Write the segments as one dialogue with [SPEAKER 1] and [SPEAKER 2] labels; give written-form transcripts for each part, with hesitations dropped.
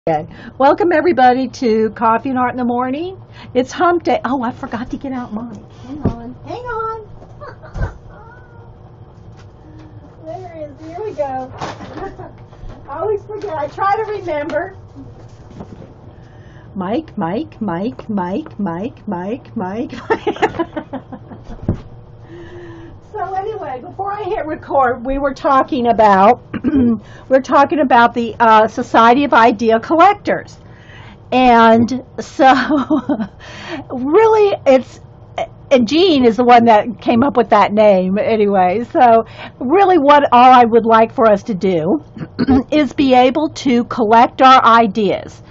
[SPEAKER 1] Okay. Welcome everybody to Coffee and Art in the Morning. It's hump day. Oh, I forgot to get out mine. Hang on. Hang on. There it is. Here we go. I always forget. I try to remember. Mike, Mike, Mike, Mike, Mike, Mike, Mike. So anyway, before I hit record, we were talking about the Society of Idea Collectors, and so really and Jean is the one that came up with that name anyway. So really, all I would like for us to do is be able to collect our ideas.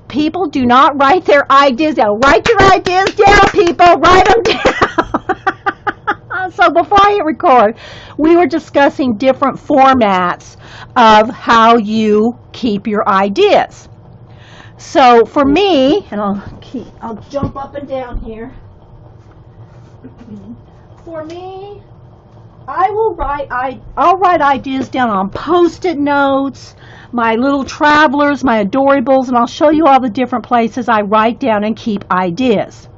[SPEAKER 1] People do not write their ideas down. Write your ideas down, people. Write them down. So before I hit record, we were discussing different formats of how you keep your ideas. So for me, and I'll jump up and down here. For me, I'll write ideas down on Post-it notes, my little travelers, my adorables, and I'll show you all the different places I write down and keep ideas.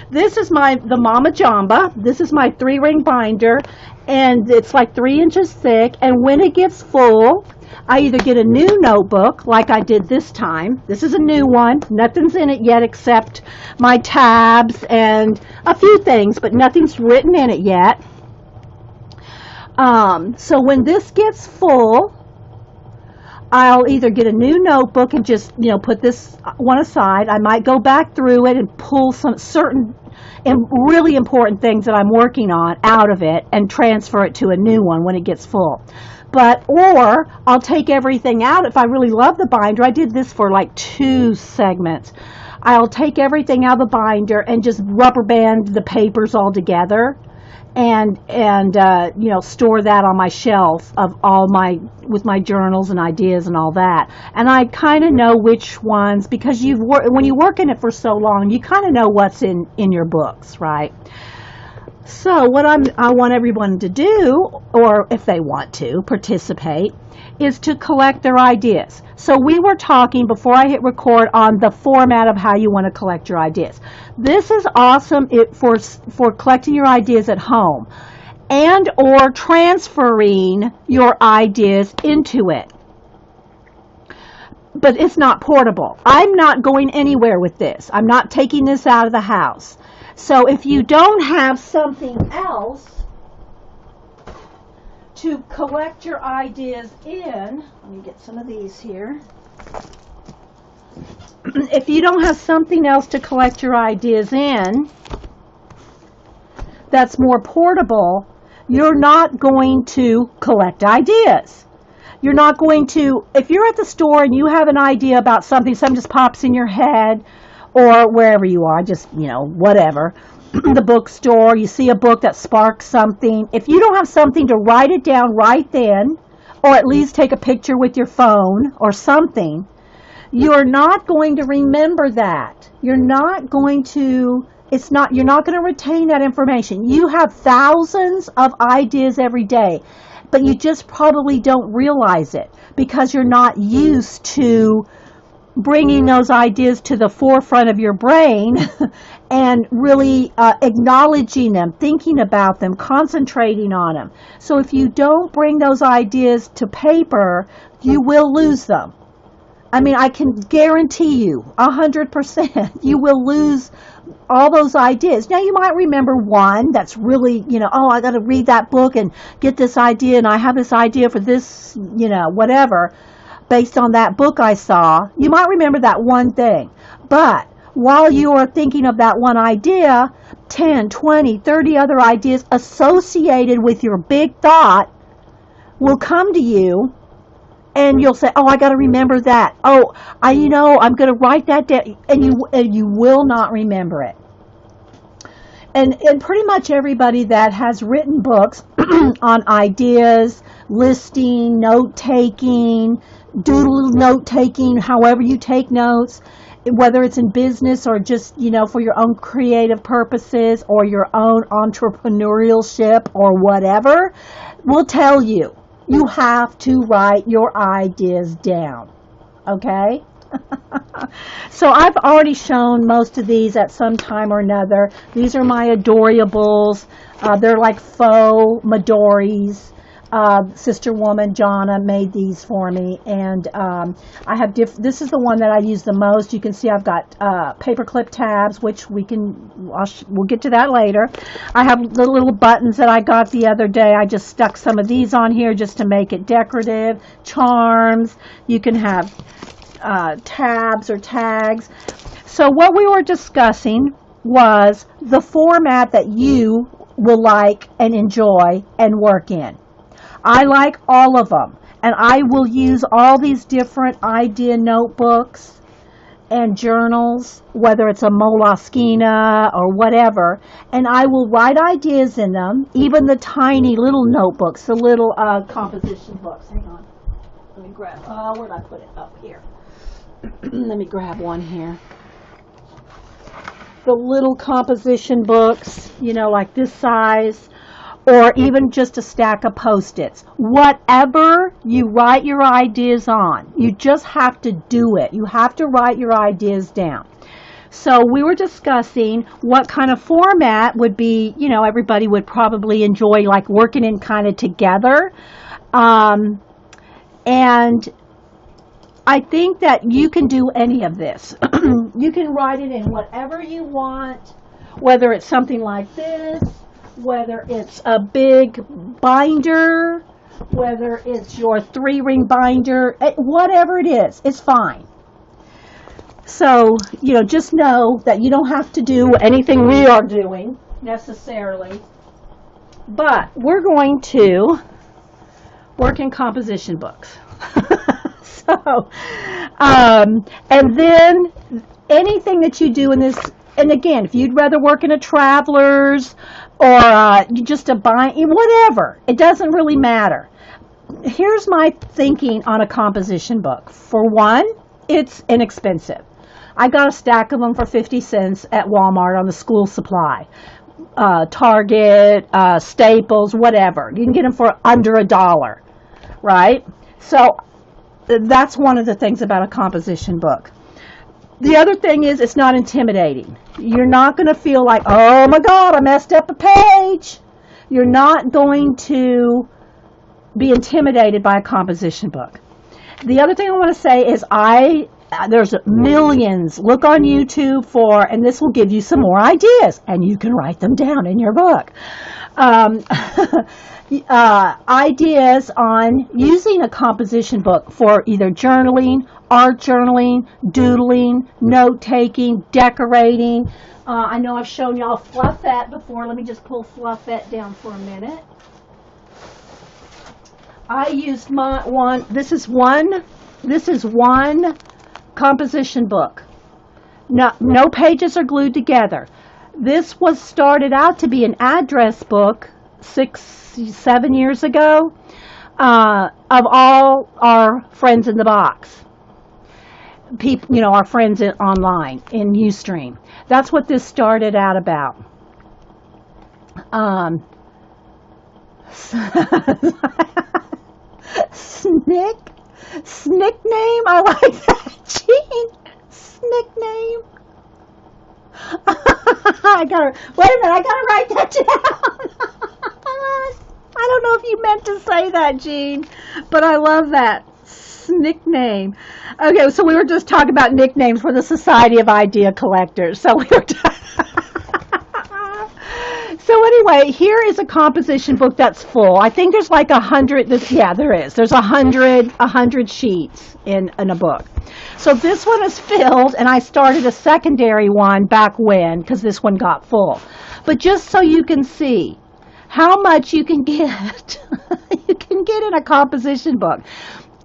[SPEAKER 1] This is the Mama Jamba. This is my 3-ring binder, and it's like 3 inches thick, and when it gets full, I either get a new notebook, like I did this time. This is a new one. Nothing's in it yet except my tabs and a few things, but nothing's written in it yet. So when this gets full, I'll either get a new notebook and just, put this one aside. I might go back through it and pull some certain and really important things that I'm working on out of it and transfer it to a new one when it gets full. Or I'll take everything out. If I really love the binder, I did this for like 2 segments. I'll take everything out of the binder and just rubber band the papers all together. And store that on my shelf with my journals and ideas and all that. And I kind of know which ones, because when you work in it for so long, you kind of know what's in your books, right? So what I want everyone to do, or if they want to participate, is to collect their ideas. So we were talking before I hit record on the format of how you want to collect your ideas. This is awesome for collecting your ideas at home and or transferring your ideas into it. But it's not portable. I'm not going anywhere with this. I'm not taking this out of the house. So if you don't have something else to collect your ideas in, let me get some of these here. If you don't have something else to collect your ideas in that's more portable, you're not going to collect ideas. You're not going to, if you're at the store and you have an idea about something just pops in your head, or wherever you are, just, whatever, the bookstore, you see a book that sparks something. If you don't have something to write it down right then, or at least take a picture with your phone or something, you're not going to remember that. You're not going to retain that information. You have thousands of ideas every day, but you just probably don't realize it because you're not used to bringing those ideas to the forefront of your brain and really acknowledging them, thinking about them, concentrating on them. So if you don't bring those ideas to paper, you will lose them. I mean, I can guarantee you 100% you will lose all those ideas. Now, you might remember one that's really, I got to read that book and get this idea, and I have this idea for this, whatever, based on that book I saw. You might remember that one thing. But while you are thinking of that one idea, 10, 20, 30 other ideas associated with your big thought will come to you, and you'll say, I got to remember that. I'm going to write that down, and you will not remember it. And pretty much everybody that has written books on ideas, listing, note-taking, doodle note-taking, however you take notes, whether it's in business or just, for your own creative purposes or your own entrepreneurship or whatever, will tell you, you have to write your ideas down. Okay? So I've already shown most of these at some time or another. These are my Adorables. They're like faux Midoris. Sister Woman Jonna made these for me, and I have this is the one that I use the most. You can see I've got paperclip tabs, which we'll get to that later. I have the little buttons that I got the other day. I just stuck some of these on here just to make it decorative. Charms. You can have tabs or tags. So what we were discussing was the format that you will like and enjoy and work in. I like all of them, and I will use all these different idea notebooks and journals, whether it's a Moleskine or whatever, and I will write ideas in them, even the tiny little notebooks, the little composition books. Hang on. Let me grab, where did I put it? Up here. Let me grab one here. The little composition books, like this size, or even just a stack of Post-its. Whatever you write your ideas on, you just have to do it. You have to write your ideas down. So we were discussing what kind of format would be, everybody would probably enjoy, like working in kind of together. And I think that you can do any of this. You can write it in whatever you want, whether it's something like this, whether it's a big binder, whether it's your 3-ring binder, whatever it is, it's fine. So, just know that you don't have to do anything we are doing necessarily, but we're going to work in composition books. So, and then anything that you do in this, and again, if you'd rather work in a Travelers or just a bind, whatever, it doesn't really matter. Here's my thinking on a composition book. For one, it's inexpensive. I got a stack of them for 50 cents at Walmart on the school supply. Target, Staples, whatever. You can get them for under $1, right? So that's one of the things about a composition book. The other thing is it's not intimidating. You're not going to feel like, oh my God, I messed up a page. You're not going to be intimidated by a composition book. The other thing I want to say is there's millions. Look on YouTube and this will give you some more ideas, and you can write them down in your book. Ideas on using a composition book for either journaling, art journaling, doodling, note-taking, decorating. I know I've shown y'all Fluffette before. Let me just pull Fluffette down for a minute. I used this is one composition book. No pages are glued together. This was started out to be an address book 6-7 years ago of all our friends in the box. People, our friends online in Ustream. That's what this started out about. Snick name. I like that, Jean. Snick name. I gotta write that down. I don't know if you meant to say that, Jean, but I love that. Nickname. Okay, so we were just talking about nicknames for the Society of Idea Collectors. So So anyway, here is a composition book that's full. I think there's like 100. Yeah, there is. There's 100 sheets in a book. So this one is filled, and I started a secondary one back when, because this one got full. But just so you can see how much you can get, you can get in a composition book.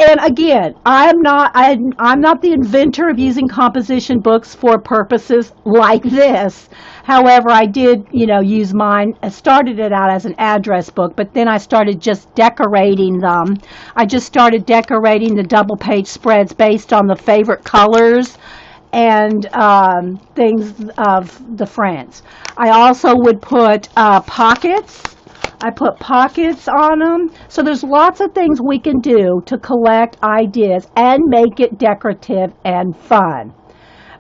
[SPEAKER 1] And again, I'm not the inventor of using composition books for purposes like this. However, I did, use mine. I started it out as an address book, but then I started just decorating them. I just started decorating the double page spreads based on the favorite colors and things of the friends. I also would put pockets I put pockets on them. So there's lots of things we can do to collect ideas and make it decorative and fun.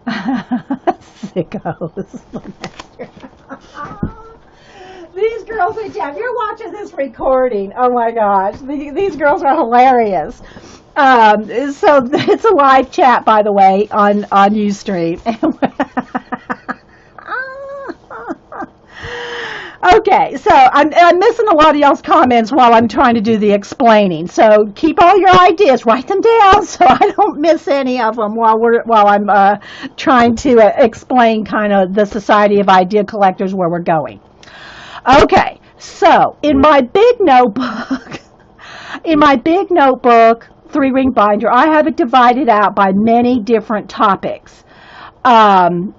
[SPEAKER 1] Sickos. These girls are deaf. You're watching this recording. Oh my gosh. These girls are hilarious. So it's a live chat, by the way, on Ustream. Okay, so I'm missing a lot of y'all's comments while I'm trying to do the explaining. So keep all your ideas, write them down, so I don't miss any of them while I'm trying to explain kind of the Society of Idea Collectors where we're going. Okay, so in my big notebook, 3-ring binder, I have it divided out by many different topics. The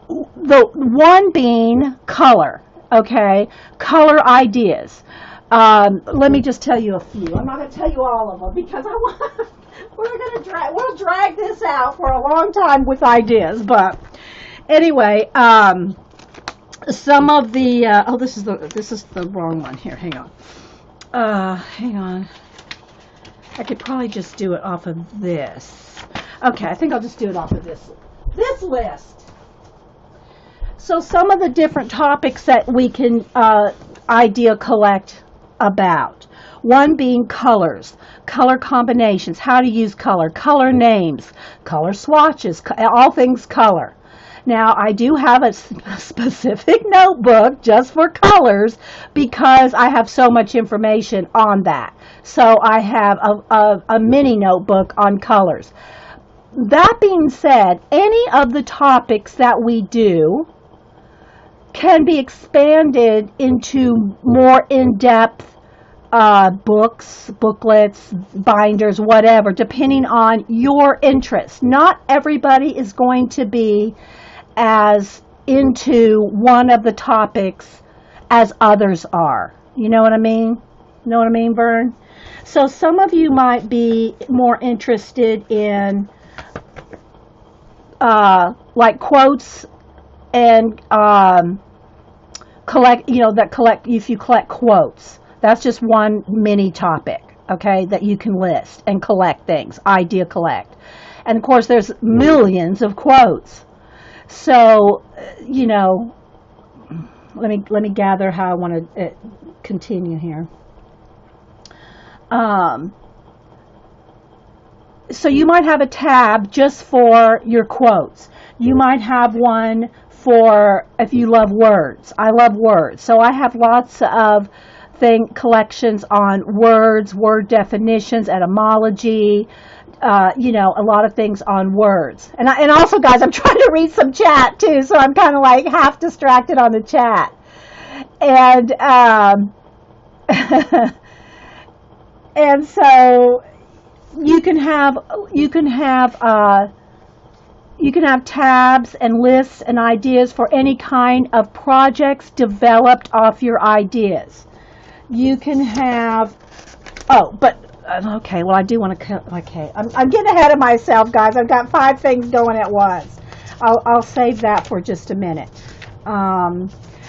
[SPEAKER 1] one being color. Okay, color ideas. Let me just tell you a few. I'm not going to tell you all of them because we'll drag this out for a long time with ideas. But anyway, some of the this is the wrong one here. Hang on. I could probably just do it off of this. Okay, I think I'll just do it off of this list. So some of the different topics that we can idea collect about. One being colors, color combinations, how to use color names, color swatches, all things color. Now, I do have a specific notebook just for colors because I have so much information on that. So I have a mini notebook on colors. That being said, any of the topics that we do can be expanded into more in-depth books, booklets, binders, whatever, depending on your interest. Not everybody is going to be as into one of the topics as others are. You know what I mean? Know what I mean, Vern? So some of you might be more interested in like quotes and if you collect quotes. That's just one mini topic, okay, that you can list and collect things, idea collect. And of course there's millions of quotes. So, let me gather how I want to continue here. So you might have a tab just for your quotes. You might have one for if you love words. I love words. So I have lots of collections on words, word definitions, etymology, a lot of things on words. And also, guys, I'm trying to read some chat too, so I'm kind of like half distracted on the chat. And and so you can have tabs and lists and ideas for any kind of projects developed off your ideas. You can have, okay, well, I do want to, okay, I'm getting ahead of myself, guys. I've got 5 things going at once. I'll save that for just a minute.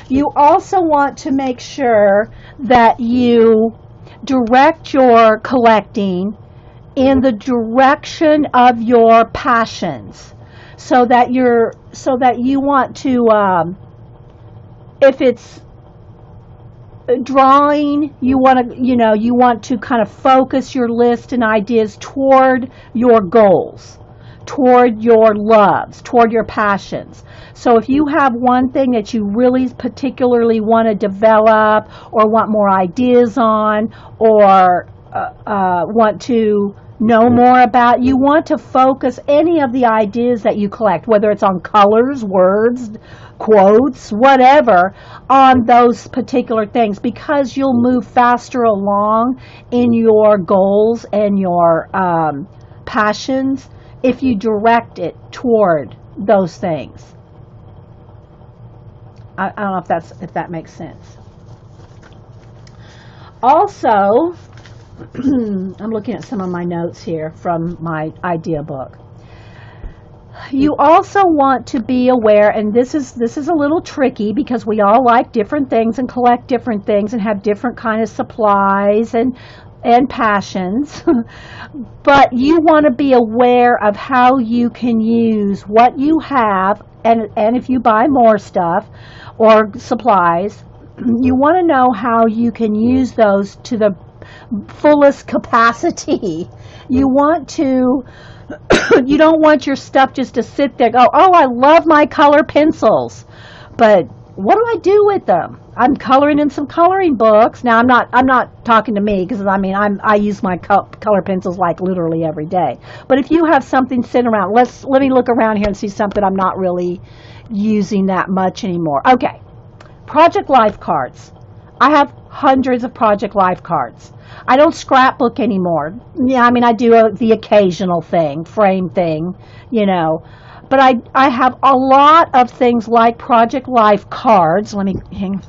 [SPEAKER 1] You also want to make sure that you direct your collecting in the direction of your passions, so that you want to, if it's drawing, you want to kind of focus your list and ideas toward your goals, toward your loves, toward your passions. So if you have one thing that you really particularly want to develop or want more ideas on, or want to know more about, you want to focus any of the ideas that you collect, whether it's on colors, words, quotes, whatever, on those particular things, because you'll move faster along in your goals and your passions if you direct it toward those things. I don't know if that makes sense. Also, I'm looking at some of my notes here from my idea book. You also want to be aware, and this is a little tricky because we all like different things and collect different things and have different kind of supplies and passions. But you want to be aware of how you can use what you have, and if you buy more stuff or supplies, you want to know how you can use those to the fullest capacity. You want to you don't want your stuff just to sit there, go, oh, I love my color pencils, but what do I do with them? I'm coloring in some coloring books. Now, I'm not talking to me, because I use my color pencils like literally every day. But if you have something sitting around, let me look around here and see something I'm not really using that much anymore. Okay, Project Life cards. I have hundreds of Project Life cards. I don't scrapbook anymore. Yeah, I do the occasional thing, frame thing, But I have a lot of things like Project Life cards. Let me hang.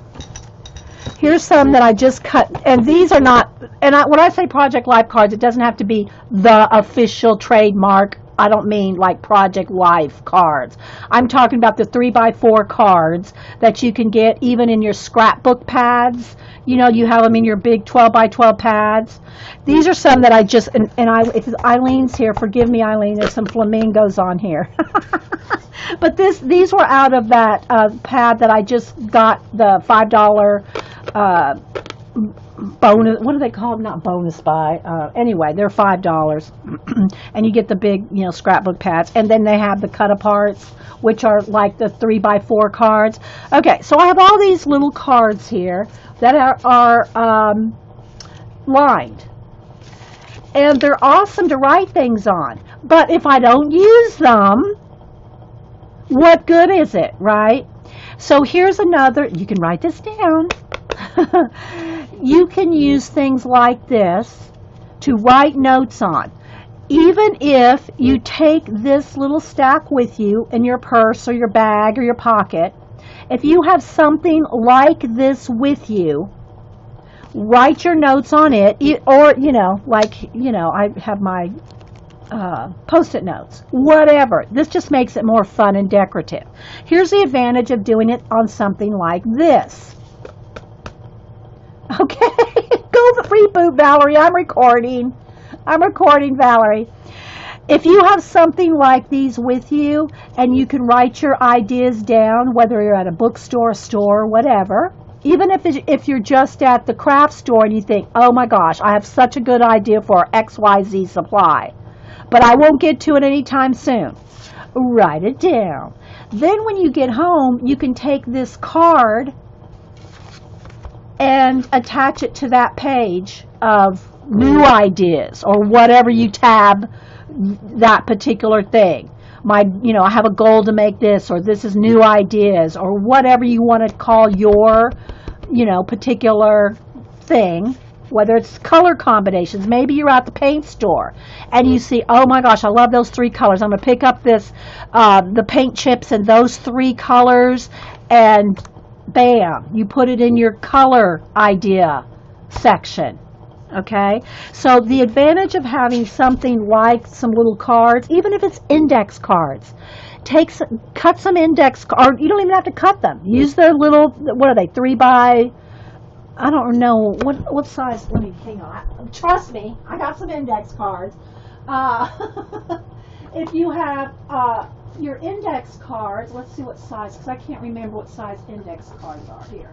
[SPEAKER 1] Here's some that I just cut, and these are not, when I say Project Life cards, it doesn't have to be the official trademark. I don't mean like Project Life cards. I'm talking about the 3x4 cards that you can get even in your scrapbook pads. You have them in your big 12x12 pads. These are some that I just, if Eileen's here, forgive me, Eileen, there's some flamingos on here. But these were out of that pad that I just got, the $5 bonus, what do they call them? Not bonus buy. Anyway, they're $5. And you get the big, scrapbook pads. And then they have the cut aparts, which are like the 3x4 cards. Okay, so I have all these little cards here that are lined. And they're awesome to write things on. But if I don't use them, what good is it, right? So here's another, you can write this down. You can use things like this to write notes on. Even if you take this little stack with you in your purse or your bag or your pocket, if you have something like this with you, write your notes on it, or, I have my Post-it notes, whatever. This just makes it more fun and decorative. Here's the advantage of doing it on something like this. Okay, go reboot, Valerie. I'm recording, Valerie. If you have something like these with you and you can write your ideas down, whether you're at a bookstore, store, whatever, even if you're just at the craft store and you think, oh my gosh, I have such a good idea for XYZ supply, but I won't get to it anytime soon, write it down. Then when you get home, you can take this card and attach it to that page of new ideas or whatever you tab that particular thing. I have a goal to make this, or this is new ideas, or whatever you want to call your, particular thing, whether it's color combinations. Maybe you're at the paint store and you see, oh my gosh, I love those 3 colors. I'm going to pick up this, the paint chips in those 3 colors, and bam, you put it in your color idea section. Okay, so the advantage of having something like some little cards, even if it's index cards, cut some index cards. You don't even have to cut them. Use their little, what are they, 3 by, I don't know, what size, let me, hang on. Trust me, I got some index cards. If you have your index cards, let's see what size, because I can't remember what size index cards are here.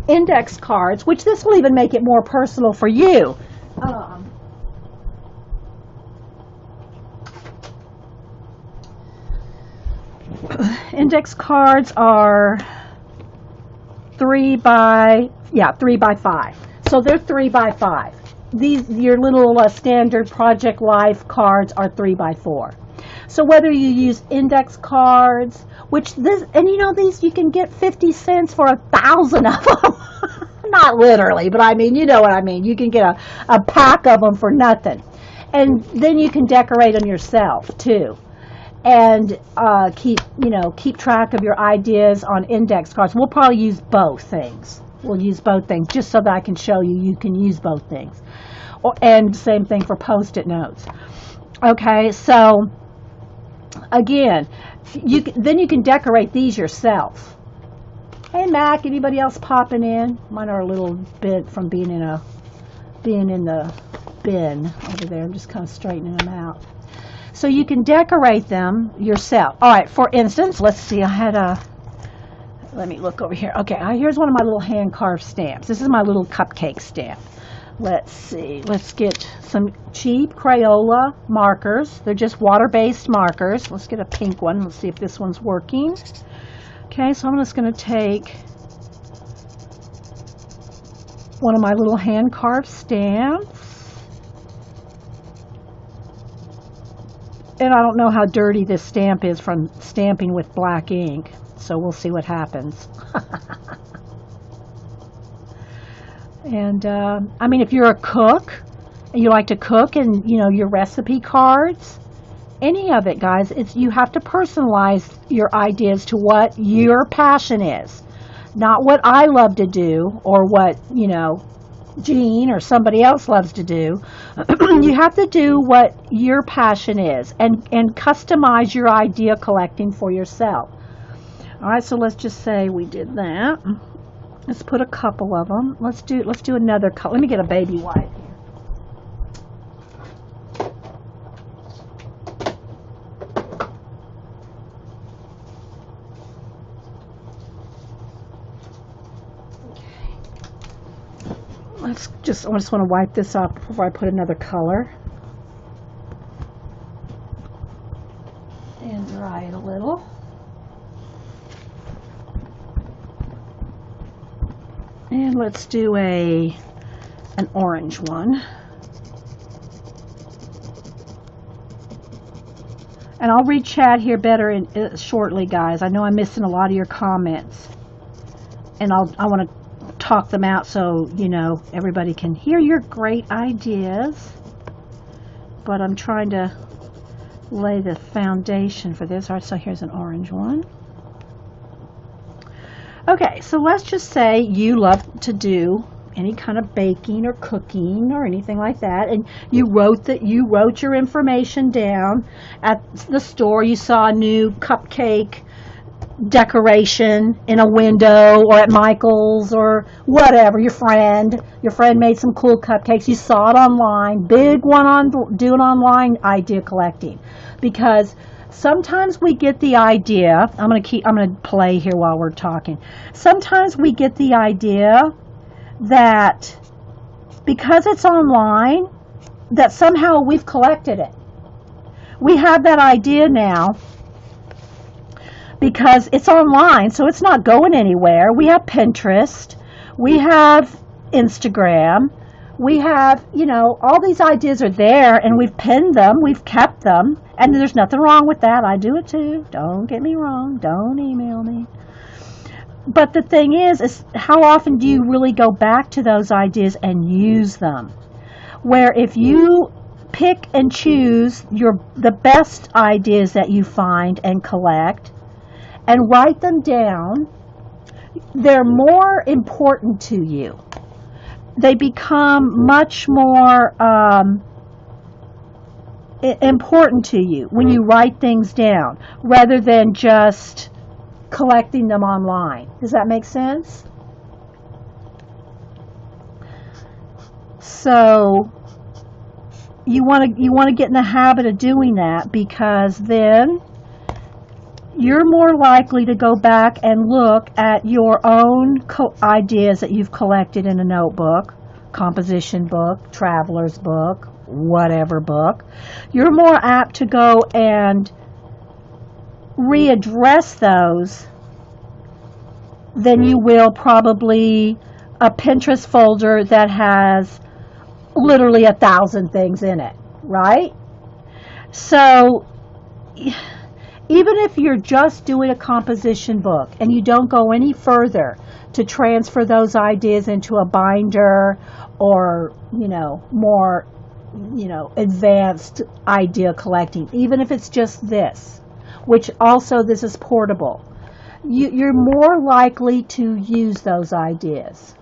[SPEAKER 1] Index cards, which this will even make it more personal for you. Index cards are 3 by 5. So they're 3 by 5. Your little standard Project Life cards are 3 by 4. So whether you use index cards, these you can get 50 cents for 1,000 of them. Not literally, but you know what I mean. You can get a pack of them for nothing. And then you can decorate them yourself too. And keep track of your ideas on index cards. We'll probably use both things. We'll use both things just so that I can show you can use both things. And same thing for Post-it notes. Okay, so again, then you can decorate these yourself. Hey Mac, anybody else popping in? Mine are a little bit from being in the bin over there. I'm just kind of straightening them out. So you can decorate them yourself. All right, for instance, let's see. Let me look over here. Okay, here's one of my little hand carved stamps. This is my little cupcake stamp. Let's see. Let's get some cheap Crayola markers. They're just water-based markers. Let's get a pink one. Let's see if this one's working. Okay, so I'm just going to take one of my little hand-carved stamps. And I don't know how dirty this stamp is from stamping with black ink, so we'll see what happens. And, I mean, if you're a cook, and you like to cook, and, you know, your recipe cards, any of it, guys, you have to personalize your ideas to what your passion is. Not what I love to do, or what, you know, Jean or somebody else loves to do. You have to do what your passion is, and customize your idea collecting for yourself. All right, so let's just say we did that. Let's put a couple of them. Let's do another color. Let me get a baby wipe here. Okay. I just want to wipe this off before I put another color. And dry it a little. And let's do an orange one. And I'll read chat here better shortly, guys. I know I'm missing a lot of your comments. And I want to talk them out so, you know, everybody can hear your great ideas. But I'm trying to lay the foundation for this. All right, so here's an orange one. Okay, so let's just say you love to do any kind of baking or cooking or anything like that, and you wrote your information down at the store. You saw a new cupcake decoration in a window, or at Michael's, or whatever. Your friend made some cool cupcakes. You saw it online. Big one on doing online idea collecting, because sometimes we get the idea, I'm going to play here while we're talking. Sometimes we get the idea that because it's online, that somehow we've collected it. We have that idea now because it's online, so it's not going anywhere. We have Pinterest, we have Instagram, we have, you know, all these ideas are there, and we've pinned them, we've kept them, and there's nothing wrong with that. I do it too. Don't get me wrong. Don't email me. But the thing is how often do you really go back to those ideas and use them? Where if you pick and choose the best ideas that you find and collect and write them down, they're more important to you. They become much more important to you when you write things down rather than just collecting them online. Does that make sense? So you want to get in the habit of doing that, because then you're more likely to go back and look at your own ideas that you've collected in a notebook, composition book, traveler's book, whatever book. You're more apt to go and readdress those than you will probably a Pinterest folder that has literally 1,000 things in it, right? So even if you're just doing a composition book and you don't go any further to transfer those ideas into a binder or, you know, more, you know, advanced idea collecting, even if it's just this, which also this is portable, you're more likely to use those ideas.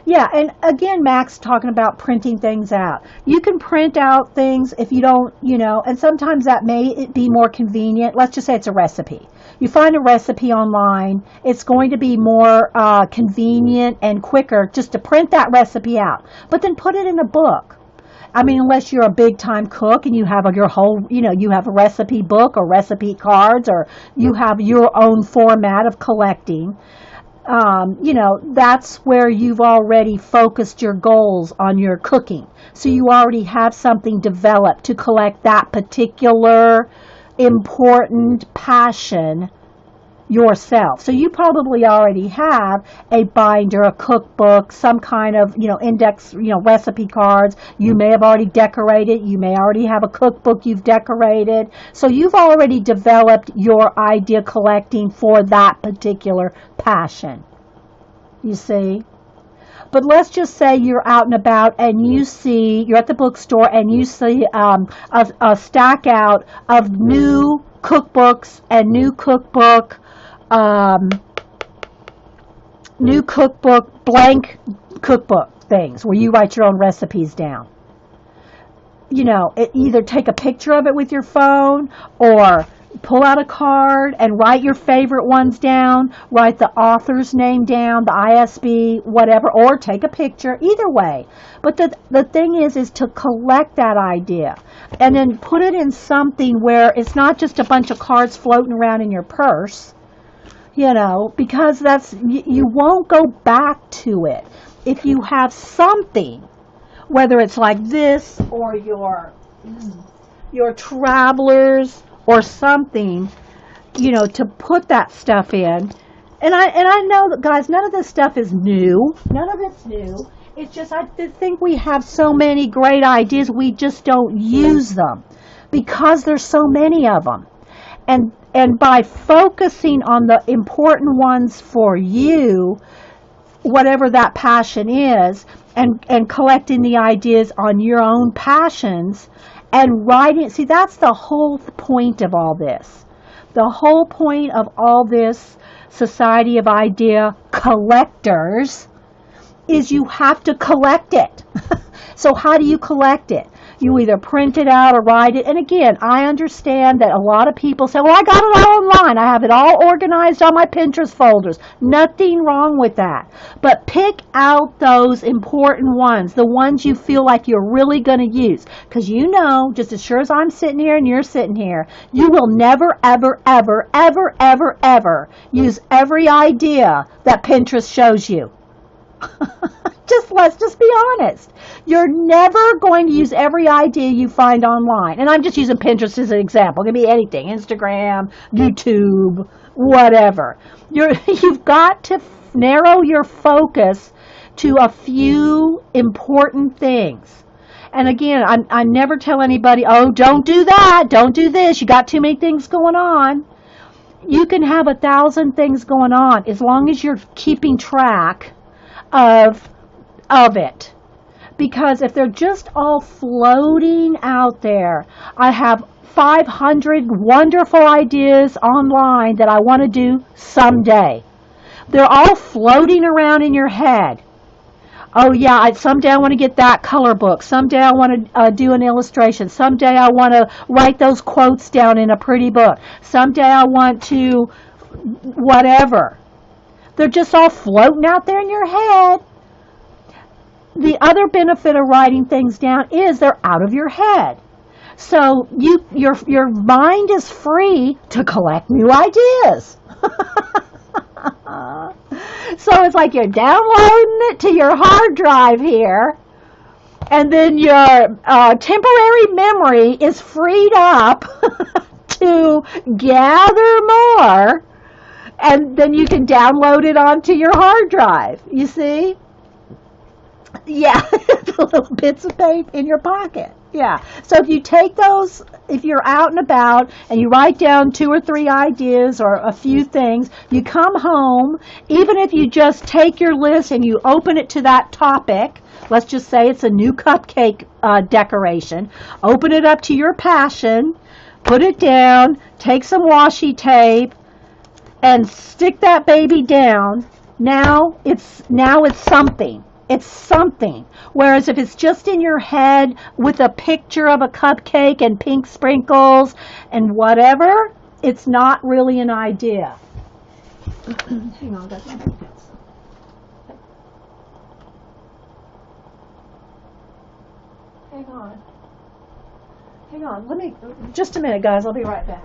[SPEAKER 1] Yeah, and again, Max talking about printing things out. You can print out things if you don't, and sometimes that may be more convenient. Let's just say it's a recipe. You find a recipe online, it's going to be more convenient and quicker just to print that recipe out, but then put it in a book. I mean, unless you're a big time cook and you have your whole, you have a recipe book or recipe cards, or you have your own format of collecting. That's where you've already focused your goals on your cooking. So you already have something developed to collect that particular important passion yourself. So you probably already have a binder, a cookbook, some kind of, index, recipe cards. You may have already decorated. You may already have a cookbook you've decorated. So you've already developed your idea collecting for that particular passion. You see? But let's just say you're out and about and you're at the bookstore and you see a stack out of new cookbooks and new cookbook, blank cookbook things where you write your own recipes down. Either take a picture of it with your phone or pull out a card and write your favorite ones down, write the author's name down, the ISB, whatever, or take a picture, either way. But the thing is to collect that idea and then put it in something where it's not just a bunch of cards floating around in your purse, because you won't go back to it. If you have something, whether it's like this or your travelers or something, to put that stuff in. And I know that, guys, none of this stuff is new. None of it's new. It's just I think we have so many great ideas, we just don't use them because there's so many of them. And by focusing on the important ones for you, whatever that passion is, and collecting the ideas on your own passions and writing, see, that's the whole point of all this. The whole point of all this Society of Idea Collectors is you have to collect it. So how do you collect it? You either print it out or write it. And again, I understand that a lot of people say, well, I got it all online. I have it all organized on my Pinterest folders. Nothing wrong with that. But pick out those important ones, the ones you feel like you're really going to use. Because just as sure as I'm sitting here and you're sitting here, you will never, ever, ever, ever, ever, ever use every idea that Pinterest shows you. Let's just be honest. You're never going to use every idea you find online. And I'm just using Pinterest as an example. It can be anything. Instagram, YouTube, whatever. You've got to narrow your focus to a few important things. And again, I never tell anybody, oh, don't do that. Don't do this. You got too many things going on. You can have 1,000 things going on as long as you're keeping track of it. Because if they're just all floating out there, I have 500 wonderful ideas online that I want to do someday. They're all floating around in your head. Oh yeah, someday I want to get that color book. Someday I want to do an illustration. Someday I want to write those quotes down in a pretty book. Someday I want to whatever. They're just all floating out there in your head. The other benefit of writing things down is they're out of your head. So your mind is free to collect new ideas. So it's like you're downloading it to your hard drive here, and then your temporary memory is freed up to gather more, and then you can download it onto your hard drive. You see? Yeah, the little bits of paper in your pocket. Yeah. So if you take those, if you're out and about and you write down 2 or 3 ideas or a few things, you come home, even if you just take your list and you open it to that topic, let's just say it's a new cupcake decoration, open it up to your passion, put it down, take some washi tape, and stick that baby down. Now it's something. It's something. Whereas if it's just in your head with a picture of a cupcake and pink sprinkles and whatever, it's not really an idea. Hang on, guys. Hang on. Hang on. Let me, just a minute, guys. I'll be right back.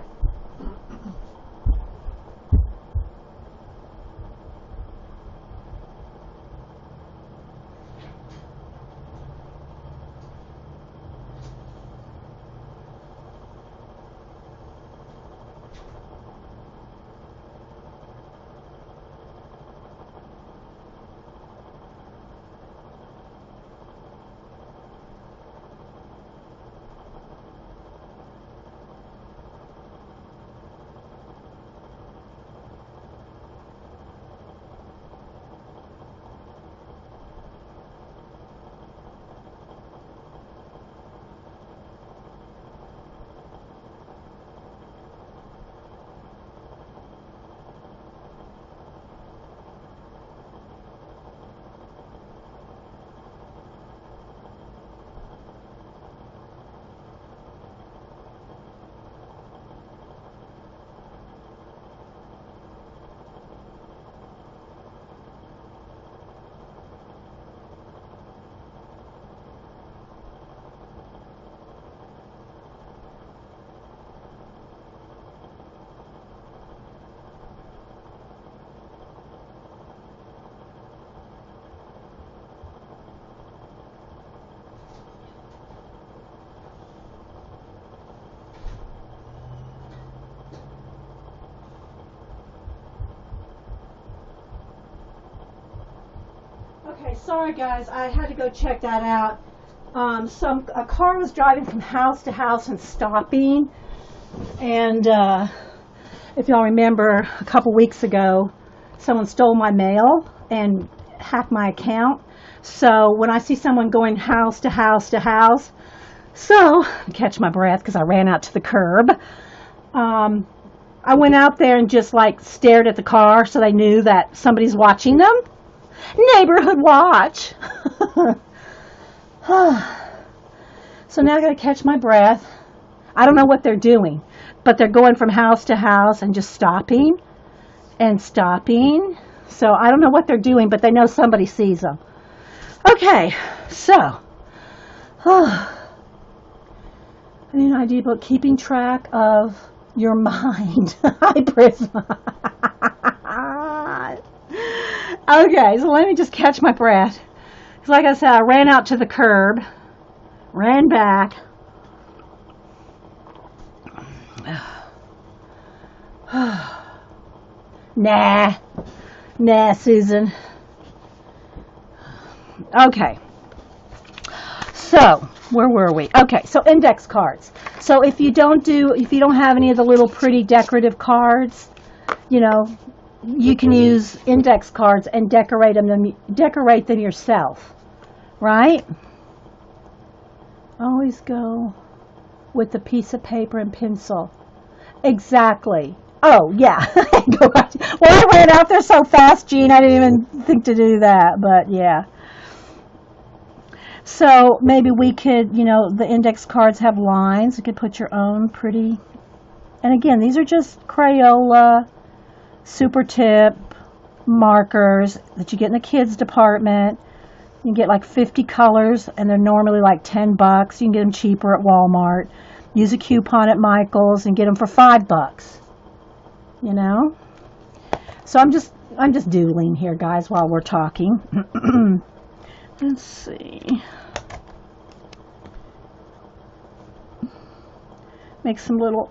[SPEAKER 1] Okay, sorry guys, I had to go check that out. A car was driving from house to house and stopping, and if y'all remember, a couple weeks ago, someone stole my mail and hacked my account. So when I see someone going house to house to house, so catch my breath because I ran out to the curb. I went out there and just like stared at the car so they knew that somebody's watching them. Neighborhood watch. So now I gotta catch my breath. I don't know what they're doing, but they're going from house to house and just stopping and stopping. So I don't know what they're doing, but they know somebody sees them. Okay, so I need an idea about keeping track of your mind. Hi, Prisma. Okay, so let me just catch my breath. Because like I said, I ran out to the curb, ran back. Nah, Susan. Okay. So, where were we? Okay, so index cards. So if you don't have any of the little pretty decorative cards, you know, you can use index cards and decorate them yourself, right? Always go with a piece of paper and pencil. Exactly. Oh, yeah. Well, I ran out there so fast, Jean, I didn't even think to do that, but yeah. So maybe we could, you know, the index cards have lines. You could put your own pretty, and again, these are just Crayola, Super Tip markers that you get in the kids department. You can get like 50 colors and they're normally like $10. You can get them cheaper at Walmart. Use a coupon at Michael's and get them for $5. You know? So I'm just doodling here, guys, while we're talking. Let's see. Make some little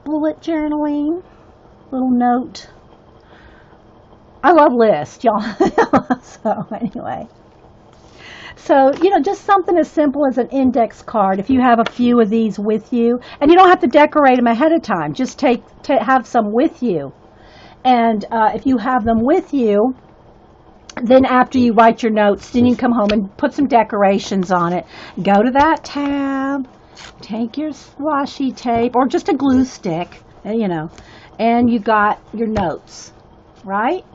[SPEAKER 1] bullet journaling. Little note. I love lists, y'all. So anyway. So, you know, just something as simple as an index card. If you have a few of these with you, and you don't have to decorate them ahead of time. Just have some with you. And if you have them with you, then after you write your notes, then you can come home and put some decorations on it. Go to that tab, take your washi tape, or just a glue stick, you know, and you got your notes, right?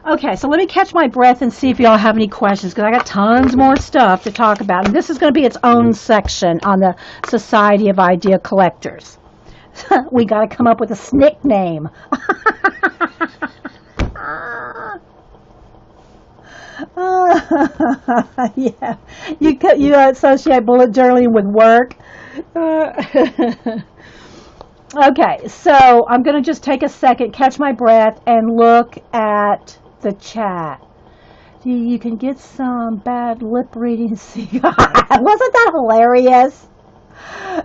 [SPEAKER 1] Okay, so let me catch my breath and see if y'all have any questions, because I got tons more stuff to talk about. And this is going to be its own section on the Society of Idea Collectors. We got to come up with a SNCC name. Yeah, you associate bullet journaling with work. Okay, so I'm going to just take a second, catch my breath, and look at the chat. You can get some bad lip reading. Wasn't that hilarious?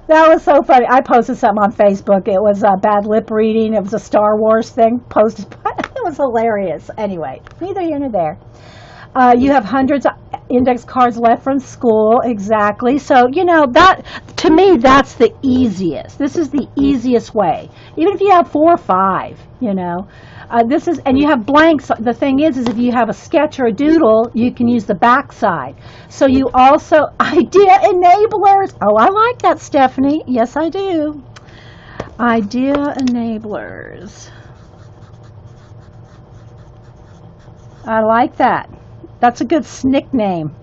[SPEAKER 1] That was so funny. I posted something on Facebook. It was bad lip reading. It was a Star Wars thing posted. It was hilarious. Anyway, neither here nor there. You have hundreds of index cards left from school. Exactly. So, that, to me, that's the easiest. This is the easiest way. Even if you have 4 or 5, this is, and you have blanks. The thing is if you have a sketch or a doodle, you can use the back side. So you also, idea enablers. Oh, I like that, Stephanie. Yes, I do. Idea enablers. I like that. That's a good SNCC name.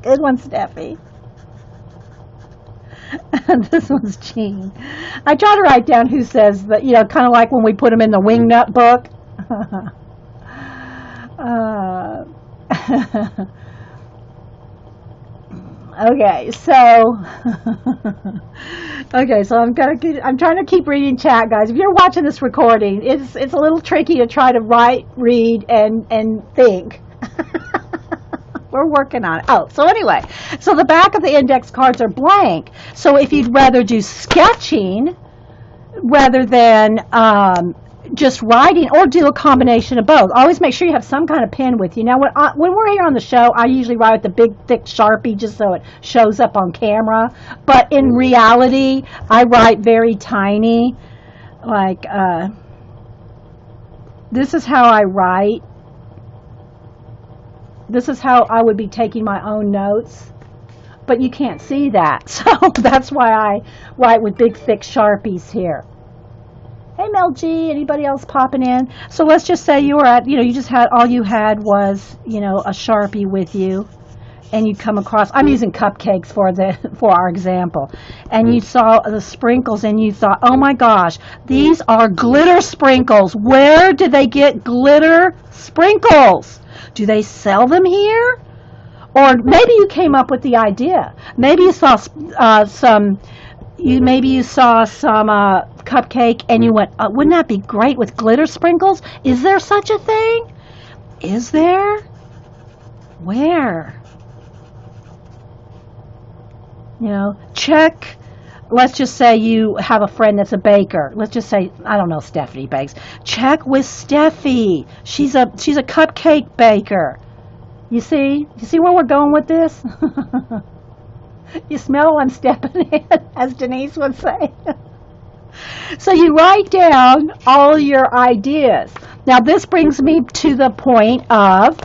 [SPEAKER 1] Good one, Steffi. This one's Jean. I try to write down who says that, kind of like when we put them in the Wingnut book. Okay, so I'm trying to keep reading chat, guys. If you're watching this recording, it's a little tricky to try to write, read, and think. We're working on it. Oh, so anyway, so the back of the index cards are blank. So if you'd rather do sketching rather than just writing, or do a combination of both, always make sure you have some kind of pen with you. Now, when we're here on the show, I usually write with the big, thick Sharpie just so it shows up on camera. But in reality, I write very tiny. Like, this is how I write. This is how I would be taking my own notes, but you can't see that, so that's why I write with big, thick Sharpies here. Hey, Mel G, anybody else popping in? So let's just say you were at, you just had, all you had was, a Sharpie with you, and you come across, I'm using cupcakes for our example, and you saw the sprinkles, and you thought, oh my gosh, these are glitter sprinkles. Where did they get glitter sprinkles? Do they sell them here? Or maybe you came up with the idea. Maybe you saw some cupcake and you went, wouldn't that be great with glitter sprinkles? Is there such a thing? Is there? Where? Check. Let's just say you have a friend that's a baker. Let's just say, I don't know, Stephanie bakes. Check with Steffi. She's a cupcake baker. You see where we're going with this? You smell I'm stepping in, as Denise would say. So you write down all your ideas. Now this brings me to the point of,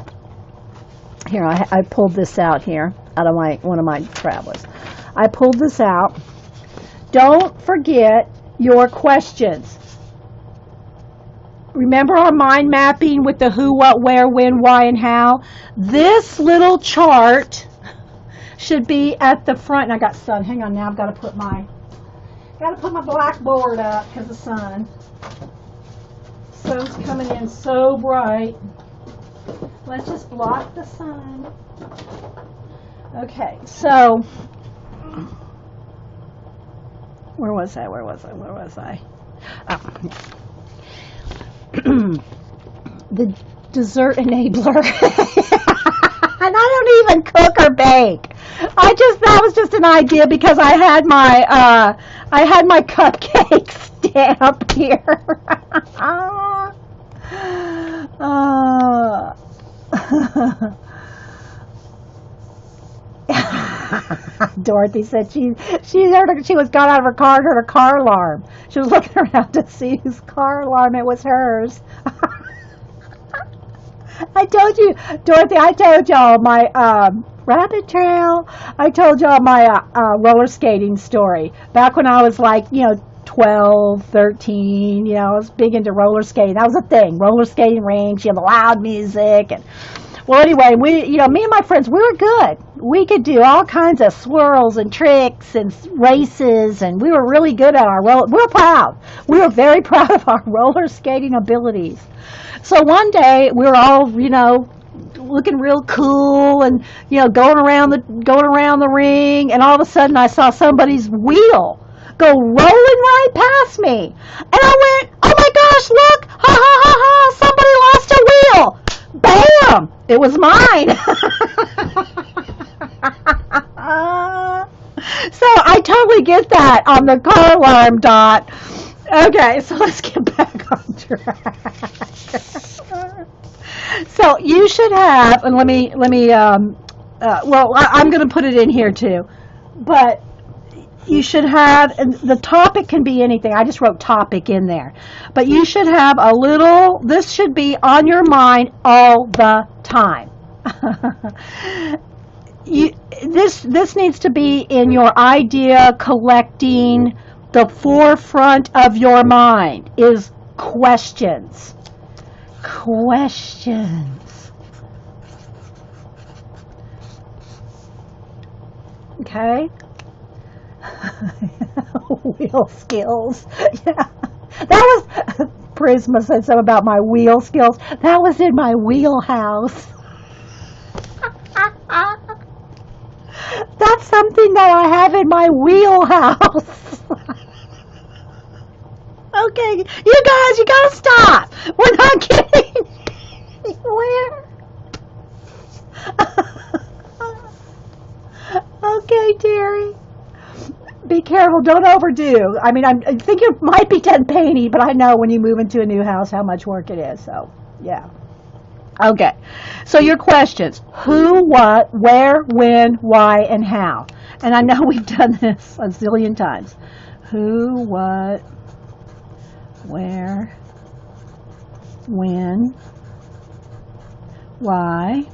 [SPEAKER 1] here, I pulled this out here out of one of my travelers. I pulled this out. Don't forget your questions. Remember our mind mapping with the who, what, where, when, why, and how? This little chart should be at the front. And I got sun. Hang on now. I've got to put my blackboard up because the sun's coming in so bright. Let's just block the sun. Okay, so where was I? Oh. The dessert enabler. And I don't even cook or bake. That was just an idea because I had my cupcake stamp here. Dorothy said she was got out of her car and heard a car alarm. She was looking around to see whose car alarm it was hers. I told you, Dorothy, I told y'all my rabbit trail. I told y'all my roller skating story. Back when I was like, 12, 13, you know, I was big into roller skating. That was a thing. Roller skating rinks, you have loud music. And well, anyway, me and my friends, we were good. We could do all kinds of swirls and tricks and races, and we were really good at our roller. We were proud. We were very proud of our roller skating abilities. So one day, we were all, looking real cool and, going around the ring, and all of a sudden I saw somebody's wheel go rolling right past me. And I went, oh my gosh, look, ha ha ha ha, somebody lost a wheel. Bam! It was mine. So I totally get that on the car alarm, Dot. Okay, so let's get back on track. So you should have, and I'm going to put it in here too, but you should have, and the topic can be anything. I just wrote topic in there. But you should have this should be on your mind all the time. This needs to be in your idea collecting. The forefront of your mind is questions. Questions. Okay? Wheel skills. Yeah. That was, Prisma said something about my wheel skills. That was in my wheelhouse. That's something that I have in my wheelhouse. Okay, you guys, you gotta stop. We're not getting anywhere. Okay, Terry. Be careful. Don't overdo. I mean, I think you might be done painting, but I know when you move into a new house how much work it is. So, yeah. Okay. So your questions. Who, what, where, when, why, and how. And I know we've done this a zillion times. Who, what, where, when, why,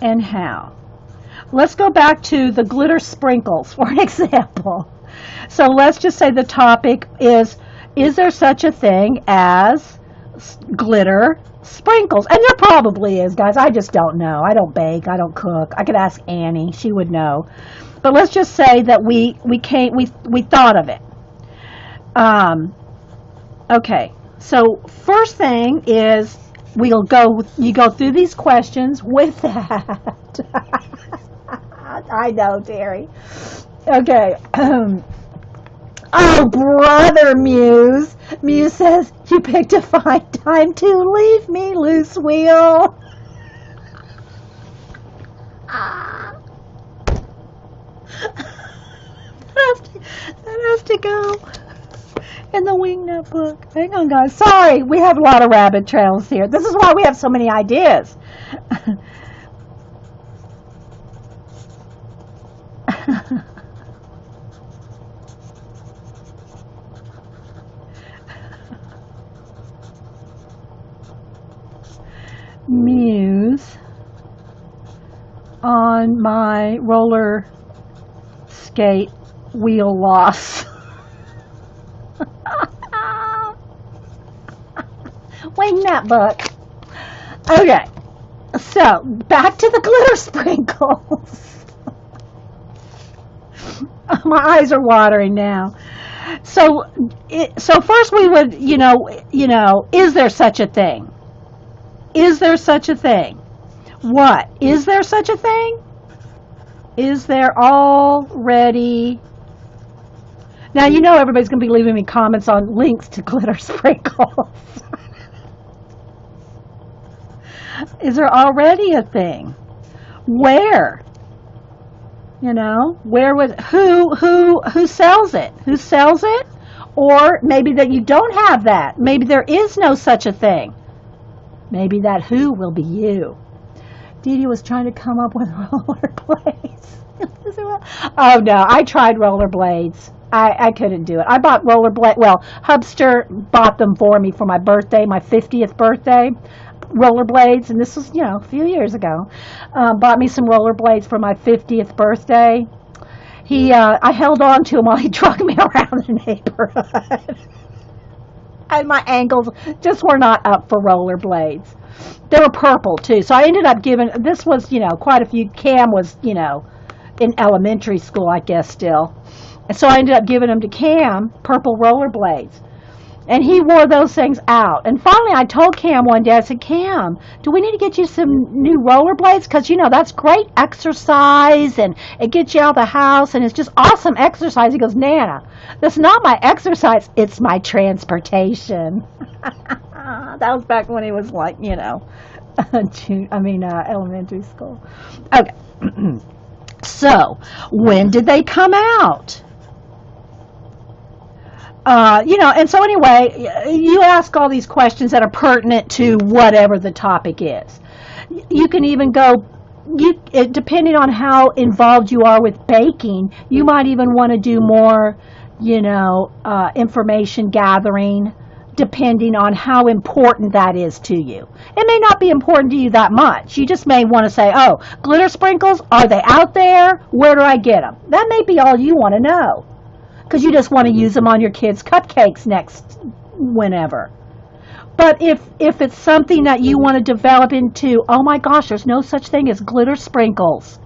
[SPEAKER 1] and how. Let's go back to the glitter sprinkles for an example. So let's just say the topic is there such a thing as glitter sprinkles? And there probably is, guys. I just don't know. I don't bake. I don't cook. I could ask Annie. She would know. But let's just say that we thought of it. Okay. So first thing is you go through these questions with that. I know, Terry. Okay. Oh, brother, Muse. Muse says, you picked a fine time to leave me, loose wheel. That has to go in the Wingnut book. Hang on, guys. Sorry, we have a lot of rabbit trails here. This is why we have so many ideas. Muse on my roller skate wheel loss. Wing that book. Okay, so back to the glitter sprinkles. My eyes are watering now. So first we would, is there such a thing? Is there such a thing? What? Is there such a thing? Is there already? Now, everybody's going to be leaving me comments on links to glitter sprinkles. Is there already a thing? Where? Where would, who sells it? Who sells it? Or maybe that you don't have that. Maybe there is no such a thing. Maybe that who will be you. Dee Dee was trying to come up with rollerblades. Oh no, I tried rollerblades. I couldn't do it. I bought rollerblades. Well, Hubster bought them for me for my birthday, my 50th birthday. Rollerblades, and this was, a few years ago. Bought me some rollerblades for my 50th birthday. I held on to him while he dragged me around the neighborhood. And my ankles just were not up for rollerblades. They were purple too, so I ended up giving, this was, quite a few, Cam was, in elementary school, I guess, still. And so I ended up giving them to Cam, purple rollerblades. And he wore those things out. And finally I told Cam one day, I said, Cam, do we need to get you some new rollerblades? Because, that's great exercise, and it gets you out of the house, and it's just awesome exercise. He goes, Nana, that's not my exercise, it's my transportation. That was back when he was like, elementary school. Okay. So, when did they come out? And so anyway, you ask all these questions that are pertinent to whatever the topic is. You can even go, depending on how involved you are with baking, you might even want to do more, information gathering, depending on how important that is to you. It may not be important to you that much. You just may want to say, oh, glitter sprinkles, are they out there? Where do I get them? That may be all you want to know, because you just want to use them on your kids' cupcakes next whenever. But if it's something that you want to develop into, oh my gosh, there's no such thing as glitter sprinkles.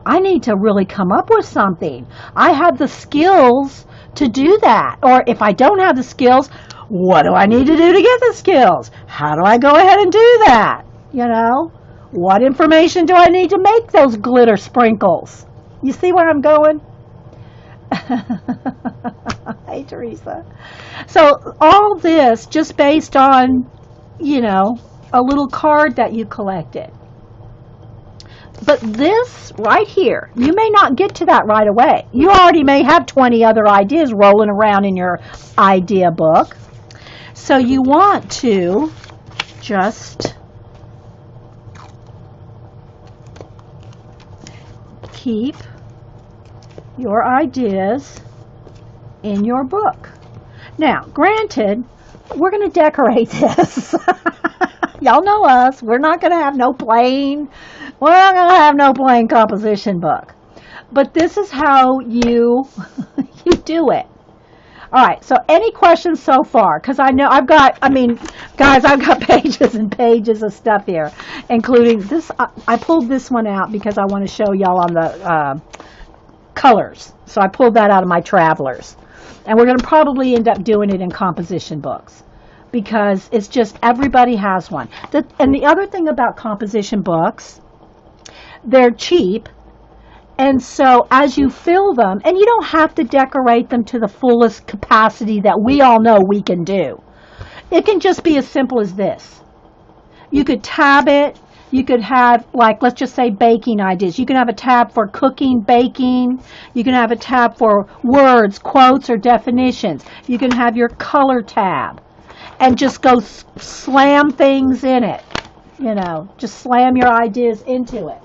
[SPEAKER 1] I need to really come up with something. I have the skills to do that. Or if I don't have the skills, what do I need to do to get the skills? How do I go ahead and do that? What information do I need to make those glitter sprinkles? You see where I'm going? Hey, Teresa. So all this just based on, a little card that you collected. But this right here, you may not get to that right away. You already may have 20 other ideas rolling around in your idea book. So you want to just keep your ideas in your book. Now, granted, we're going to decorate this. Y'all know us. We're not going to have no plain composition book. But this is how you do it. All right, so any questions so far? Because I know I've got pages and pages of stuff here, including this. I pulled this one out because I want to show y'all on the colors. So I pulled that out of my Travelers. And we're going to probably end up doing it in composition books, because it's just everybody has one. And the other thing about composition books, they're cheap. And so as you fill them, and you don't have to decorate them to the fullest capacity that we all know we can do. It can just be as simple as this. You could tab it. You could have, like, let's just say baking ideas. You can have a tab for cooking, baking. You can have a tab for words, quotes, or definitions. You can have your color tab and just go slam things in it. Just slam your ideas into it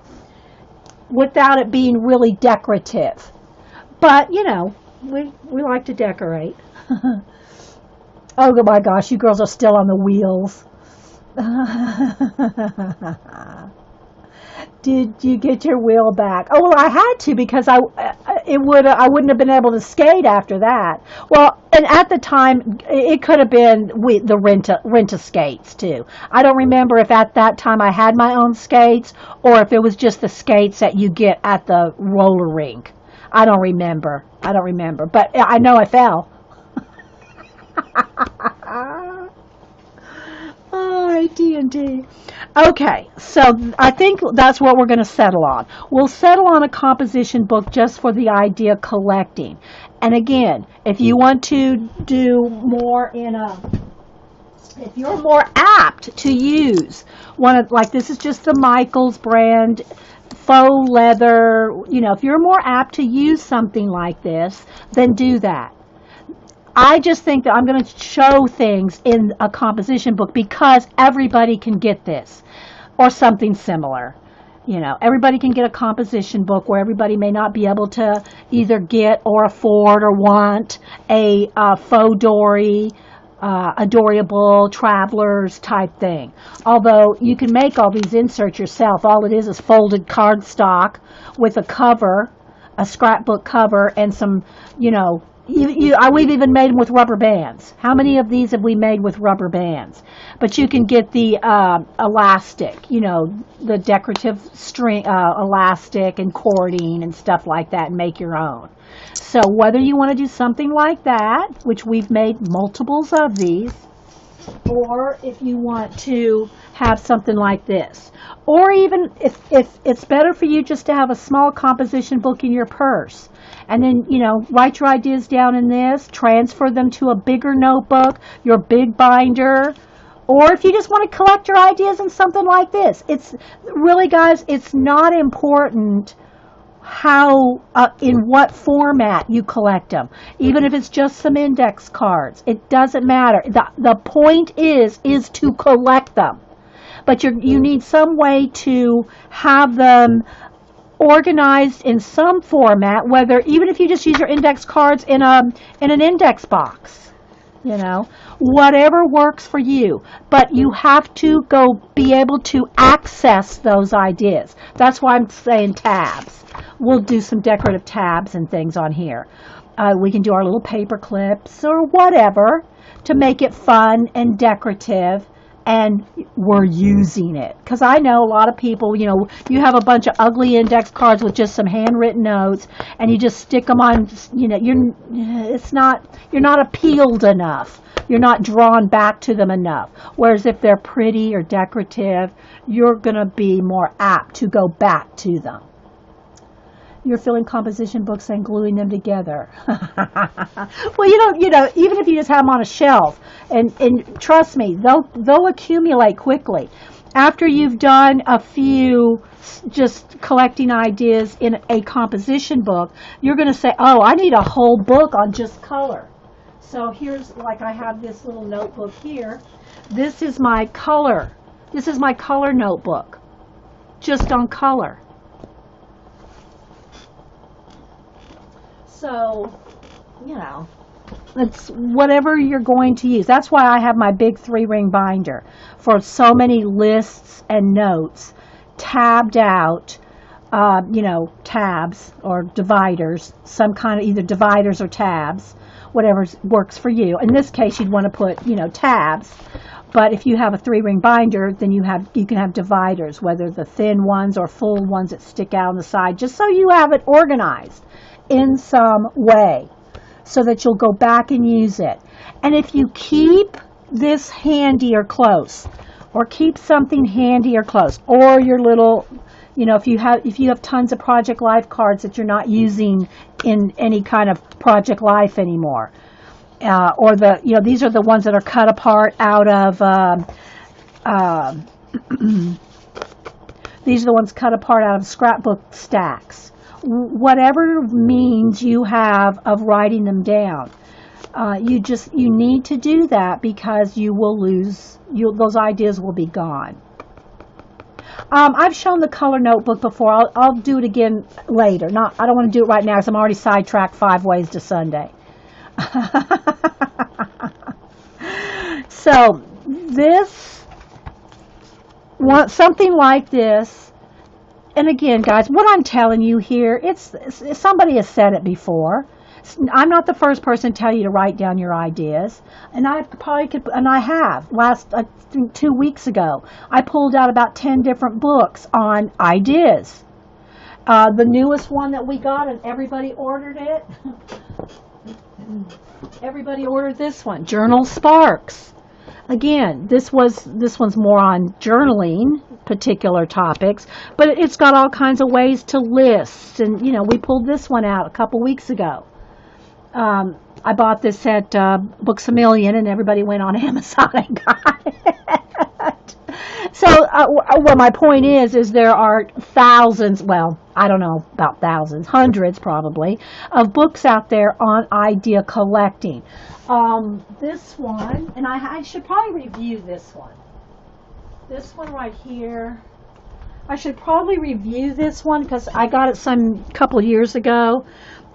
[SPEAKER 1] without it being really decorative. But, we like to decorate. Oh my gosh, you girls are still on the wheels. Did you get your wheel back? Oh, well, I had to, because I wouldn't have been able to skate after that. Well, and at the time, it could have been the rent-a skates too. I don't remember if at that time I had my own skates, or if it was just the skates that you get at the roller rink. I don't remember, but I know I fell. Oh, AT&T. Okay, so I think that's what we're going to settle on. We'll settle on a composition book just for the idea collecting. And again, if you want to do more if you're more apt to use one of, like, this is just the Michaels brand faux leather, if you're more apt to use something like this, then do that. I just think that I'm going to show things in a composition book because everybody can get this or something similar. Everybody can get a composition book where everybody may not be able to either get or afford or want a faux dory, adorable Travelers type thing. Although you can make all these inserts yourself. All it is folded cardstock with a cover a scrapbook cover and some, we've even made them with rubber bands. How many of these have we made with rubber bands? But you can get the elastic, the decorative string elastic and cording and stuff like that, and make your own. So whether you want to do something like that, which we've made multiples of these, or if you want to have something like this, or even if it's better for you just to have a small composition book in your purse, and then write your ideas down in this, transfer them to a bigger notebook, your big binder, or if you just want to collect your ideas in something like this. It's really, guys, it's not important how in what format you collect them, even if it's just some index cards. It doesn't matter. The point is to collect them, but you need some way to have them organized in some format, whether even if you just use your index cards in an index box, whatever works for you. But you have to be able to access those ideas. That's why I'm saying tabs. We'll do some decorative tabs and things on here. We can do our little paper clips or whatever to make it fun and decorative, and we're using it. Because I know a lot of people, you have a bunch of ugly index cards with just some handwritten notes, and you just stick them on, you're not appealed enough. You're not drawn back to them enough. Whereas if they're pretty or decorative, you're going to be more apt to go back to them. You're filling composition books and gluing them together. Well, even if you just have them on a shelf, and trust me, they'll accumulate quickly. After you've done a few just collecting ideas in a composition book, you're going to say, oh, I need a whole book on just color. So here's, like, I have this little notebook here. This is my color. This is my color notebook, just on color. So, it's whatever you're going to use. That's why I have my big 3-ring binder for so many lists and notes tabbed out, tabs or dividers, some kind of either dividers or tabs, whatever works for you. In this case, you'd want to put, tabs. But if you have a 3-ring binder, then you can have dividers, whether the thin ones or full ones that stick out on the side, just so you have it organized in some way so that you'll go back and use it. And if you keep this handy or close, or keep something handy or close, or your little, if you have tons of Project Life cards that you're not using in any kind of Project Life anymore, or these are the ones that are cut apart out of these are the ones cut apart out of scrapbook stacks. Whatever means you have of writing them down, you need to do that, because you will lose, those ideas will be gone. I've shown the color notebook before. I'll do it again later. I don't want to do it right now because I'm already sidetracked 5 ways to Sunday. So something like this. And again, guys, what I'm telling you here, it's somebody has said it before. I'm not the first person to tell you to write down your ideas, and I probably could, and I have. Last 2 weeks ago, I pulled out about 10 different books on ideas. The newest one that we got, and everybody ordered it. Everybody ordered this one, Journal Sparks. Again, this one's more on journaling, particular topics, but it's got all kinds of ways to list. And we pulled this one out a couple weeks ago. I bought this at Books A Million, and everybody went on Amazon and got it. So, well, my point is there are thousands, well, I don't know about thousands, hundreds probably, of books out there on idea collecting. This one, and I should probably review this one. This one right here. I should probably review this one because I got it some couple years ago,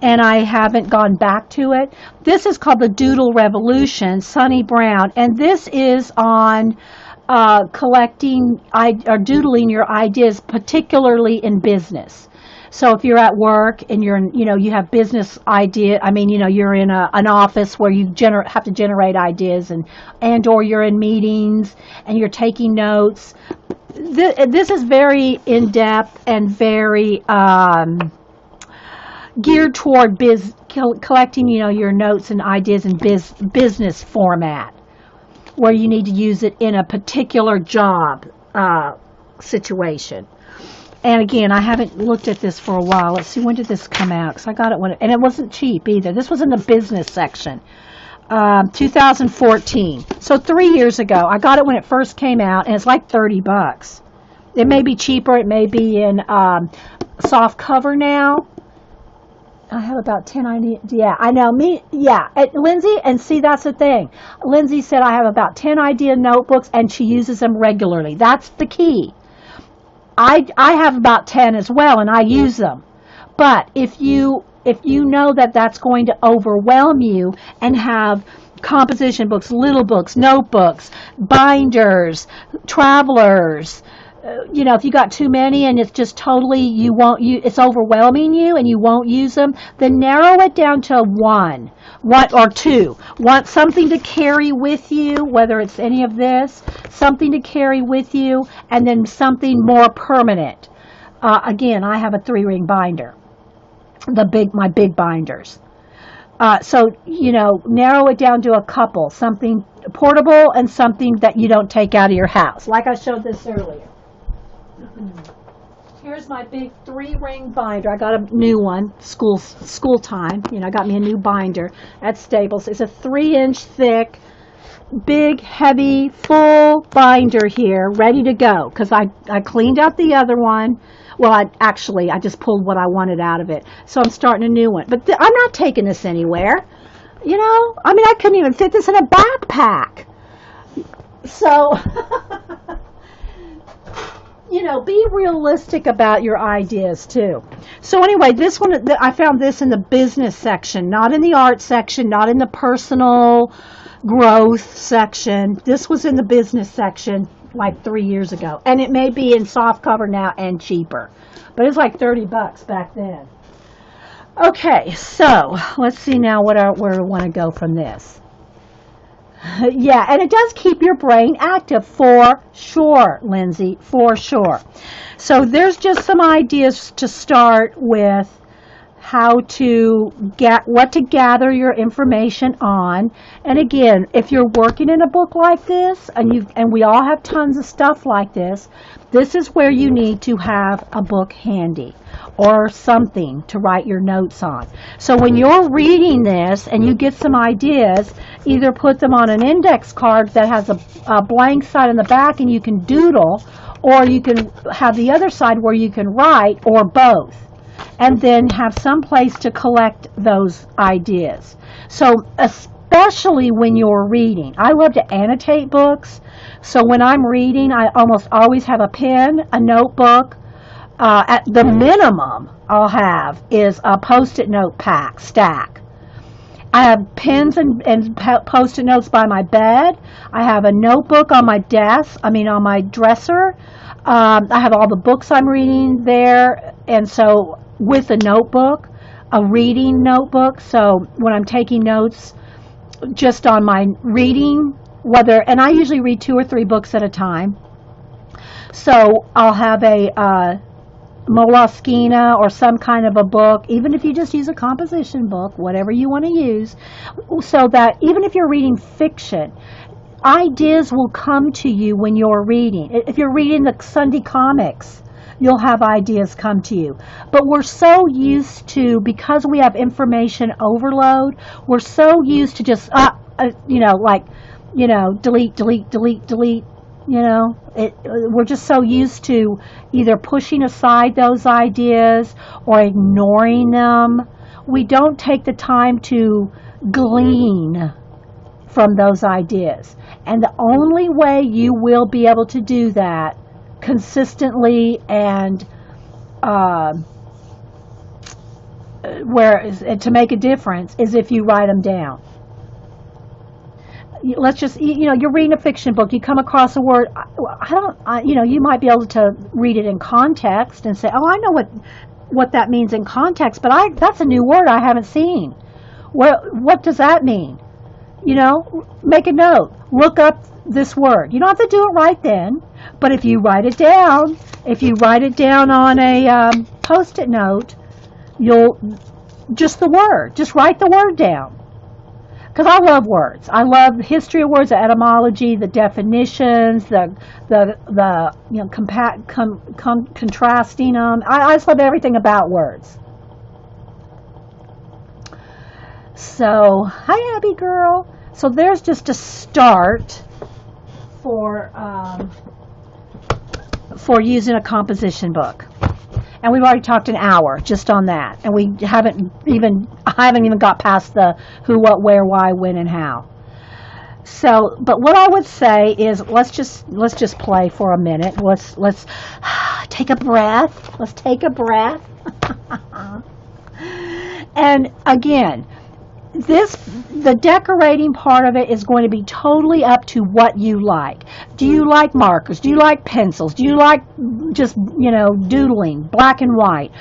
[SPEAKER 1] and I haven't gone back to it. This is called The Doodle Revolution, Sunny Brown, and this is on collecting or doodling your ideas, particularly in business. So if you're at work and you have business idea, you're in an office where you have to generate ideas or you're in meetings and you're taking notes. This is very in-depth and very geared toward collecting, your notes and ideas in business format, where you need to use it in a particular job situation. And again, I haven't looked at this for a while. Let's see, when did this come out? Because I got it and it wasn't cheap either. This was in the business section, 2014. So 3 years ago. I got it when it first came out, and it's like $30. It may be cheaper. It may be in soft cover now. I have about 10 ideas. Yeah, I know. Lindsay, and see, that's the thing. Lindsay said I have about 10 idea notebooks, and she uses them regularly. That's the key. I have about 10 as well, and I use them. But if you know that that's going to overwhelm you and have composition books, little books, notebooks, binders, travelers, if you got too many and it's just totally it's overwhelming you and you won't use them, then narrow it down to one or two. Want something to carry with you, whether it's any of this, something to carry with you, and then something more permanent. Again, I have a 3-ring binder, my big binders. So narrow it down to a couple, something portable and something that you don't take out of your house, like I showed this earlier. Here's my big 3-ring binder. I got a new one, school time. I got me a new binder at Staples. It's a 3-inch thick, big, heavy, full binder here, ready to go. Because I cleaned out the other one. Well, I just pulled what I wanted out of it. So I'm starting a new one. But I'm not taking this anywhere. I couldn't even fit this in a backpack. So... be realistic about your ideas too. So anyway, this one, I found this in the business section, not in the art section, not in the personal growth section. This was in the business section like 3 years ago. And it may be in soft cover now and cheaper. But it's like $30 back then. Okay, so let's see now where I want to go from this. Yeah, and it does keep your brain active for sure, Lindsay, for sure. So there's just some ideas to start with, how to what to gather your information on. And again, if you're working in a book like this, and we all have tons of stuff like this is where you need to have a book handy or something to write your notes on. So when you're reading this and you get some ideas, either put them on an index card that has a blank side in the back and you can doodle, or you can have the other side where you can write, or both. And then have some place to collect those ideas. So especially when you're reading. I love to annotate books. So when I'm reading, I almost always have a pen, a notebook. At the minimum I'll have is a Post-it note stack. I have pens and Post-it notes by my bed. I have a notebook on my on my dresser. I have all the books I'm reading there. And so with a notebook, a reading notebook. So when I'm taking notes just on my reading, and I usually read 2 or 3 books at a time. So I'll have a Moleskine or some kind of a book, even if you just use a composition book, whatever you want to use, so that even if you're reading fiction, ideas will come to you when you're reading. If you're reading the Sunday comics, you'll have ideas come to you. But we're so used to, because we have information overload, we're so used to just, delete. We're just so used to either pushing aside those ideas or ignoring them. We don't take the time to glean from those ideas. And the only way you will be able to do that consistently and to make a difference is if you write them down. Let's just, you're reading a fiction book, you come across a word, you might be able to read it in context and say, oh, I know what that means in context, but that's a new word I haven't seen. What does that mean? You know, make a note. Look up this word. You don't have to do it right then, but if you write it down, on a Post-it note, you'll just write the word down. Because I love words. I love the history of words, the etymology, the definitions, the contrasting them. I just love everything about words. So, hi Abby girl. So there's just a start for using a composition book. And we've already talked an hour just on that. And I haven't even got past the who, what, where, why, when, and how. So, but what I would say is let's just play for a minute. Let's take a breath. Let's take a breath. And again, the decorating part of it is going to be totally up to what you like. Do you like markers? Do you like pencils? Do you like just, doodling, black and white?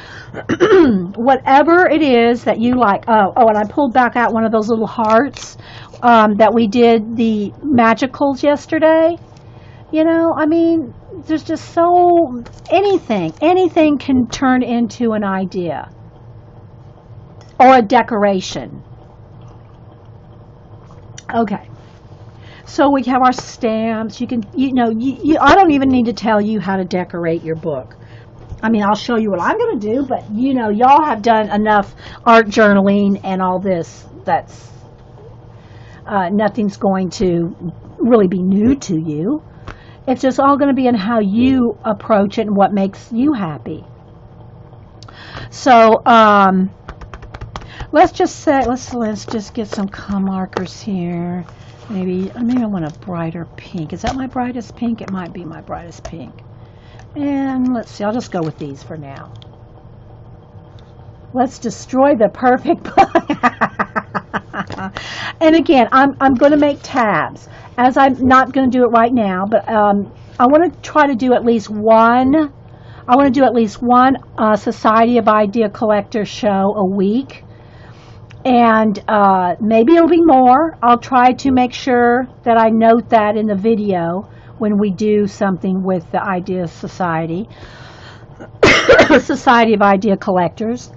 [SPEAKER 1] Whatever it is that you like. Oh, and I pulled back out one of those little hearts that we did the magicals yesterday. There's just anything can turn into an idea or a decoration. Okay, so we have our stamps. You can, I don't even need to tell you how to decorate your book. I'll show you what I'm going to do, but y'all have done enough art journaling and all this. That's nothing's going to really be new to you. It's just all going to be in how you approach it and what makes you happy. So, let's just get some markers here. Maybe I want a brighter pink. Is that my brightest pink? It might be my brightest pink. And let's see, I'll just go with these for now. Let's destroy the perfect book. And again, I'm going to make tabs. As I'm not going to do it right now, but I want to try to do at least one. I want to do at least one Society of Idea Collectors show a week. And maybe it'll be more. I'll try to make sure that I note that in the video when we do something with the Idea Society, Society of Idea Collectors.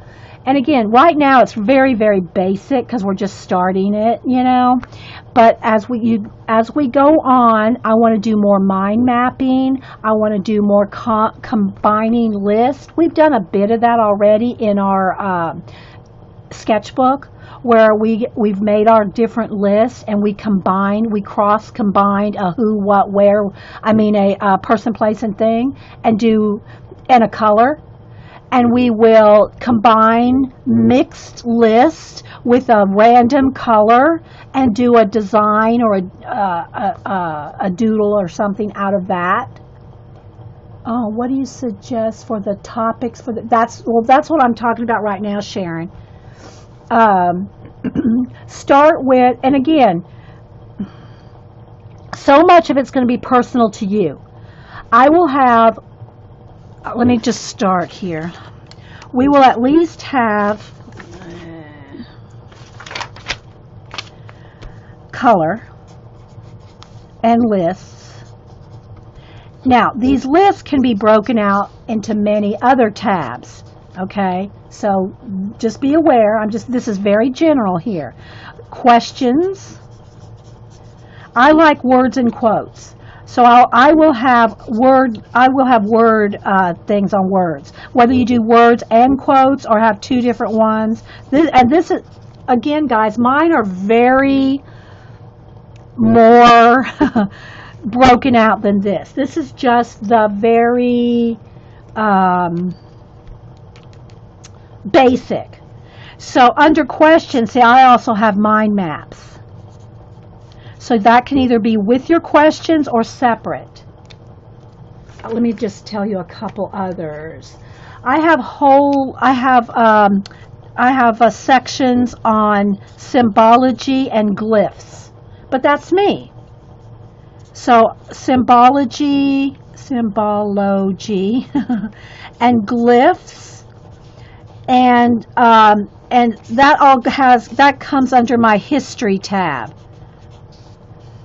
[SPEAKER 1] And again, right now it's very, very basic because we're just starting it, But as we go on, I want to do more mind mapping. I want to do more combining lists. We've done a bit of that already in our sketchbook, where we've made our different lists and we cross combined a who, what, where, a person, place, and thing, and a color. And we will combine mixed lists with a random color and do a design or a doodle or something out of that. Oh, what do you suggest for the topics for that's what I'm talking about right now, Sharon. Start with, and again, so much of it's going to be personal to you. I will have, let me just start here. We will at least have color and lists. Now, these lists can be broken out into many other tabs. Okay, so just be aware. This is very general here. Questions. I like words and quotes. So I will have word things on words. Whether you do words and quotes or have two different ones. This is, again, guys, mine are very more broken out than this. This is just the very basic. So under questions, see, I also have mind maps. So that can either be with your questions or separate. Let me just tell you a couple others. I have sections on symbology and glyphs, but that's me. So symbology, and glyphs. and that comes under my history tab.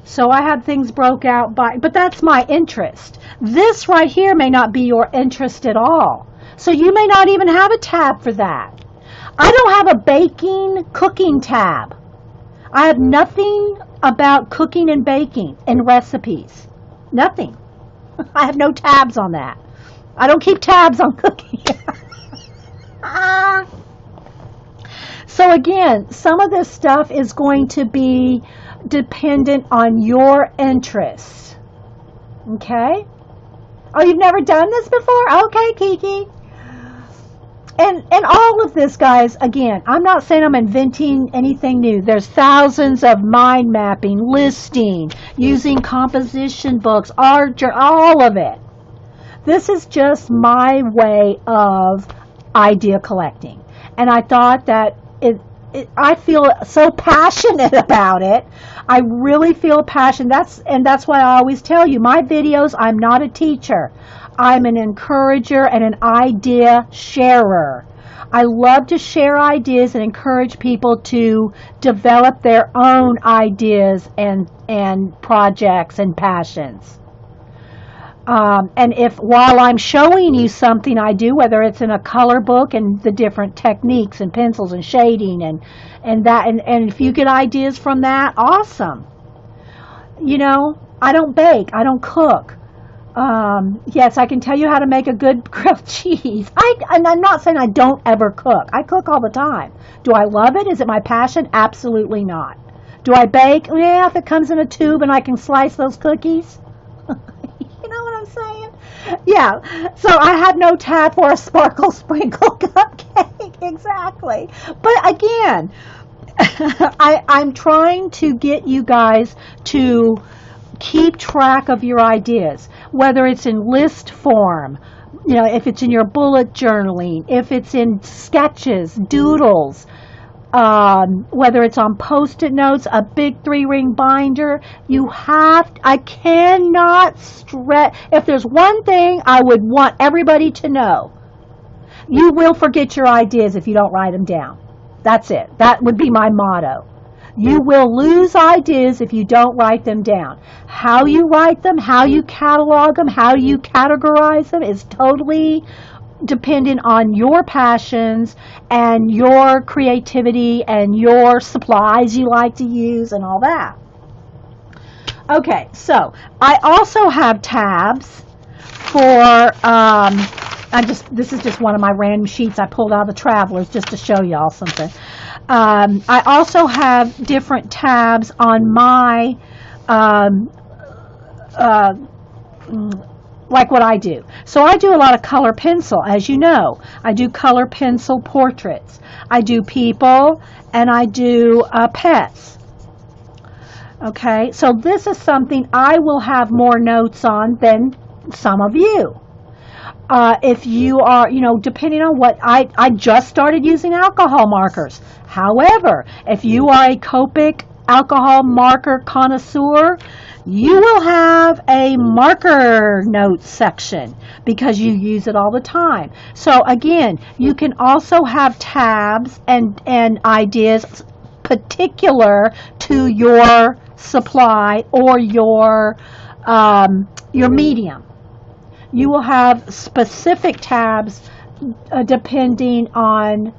[SPEAKER 1] So I have things broke out but that's my interest. This right here may not be your interest at all. So you may not even have a tab for that. I don't have a baking, cooking tab. I have nothing about cooking and baking and recipes. Nothing. I have no tabs on that. I don't keep tabs on cooking. So again, some of this stuff is going to be dependent on your interests. Okay? Oh, you've never done this before? Okay, Kiki. And all of this, guys, again, I'm not saying I'm inventing anything new. There's thousands of mind mapping, listing, using composition books, art, all of it. This is just my way of idea collecting. And I thought that I feel so passionate about it. I really feel passionate. That's why I always tell you, my videos, I'm not a teacher. I'm an encourager and an idea sharer. I love to share ideas and encourage people to develop their own ideas and projects and passions. And if while I'm showing you something I do, whether it's in a color book and the different techniques and pencils and shading and if you get ideas from that, awesome. You know, I don't bake, I don't cook. Yes, I can tell you how to make a good grilled cheese. And I'm not saying I don't ever cook. I cook all the time. Do I love it? Is it my passion? Absolutely not. Do I bake? Yeah, if it comes in a tube and I can slice those cookies. You know what I'm saying? Yeah. So I had no tab for a sparkle sprinkle cupcake. Exactly. But again, I'm trying to get you guys to keep track of your ideas, whether it's in list form, you know, if it's in your bullet journaling, if it's in sketches, doodles, whether it's on Post-it notes, a big 3-ring binder. I cannot stress, if there's one thing I would want everybody to know, you will forget your ideas if you don't write them down. That's it. That would be my motto. You will lose ideas if you don't write them down. How you write them, how you catalog them, how you categorize them is totally dependent on your passions and your creativity and your supplies you like to use and all that. Okay, so I also have tabs for, this is just one of my random sheets I pulled out of the Travelers just to show y'all something. I also have different tabs on my, like what I do. So I do a lot of color pencil, as you know. I do color pencil portraits. I do people, and I do pets. Okay, so this is something I will have more notes on than some of you. If you are, you know, depending on what, I just started using alcohol markers. However, if you are a Copic alcohol marker connoisseur, you will have a marker notes section because you use it all the time. So again, you can also have tabs and ideas particular to your supply or your medium. You will have specific tabs depending on,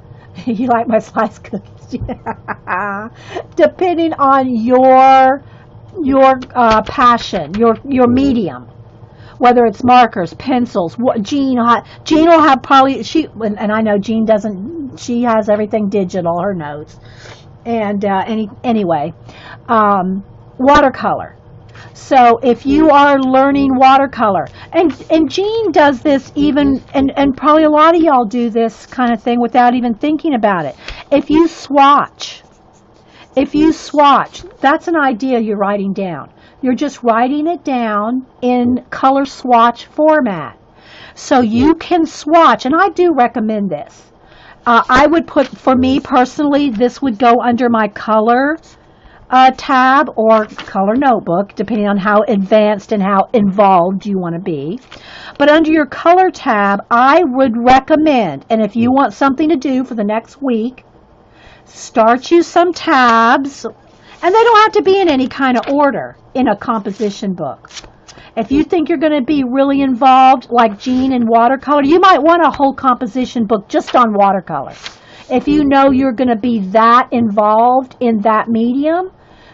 [SPEAKER 1] you like my sliced cookies? Yeah. Depending on your passion, your medium, whether it's markers, pencils. Jean will have probably, and I know Jean doesn't, she has everything digital, her notes. And anyway, watercolor. So if you are learning watercolor, and Jean does this even, and probably a lot of y'all do this kind of thing without even thinking about it. If you swatch, that's an idea you're writing down. You're just writing it down in color swatch format. So you can swatch, and I do recommend this. I would put, for me personally, this would go under my color tab or color notebook, depending on how advanced and how involved you want to be. But under your color tab, I would recommend, and if you want something to do for the next week, start you some tabs, and they don't have to be in any kind of order in a composition book. If you think you're going to be really involved, like Jean in watercolor, you might want a whole composition book just on watercolor. If you know you're going to be that involved in that medium,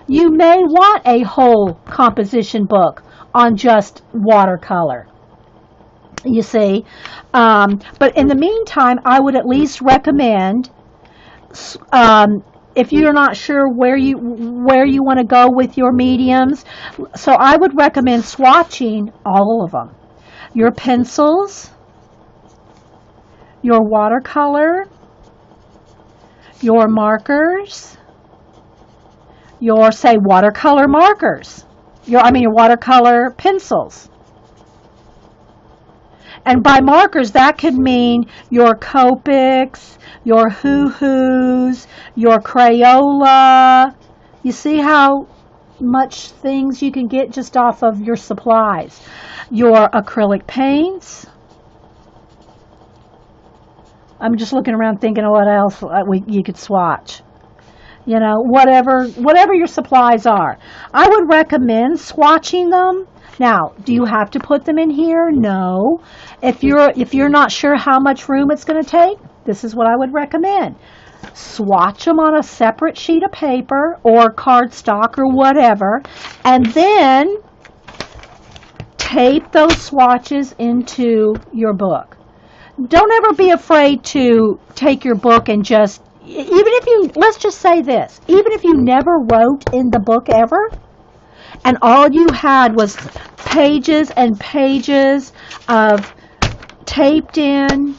[SPEAKER 1] you may want a whole composition book on just watercolor. You see, but in the meantime, I would at least recommend, if you're not sure where you want to go with your mediums, so I would recommend swatching all of them. Your pencils, your watercolor, your markers, your, say, watercolor markers, your watercolor pencils. And by markers, that could mean your Copics, your Hoo-Hoos, your Crayola. You see how much things you can get just off of your supplies. Your acrylic paints. I'm just looking around thinking of what else you could swatch. You know, whatever your supplies are. I would recommend swatching them. Now, do you have to put them in here? No. If you're not sure how much room it's going to take, this is what I would recommend. Swatch them on a separate sheet of paper or cardstock or whatever, and then tape those swatches into your book. Don't ever be afraid to take your book and just, let's just say this, even if you never wrote in the book ever, and all you had was pages and pages of taped in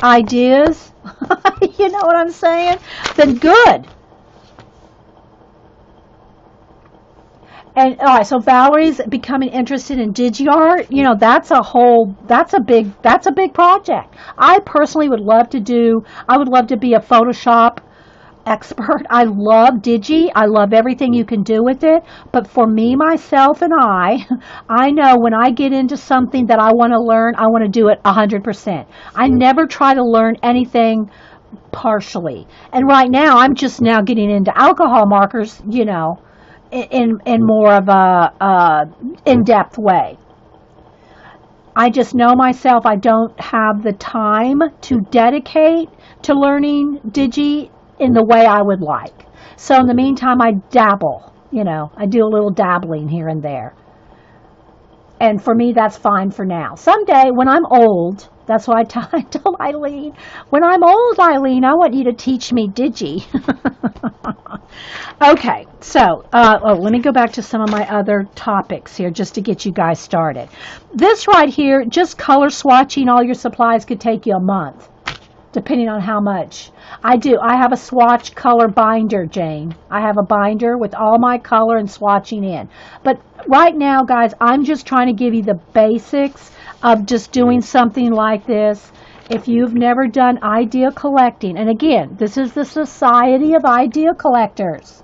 [SPEAKER 1] ideas, you know what I'm saying? Then good. And all right, so Valerie's becoming interested in DigiArt. You know, that's a big project. I personally would love to be a Photoshop expert. I love Digi. I love everything you can do with it. But for me, myself, and I know when I get into something that I want to learn, I want to do it 100%. I never try to learn anything partially. And right now, I'm just now getting into alcohol markers, you know, in more of a in-depth way. I just know myself, I don't have the time to dedicate to learning Digi in the way I would like. So in the meantime, I dabble, you know, I do a little dabbling here and there. And for me, that's fine for now. Someday, when I'm old, that's what I told Eileen, when I'm old, Eileen, I want you to teach me Digi. Okay, so let me go back to some of my other topics here just to get you guys started. This right here, just color swatching all your supplies could take you a month, depending on how much. I have a swatch color binder, Jane. I have a binder with all my color and swatching in. But right now, guys, I'm just trying to give you the basics of just doing something like this. If you've never done idea collecting, and again, this is the Society of Idea Collectors.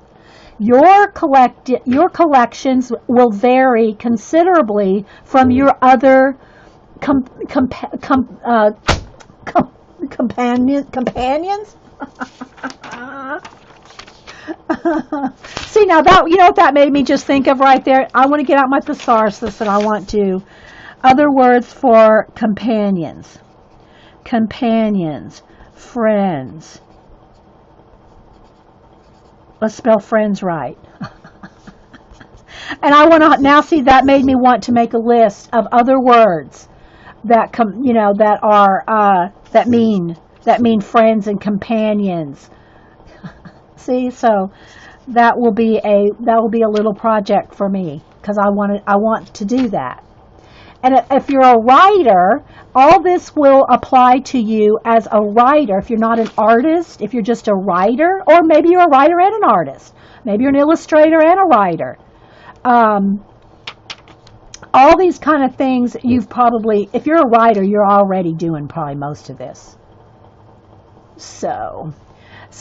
[SPEAKER 1] Your collections will vary considerably from your other companions. See, now that, you know what that made me just think of right there? I want to get out my thesaurus and I want to. Other words for companions. Companions. Friends. Let's spell friends right. And I want to now see, that made me want to make a list of other words that that mean friends and companions. See, so that will be a little project for me, because I want to do that. And if you're a writer, all this will apply to you as a writer. If you're not an artist, if you're just a writer, or maybe you're a writer and an artist, maybe you're an illustrator and a writer. All these kind of things, you've probably, if you're a writer, you're already doing probably most of this. So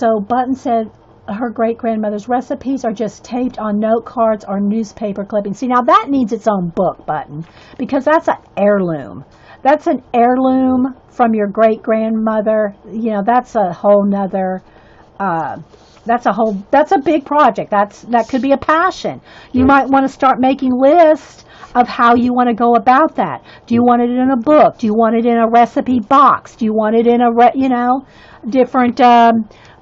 [SPEAKER 1] Button said, her great-grandmother's recipes are just taped on note cards or newspaper clippings. See, now that needs its own book button because that's an heirloom. That's an heirloom from your great-grandmother. You know, that's a whole nother, that's a big project. That could be a passion. You might want to start making lists of how you want to go about that. Do you want it in a book? Do you want it in a recipe box? Do you want it in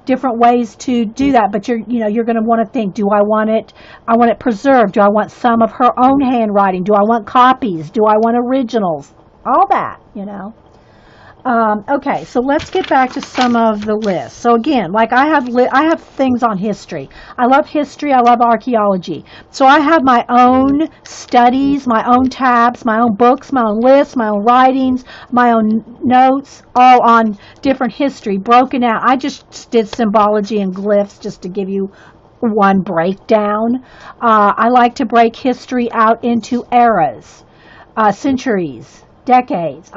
[SPEAKER 1] different ways to do that? But you're going to want to think, I want it preserved? Do I want some of her own handwriting? Do I want copies? Do I want originals? All that, Okay, so let's get back to some of the lists. So again, like I have things on history. I love history. I love archaeology. So I have my own studies, my own tabs, my own books, my own lists, my own writings, my own notes, all on different history broken out. I just did symbology and glyphs just to give you one breakdown. I like to break history out into eras, centuries, decades.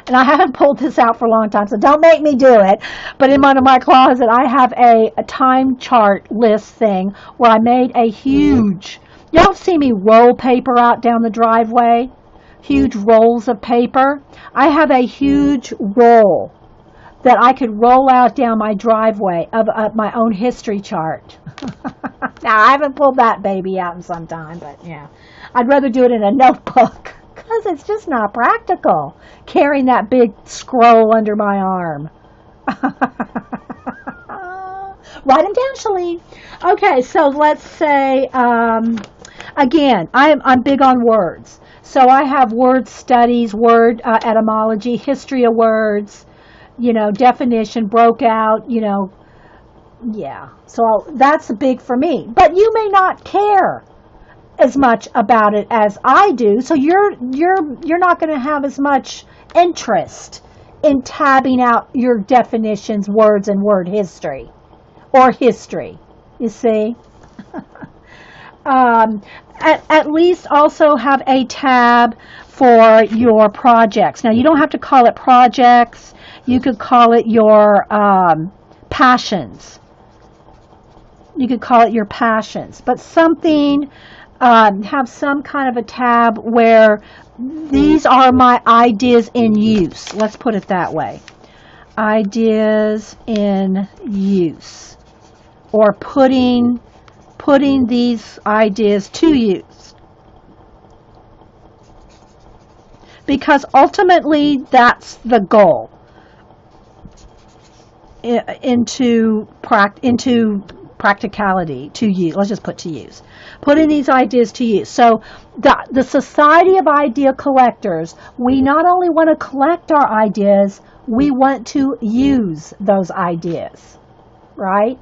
[SPEAKER 1] And I haven't pulled this out for a long time, so don't make me do it. But in one of my closet, I have a time chart list thing where I made a huge, you don't see me roll paper out down the driveway, huge rolls of paper. I have a huge roll that I could roll out down my driveway of my own history chart. Now, I haven't pulled that baby out in some time, but yeah. I'd rather do it in a notebook. Because it's just not practical carrying that big scroll under my arm. Write them down, Shalene. Okay, so let's say, again, I'm big on words. So I have word studies, word etymology, history of words, definition, broke out, yeah. So that's big for me. But you may not care as much about it as I do, so you're not going to have as much interest in tabbing out your definitions, words, and word history, or history. You see, at least also have a tab for your projects. Now you don't have to call it projects. You could call it your passions. You could call it your passions, but something. Have some kind of a tab where these are my ideas in use. Let's put it that way. Ideas in use. Or putting these ideas to use. Because ultimately that's the goal. Into practicality, to use. Let's just put to use. Putting these ideas to use. So the Society of Idea Collectors, we not only want to collect our ideas, we want to use those ideas, right?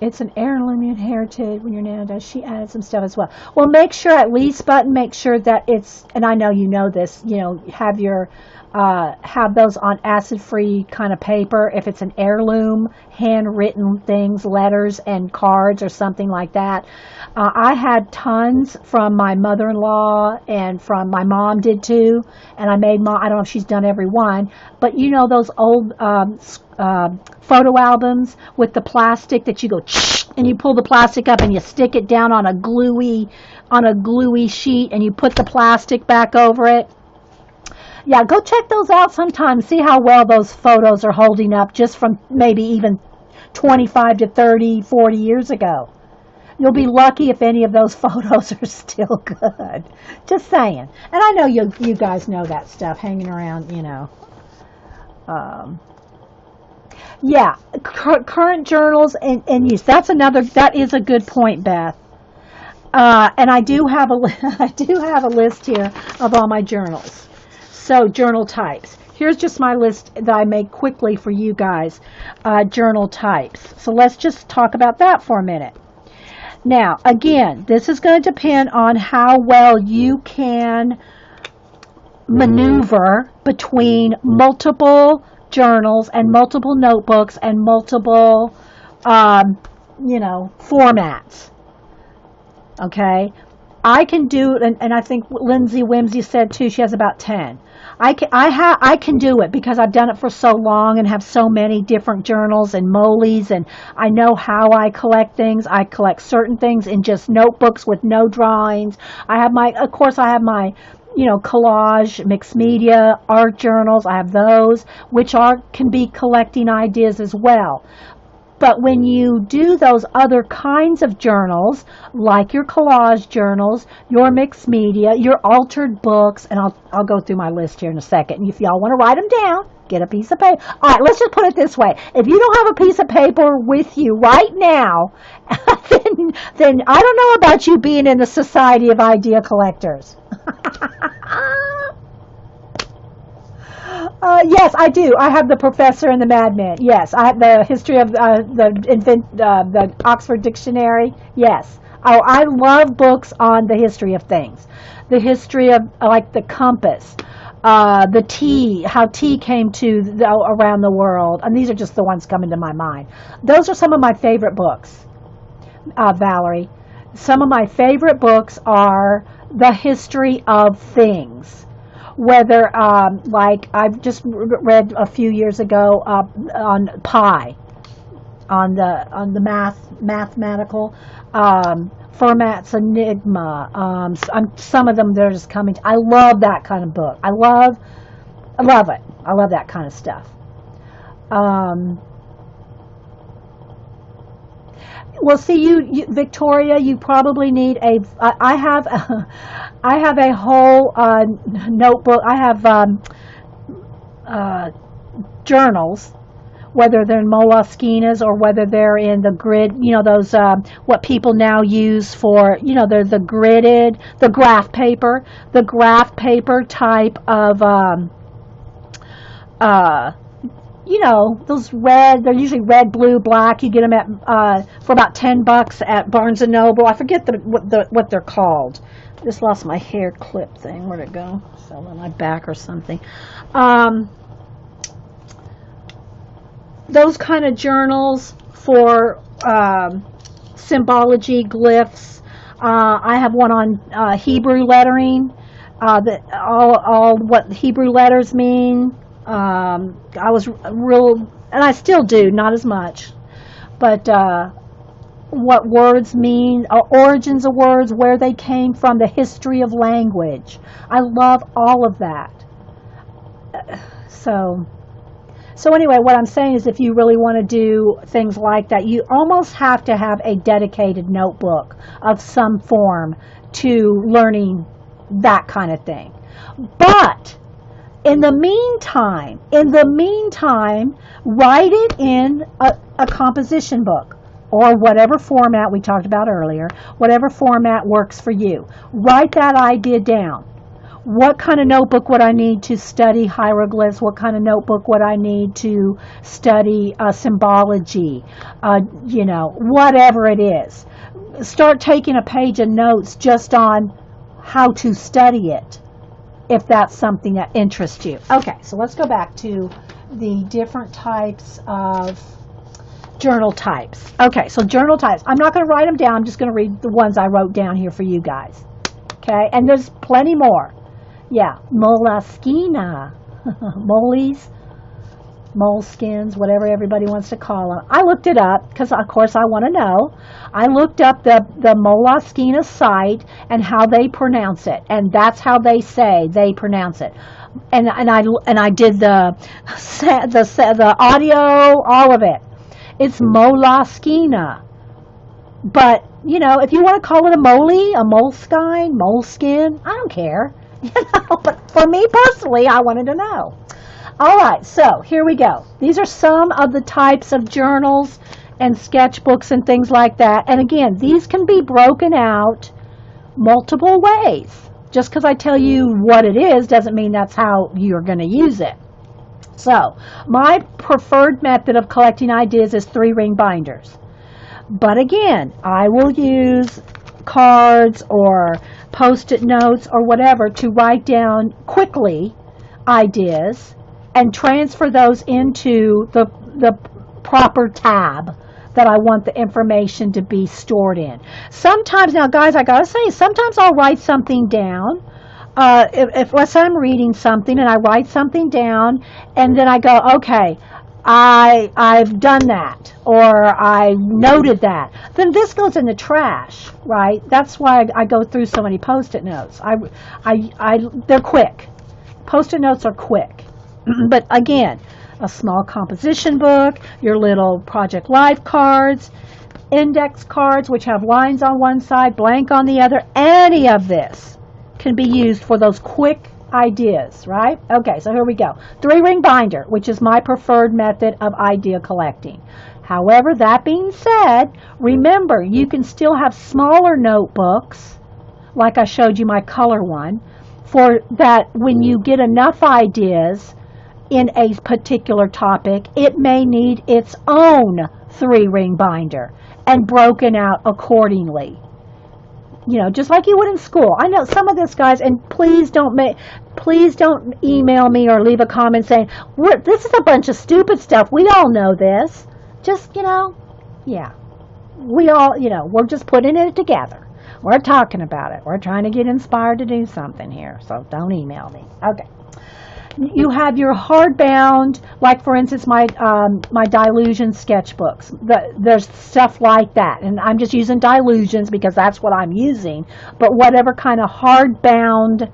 [SPEAKER 1] It's an heirloom you inherited when your Nana does. She added some stuff as well. Well, make sure at least button, make sure that it's, and I know you know this, have your have those on acid-free kind of paper. If it's an heirloom, handwritten things, letters and cards or something like that. I had tons from my mother-in-law and from my mom did too. And I made I don't know if she's done every one, but those old photo albums with the plastic that you go and you pull the plastic up and you stick it down on a gluey sheet and you put the plastic back over it. Yeah, go check those out sometime. See how well those photos are holding up just from maybe even 25 to 30, 40 years ago. You'll be lucky if any of those photos are still good. Just saying. And I know you guys know that stuff hanging around, Yeah, current journals and use. That is a good point, Beth. And I do have a list here of all my journals. So journal types. Here's just my list that I made quickly for you guys. Journal types. So let's just talk about that for a minute. Now, again, this is going to depend on how well you can maneuver between multiple journals and multiple notebooks and multiple, formats. Okay? I can do it, and I think Lindsay Whimsy said too, she has about 10. I can do it because I've done it for so long and have so many different journals and moles, and I know how I collect things. I collect certain things in just notebooks with no drawings. Of course, I have my, collage, mixed media, art journals. I have those, which can be collecting ideas as well. But when you do those other kinds of journals, like your collage journals, your mixed media, your altered books, and I'll go through my list here in a second. And if y'all want to write them down, get a piece of paper. All right, let's just put it this way. If you don't have a piece of paper with you right now, then I don't know about you being in the Society of Idea Collectors. Yes, I do. I have the Professor and the Madman. Yes, I have the history of the Oxford Dictionary. Yes. Oh, I love books on the history of things. The history of, like, the compass, the tea, how tea came to around the world. And these are just the ones coming to my mind. Those are some of my favorite books, Valerie. Some of my favorite books are the history of things. Whether, like I've just read a few years ago on pi, on the mathematical, Fermat's Enigma. Some of them they're just coming. I love that kind of book. I love it. I love that kind of stuff. Well, see, you Victoria, you probably need I have a whole notebook. I have journals, whether they're in Moleskines or whether they're in the grid. Those what people now use for. They're the graph paper type of. Those red, they're usually red, blue, black. You get them for about $10 at Barnes & Noble. I forget what they're called. I just lost my hair clip thing. Where'd it go? Fell on my back or something. Those kind of journals for symbology, glyphs. I have one on Hebrew lettering, all what Hebrew letters mean. I was real, and I still do, not as much, but what words mean, origins of words, where they came from, the history of language. I love all of that. So anyway, what I'm saying is if you really want to do things like that, you almost have to have a dedicated notebook of some form to learning that kind of thing. But in the meantime, write it in a composition book or whatever format we talked about earlier, whatever format works for you. Write that idea down. What kind of notebook would I need to study hieroglyphs? What kind of notebook would I need to study symbology? Whatever it is. Start taking a page of notes just on how to study it, if that's something that interests you. Okay, so let's go back to the different types of journal types. Okay, so journal types. I'm not going to write them down. I'm just going to read the ones I wrote down here for you guys. Okay, and there's plenty more. Yeah, Moleskine, moles, moleskins, whatever everybody wants to call them. I looked it up because, of course, I want to know. I looked up the Moleskine site and how they pronounce it, and that's how they pronounce it. And I did the audio, all of it. It's Moleskine. But if you want to call it a moleskin, I don't care. But for me personally, I wanted to know. All right, so here we go. These are some of the types of journals and sketchbooks and things like that. And again, these can be broken out multiple ways. Just because I tell you what it is doesn't mean that's how you're going to use it. So, my preferred method of collecting ideas is 3-ring binders. But again, I will use cards or Post-it notes or whatever to write down quickly ideas and transfer those into the proper tab that I want the information to be stored in. Sometimes, now guys, I gotta say, sometimes I'll write something down. If let's say I'm reading something and I write something down, and then I go, okay, I've done that, or I noted that, then this goes in the trash, right? That's why I go through so many Post-it notes. They're quick. Post-it notes are quick. But again, a small composition book, your little Project Life cards, index cards, which have lines on one side, blank on the other, any of this can be used for those quick ideas, right? Okay, so here we go. 3-ring binder, which is my preferred method of idea collecting. However, that being said, remember, you can still have smaller notebooks, like I showed you my color one, for that when you get enough ideas in a particular topic, it may need its own 3-ring binder and broken out accordingly. You know, just like you would in school. I know some of this, guys, and please don't email me or leave a comment saying, this is a bunch of stupid stuff. We all know this. Just, yeah. We all, we're just putting it together. We're talking about it. We're trying to get inspired to do something here. So don't email me. Okay. You have your hardbound, like for instance my Dylusion sketchbooks. There's stuff like that, and I'm just using Dylusions because that's what I'm using. But whatever kind of hardbound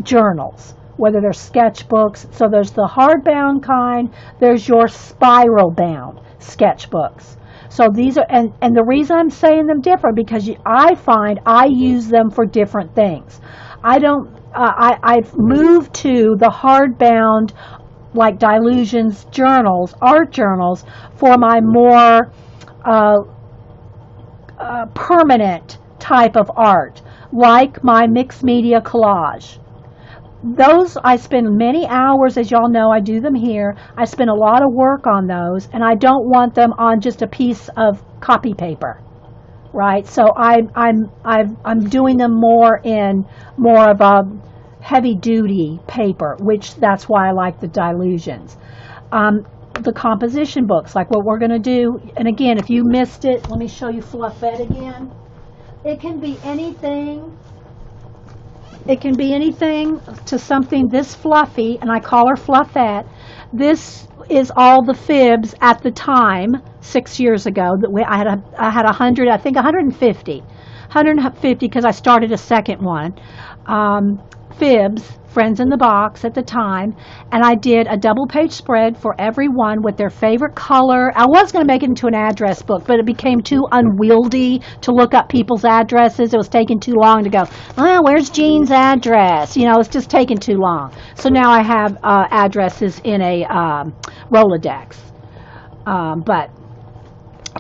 [SPEAKER 1] journals, whether they're sketchbooks. So there's the hardbound kind. There's your spiral bound sketchbooks. So these are, and the reason I'm saying them different because I find I use them for different things. I've moved to the hardbound, like Dylusions journals, art journals, for my more permanent type of art, like my mixed media collage. Those, I spend many hours, as y'all know, I do them here. I spend a lot of work on those, and I don't want them on just a piece of copy paper. Right, so I'm doing them more of a heavy duty paper, which that's why I like the Dylusions. The composition books, like what we're going to do, and again, if you missed it, let me show you Fluffette again. It can be anything. It can be anything to something this fluffy, and I call her Fluffette. This is all the fibs at the time, 6 years ago, that I had 100, I think 150 because I started a second one. Fibs, Friends in the Box at the time, and I did a double-page spread for everyone with their favorite color. I was going to make it into an address book, but it became too unwieldy to look up people's addresses. It was taking too long to go, where's Jean's address? It's just taking too long. So now I have addresses in a Rolodex. But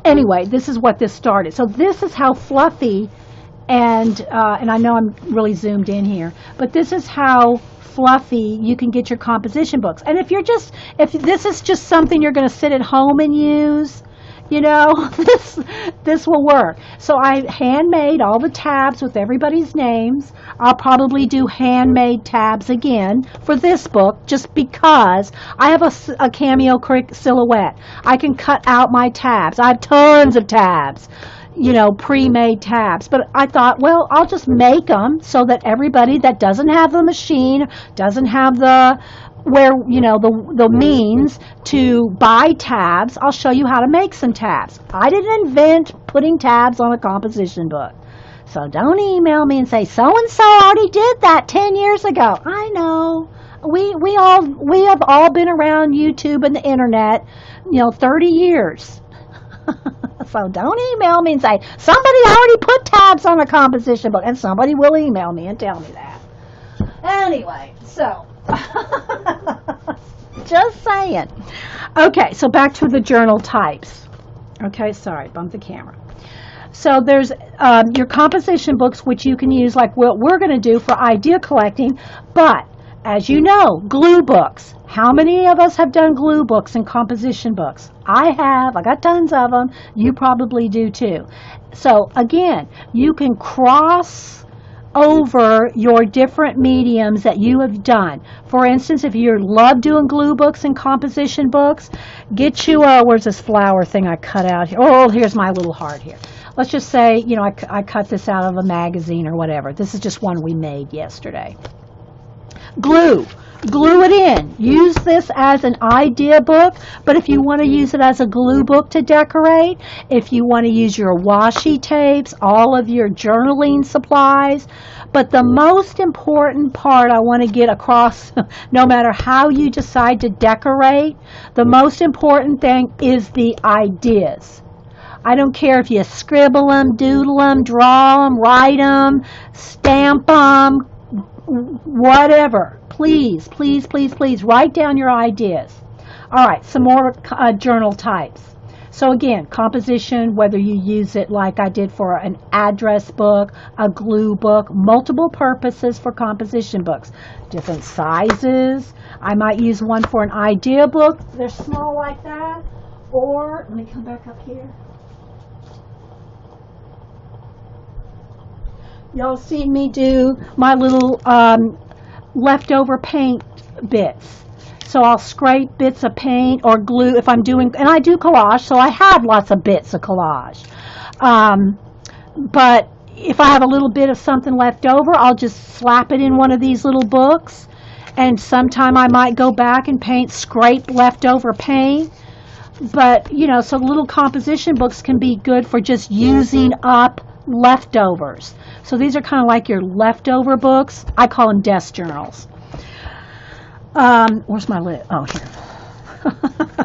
[SPEAKER 1] anyway, this is what this started. So this is how fluffy, and I know I'm really zoomed in here, but this is how fluffy you can get your composition books. And if this is just something you're going to sit at home and use, this will work. So I handmade all the tabs with everybody's names. I'll probably do handmade tabs again for this book just because I have a Cameo silhouette. I can cut out my tabs. I have tons of tabs, pre-made tabs. But I thought, well, I'll just make them so that everybody that doesn't have the machine, doesn't have the means to buy tabs, I'll show you how to make some tabs. I didn't invent putting tabs on a composition book. So don't email me and say, so-and-so already did that 10 years ago. I know. We have all been around YouTube and the internet, 30 years. So don't email me and say, somebody already put tabs on a composition book. And somebody will email me and tell me that. Anyway, so just saying. Okay, so back to the journal types. Okay, sorry, bumped the camera. So there's your composition books, which you can use like what we're going to do for idea collecting. But as you know, glue books. How many of us have done glue books and composition books? I have. I got tons of them. You probably do too. So again, you can cross over your different mediums that you have done. For instance, if you love doing glue books and composition books, get you a, where's this flower thing I cut out here? Oh, here's my little heart here. Let's just say, you know, I cut this out of a magazine or whatever. This is just one we made yesterday. Glue it in. Use this as an idea book, but if you want to use it as a glue book to decorate, if you want to use your washi tapes, all of your journaling supplies, but the most important part I want to get across, no matter how you decide to decorate, the most important thing is the ideas. I don't care if you scribble them, doodle them, draw them, write them, stamp them, whatever. Please, please, please, please write down your ideas. All right, some more journal types. So again, composition, whether you use it like I did for an address book, a glue book, multiple purposes for composition books, different sizes. I might use one for an idea book. They're small like that. Or, let me come back up here. Y'all seen me do my little leftover paint bits. So I'll scrape bits of paint or glue if I'm doing, and I do collage, so I have lots of bits of collage. But if I have a little bit of something left over, I'll just slap it in one of these little books. And sometime I might go back and scrape leftover paint. But, you know, so little composition books can be good for just using up leftovers. So these are kind of like your leftover books. I call them desk journals. Where's my lid? Oh, here.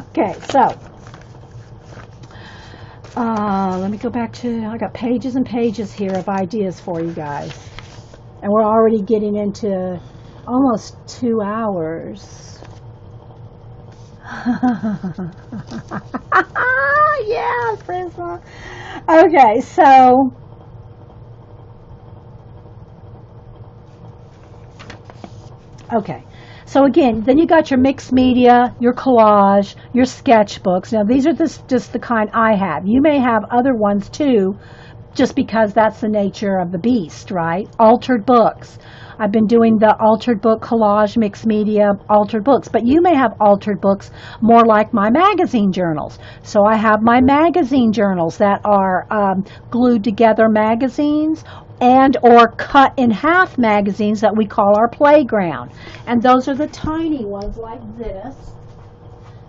[SPEAKER 1] Okay, so let me go back to, I got pages and pages here of ideas for you guys. And we're already getting into almost 2 hours. Yeah, Prisma. Okay, so so again, then you got your mixed media, your collage, your sketchbooks. Now these are just the kind I have. You may have other ones too, just because that's the nature of the beast, right? Altered books. I've been doing the altered book collage, mixed media, altered books, but you may have altered books more like my magazine journals. So I have my magazine journals that are glued together magazines and or cut in half magazines that we call our playground. And those are the tiny ones like this.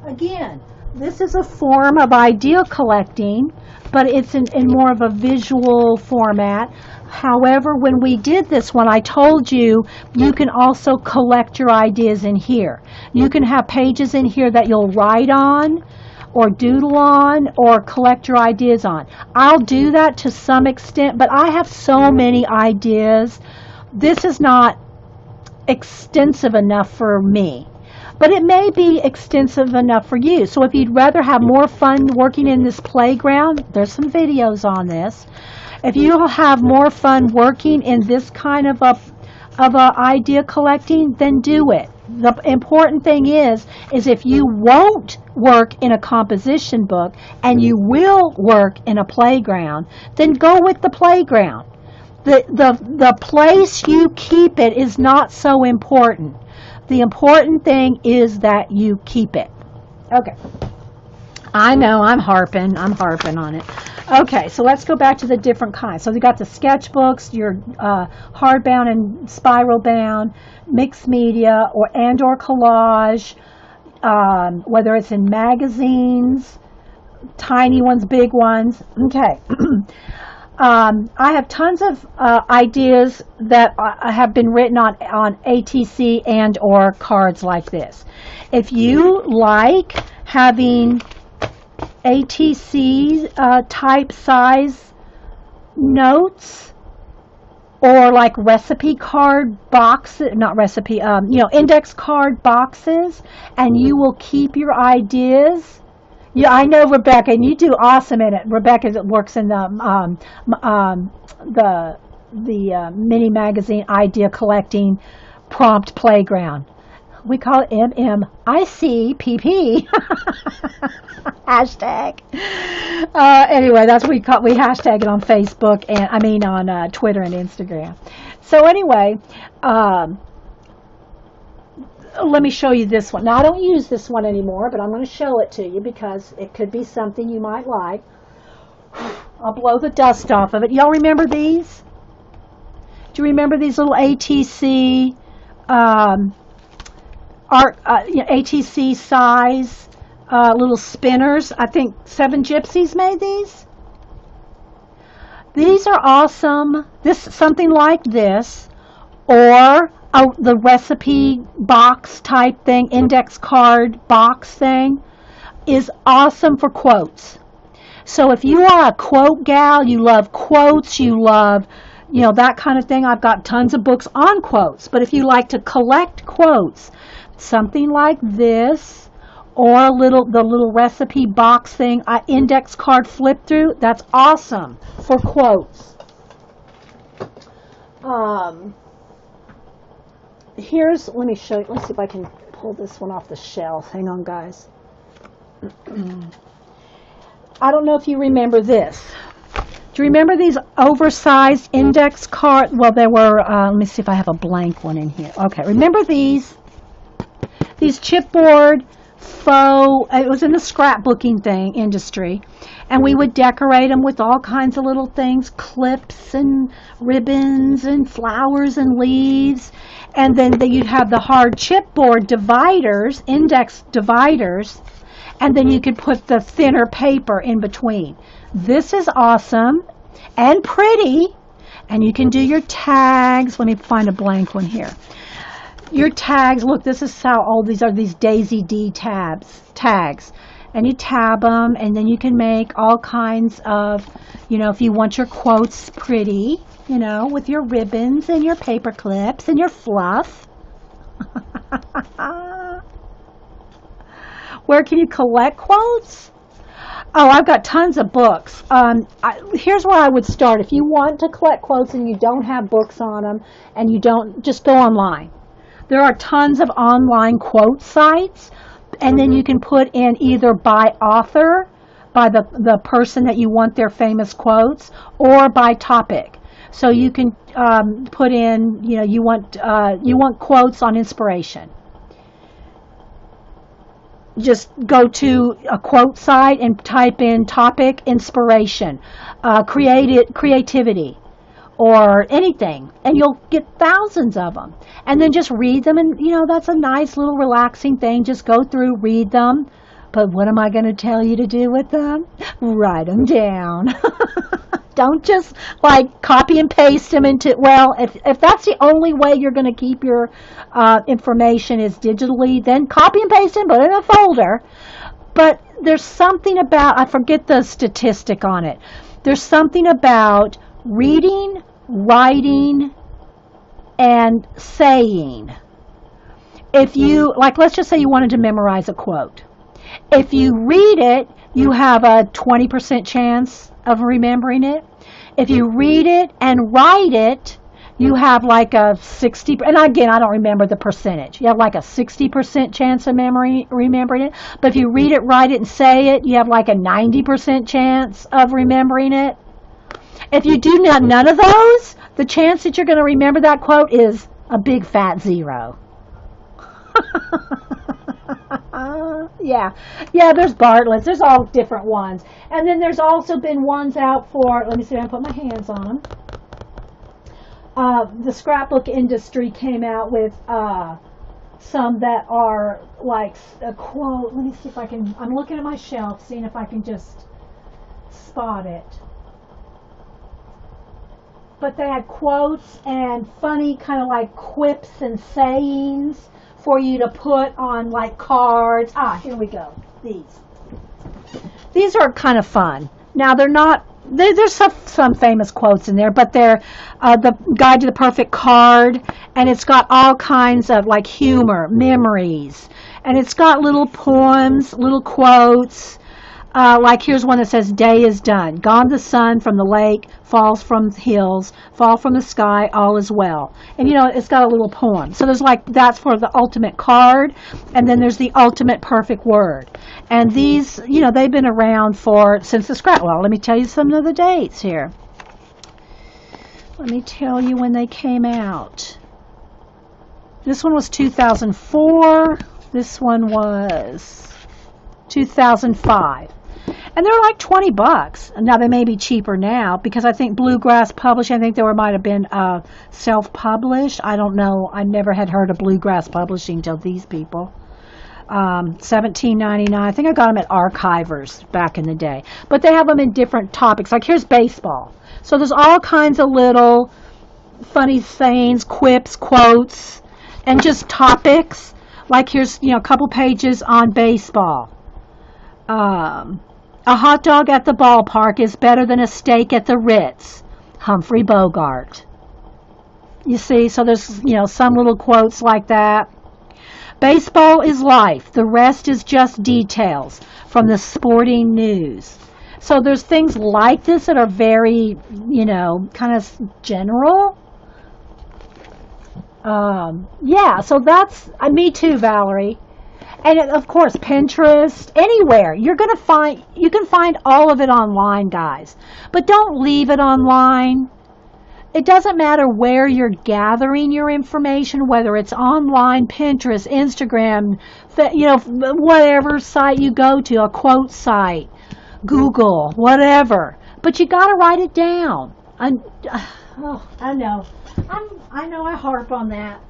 [SPEAKER 1] Again, this is a form of idea collecting, but it's in more of a visual format. However, when we did this one, I told you you can also collect your ideas in here. You can have pages in here that you'll write on or doodle on or collect your ideas on. I'll do that to some extent, but I have so many ideas. This is not extensive enough for me, but it may be extensive enough for you. So if you'd rather have more fun working in this playground, there's some videos on this. If you'll have more fun working in this kind of a idea collecting, then do it. The important thing is if you won't work in a composition book and you will work in a playground, then go with the playground. The place you keep it is not so important. The important thing is that you keep it. Okay. I know, I'm harping on it. Okay, so let's go back to the different kinds. So you got the sketchbooks, your hardbound and spiral bound, mixed media, or collage, whether it's in magazines, tiny ones, big ones. Okay. I have tons of ideas that have been written on ATC and or cards like this. If you like having ATC type size notes or like recipe card boxes, not recipe, index card boxes, and you will keep your ideas. Yeah, I know, Rebecca, and you do awesome in it. Rebecca works in the mini magazine idea collecting prompt playground. We call it MMICPP. Hashtag. Anyway, that's what we hashtag it on Facebook and on Twitter and Instagram. So anyway, let me show you this one. Now, I don't use this one anymore, but I'm going to show it to you because it could be something you might like. I'll blow the dust off of it. Y'all remember these? Do you remember these little ATC ATC size little spinners? I think Seven Gypsies made these. These are awesome. Something like this, or the recipe box type thing, index card box thing, is awesome for quotes. So if you are a quote gal, you love quotes, you love, that kind of thing. I've got tons of books on quotes. But if you like to collect quotes, something like this, or the little recipe box thing, index card flip through, that's awesome for quotes. Let me show you. Let's see if I can pull this one off the shelf. Hang on, guys. I don't know if you remember this. Do you remember these oversized index card? Well, there were, let me see if I have a blank one in here. Okay, remember these? These chipboard faux, it was in the scrapbooking industry, and we would decorate them with all kinds of little things, clips and ribbons and flowers and leaves, and then you'd have the hard chipboard dividers, index dividers, and then you could put the thinner paper in between. This is awesome and pretty, and you can do your tags. Let me find a blank one here. Your tags, look, this is how old these are, these Daisy D tags. And you tab them, and then you can make all kinds of, if you want your quotes pretty, with your ribbons and your paper clips and your fluff. Where can you collect quotes? Oh, I've got tons of books. Here's where I would start. If you want to collect quotes and you don't have books on them, and you don't, just go online. There are tons of online quote sites, and then you can put in either by author, by the person that you want their famous quotes, or by topic. So you can put in, you want quotes on inspiration. Just go to a quote site and type in topic inspiration, creativity, or anything, and you'll get thousands of them. And then just read them, and that's a nice little relaxing thing. Just go through, read them. But what am I going to tell you to do with them? Write them down. Don't just copy and paste them into, if that's the only way you're going to keep your information is digitally, then copy and paste and put it in a folder. But there's something about, I forget the statistic on it, there's something about reading, writing, and saying. If you, let's just say you wanted to memorize a quote. If you read it, you have a 20% chance of remembering it. If you read it and write it, you have a 60, and again, I don't remember the percentage. You have a 60% chance of remembering it. But if you read it, write it, and say it, you have a 90% chance of remembering it. If you do none of those, the chance that you're going to remember that quote is a big fat zero. Yeah, there's Bartlett's. There's all different ones. And then there's also been ones out for, let me see if I can put my hands on them. The scrapbook industry came out with some that are a quote. Let me see if I can, I'm looking at my shelf, seeing if I can just spot it. But they had quotes and funny kind of quips and sayings for you to put on cards. Here we go. These are kind of fun. Now they're not, there's some famous quotes in there, but they're the Guide to the Perfect Card, and it's got all kinds of humor, memories, and it's got little poems, little quotes. Here's one that says, "Day is done. Gone the sun from the lake, falls from the hills, fall from the sky, all is well." And it's got a little poem. So there's that's for the ultimate card, and then there's the ultimate perfect word. And these, they've been around since the scrap. Well, let me tell you some of the dates here. Let me tell you when they came out. This one was 2004. This one was 2005. And they're like $20. Now they may be cheaper now because I think Bluegrass Publishing, I think there might have been self-published. I don't know. I never had heard of Bluegrass Publishing till these people. $17.99. I think I got them at Archivers back in the day. But they have them in different topics. Like here's baseball. So there's all kinds of little funny sayings, quips, quotes, and just topics. Like here's, a couple pages on baseball. A hot dog at the ballpark is better than a steak at the Ritz. Humphrey Bogart. You see, so there's, some little quotes like that. Baseball is life. The rest is just details from the Sporting News. So there's things like this that are very, kind of general. Yeah, so that's, me too, Valerie. And of course, Pinterest, anywhere. You can find all of it online, guys. But don't leave it online. It doesn't matter where you're gathering your information, whether it's online, Pinterest, Instagram, whatever site you go to, a quote site, Google, whatever. But you got to write it down. I know. I know I harp on that.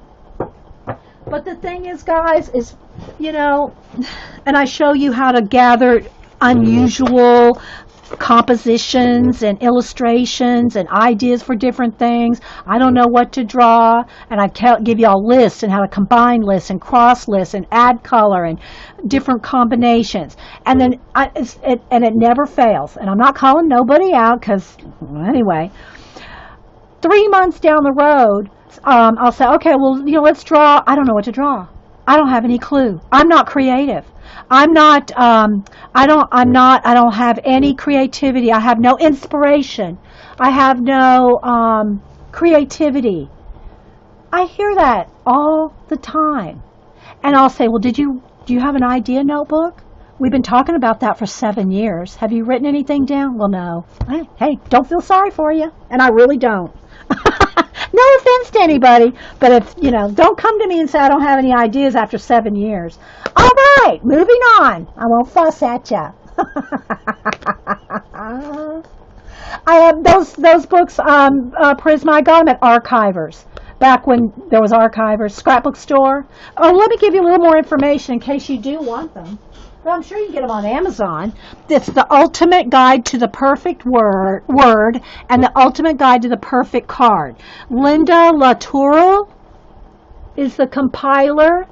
[SPEAKER 1] But the thing is, guys, is, and I show you how to gather unusual compositions and illustrations and ideas for different things. I don't know what to draw, and I give you all lists and how to combine lists and cross lists and add color and different combinations. And then it never fails. And I'm not calling nobody out because, anyway, 3 months down the road, I'll say, okay, well, let's draw. I don't know what to draw. I don't have any clue. I'm not creative. I don't have any creativity. I have no inspiration. I have no creativity. I hear that all the time. And I'll say, well, do you have an idea notebook? We've been talking about that for 7 years. Have you written anything down? Well, no. Hey, don't feel sorry for you. And I really don't. No offense to anybody, but if, don't come to me and say I don't have any ideas after 7 years. All right, moving on. I won't fuss at you. I have those books, Prisma, I got them at Archivers, back when there was Archivers, scrapbook store. Oh, let me give you a little more information in case you do want them. Well, I'm sure you can get them on Amazon. It's the Ultimate Guide to the Perfect Word and the Ultimate Guide to the Perfect Card. Linda Latourelle is the compiler.